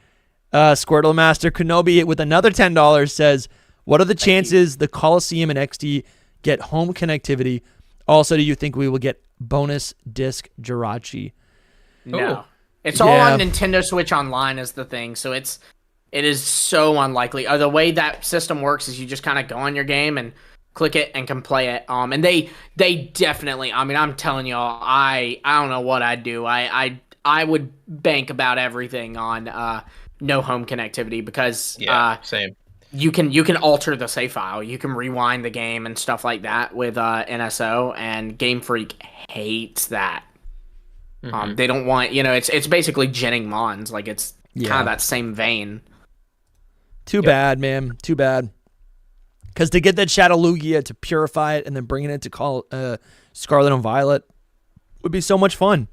Squirtle Master Kenobi with another $10 says, what are the chances the Coliseum and XD get home connectivity? Also, do you think we will get bonus disc Jirachi? No. It's all on Nintendo Switch Online is the thing, so it is so unlikely. The way that system works is you just kind of go on your game and click it and can play it. And they definitely, I mean, I'm telling y'all, I don't know what I'd do. I would bank about everything on no home connectivity, because same. You can alter the save file. You can rewind the game and stuff like that with NSO, and Game Freak hates that. They don't want, it's basically genning Mons. Like, it's kind of that same vein. Too bad, man. Too bad. Because to get that Shadow Lugia to purify it and then bringing it to Scarlet and Violet would be so much fun.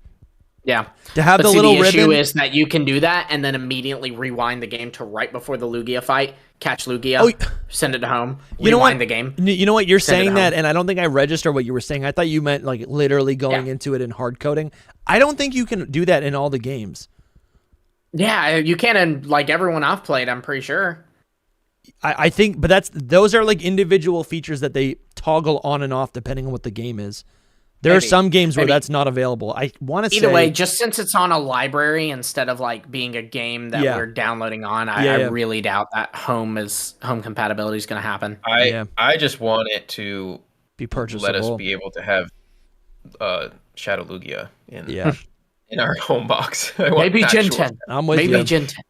Yeah. To have the little ribbon. The issue is that you can do that and then immediately rewind the game to right before the Lugia fight, catch Lugia, send it to home, rewind the game. You know what? You're saying that, and I don't think I registered what you were saying. I thought you meant like literally going into it and hard coding. I don't think you can do that in all the games. Yeah, you can in like everyone I've played, I'm pretty sure. I think, but those are like individual features that they toggle on and off depending on what the game is. There are some games where that's not available. I want to say either way, just since it's on a library instead of like being a game that we're downloading on, I really doubt that home compatibility is going to happen. I just want it to be purchasable. Let us be able to have Shadow Lugia in our home box. Maybe Gen 10. I'm with you. Maybe Gen 10.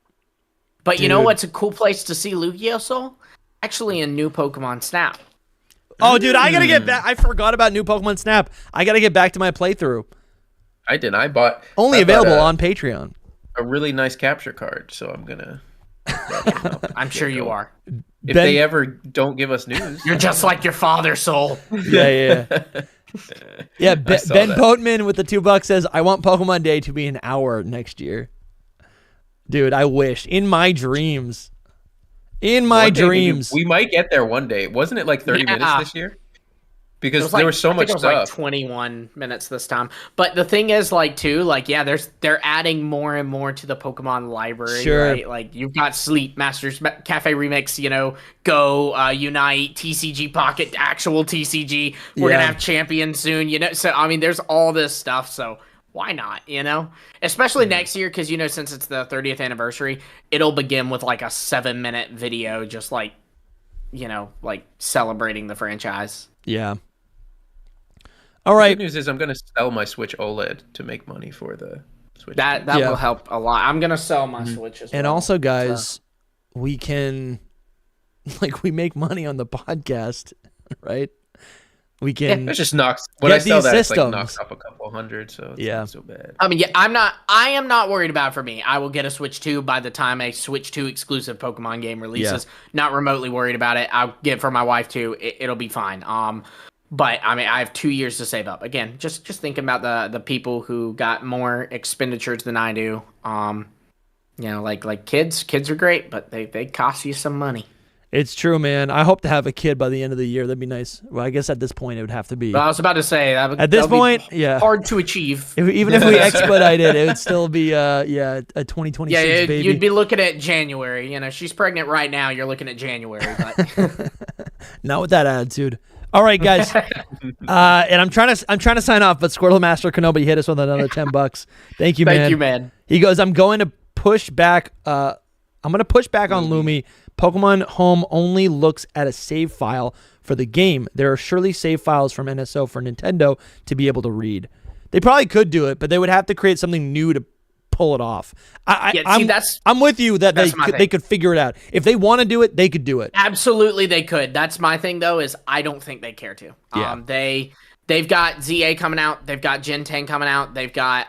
But you know what's a cool place to see Lugia Soul? Actually, in new Pokemon Snap. Oh, dude, I gotta get back. I forgot about new Pokemon Snap. I gotta get back to my playthrough. I did. I bought available on Patreon. A really nice capture card, so I'm gonna. I'm sure you are. If they ever don't give us news, you're just like your father, Soul. Yeah. Ben Boatman with the $2 says, "I want Pokemon Day to be an hour next year." Dude, I wish. In my dreams. We might get there one day. Wasn't it like 30 minutes this year? Because there was so much stuff. Like 21 minutes this time. But the thing is, they're adding more and more to the Pokemon library, right? Like, you've got Sleep, Masters Cafe Remix, Go, Unite, TCG Pocket, actual TCG. We're going to have Champion soon, So, I mean, there's all this stuff, so why not, Especially next year, because, since it's the 30th anniversary, it'll begin with, like, a 7-minute video just, like celebrating the franchise. Yeah. All right. The good news is I'm going to sell my Switch OLED to make money for the Switch. That will help a lot. I'm going to sell my Switch as well. And also, guys, we can, we make money on the podcast, right? We can It just knocks. When I sell that, it's like knocks off a couple hundred, so it's not so bad. I mean, I am not worried about it for me. I will get a Switch 2 by the time a Switch 2 exclusive Pokemon game releases. Not remotely worried about it. I'll get it for my wife too. It'll be fine. But I mean, I have 2 years to save up. Again, just thinking about the people who got more expenditures than I do. Like kids. Kids are great, but they cost you some money. It's true, man. I hope to have a kid by the end of the year. That'd be nice. Well, I guess at this point it would have to be. Well, I was about to say at this point, hard to achieve. Even if we expedite it, it would still be a 2026 baby. You'd be looking at January. She's pregnant right now. You're looking at January, but not with that attitude. All right, guys. And I'm trying to sign off, but Squirtle Master Kenobi hit us with another $10. Thank you, man. Thank you, man. He goes, I'm going to push back. I'm going to push back on Lumi. Pokemon Home only looks at a save file for the game. There are surely save files from NSO for Nintendo to be able to read. They probably could do it, but they would have to create something new to pull it off. I'm with you that they could figure it out. If they want to do it, they could do it. Absolutely, they could. That's my thing, though, is I don't think they care to. Yeah. They've got ZA coming out. They've got Gen 10 coming out. They've got,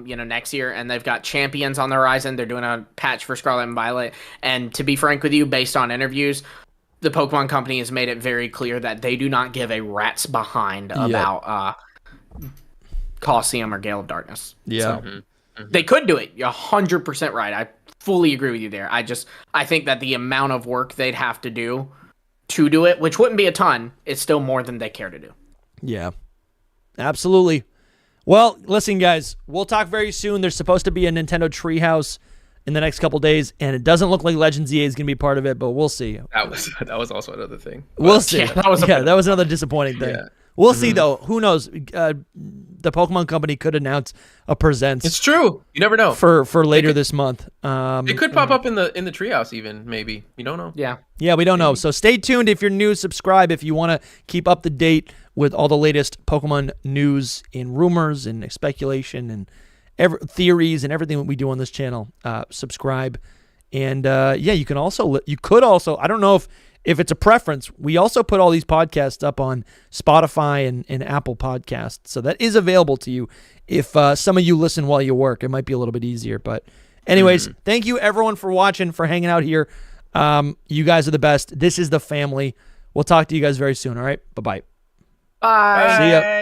next year, and they've got Champions on the horizon. They're doing a patch for Scarlet and Violet. And to be frank with you, based on interviews, the Pokemon Company has made it very clear that they do not give a rat's behind about Colosseum or Gale of Darkness. Yeah. So, they could do it. You're 100% right. I fully agree with you there. I think that the amount of work they'd have to do it, which wouldn't be a ton, is still more than they care to do. Yeah. Absolutely. Well, listen, guys, we'll talk very soon. There's supposed to be a Nintendo Treehouse in the next couple days, and it doesn't look like Legends EA is going to be part of it, but we'll see. That was also another thing. We'll see. Yeah, that was another disappointing thing. Yeah. We'll see, though. Who knows? The Pokemon Company could announce a Presents. It's true. You never know. For later this month. It could pop up in the Treehouse even, maybe. You don't know. Yeah. Yeah, we don't know. So stay tuned. If you're new, subscribe. If you want to keep up to date with all the latest Pokemon news and rumors and speculation and theories and everything that we do on this channel, subscribe. And you could also, I don't know if it's a preference, we also put all these podcasts up on Spotify and Apple Podcasts. So that is available to you. If some of you listen while you work, it might be a little bit easier. But anyways, thank you everyone for watching, for hanging out here. You guys are the best. This is the family. We'll talk to you guys very soon. All right. Bye-bye. Bye. See ya.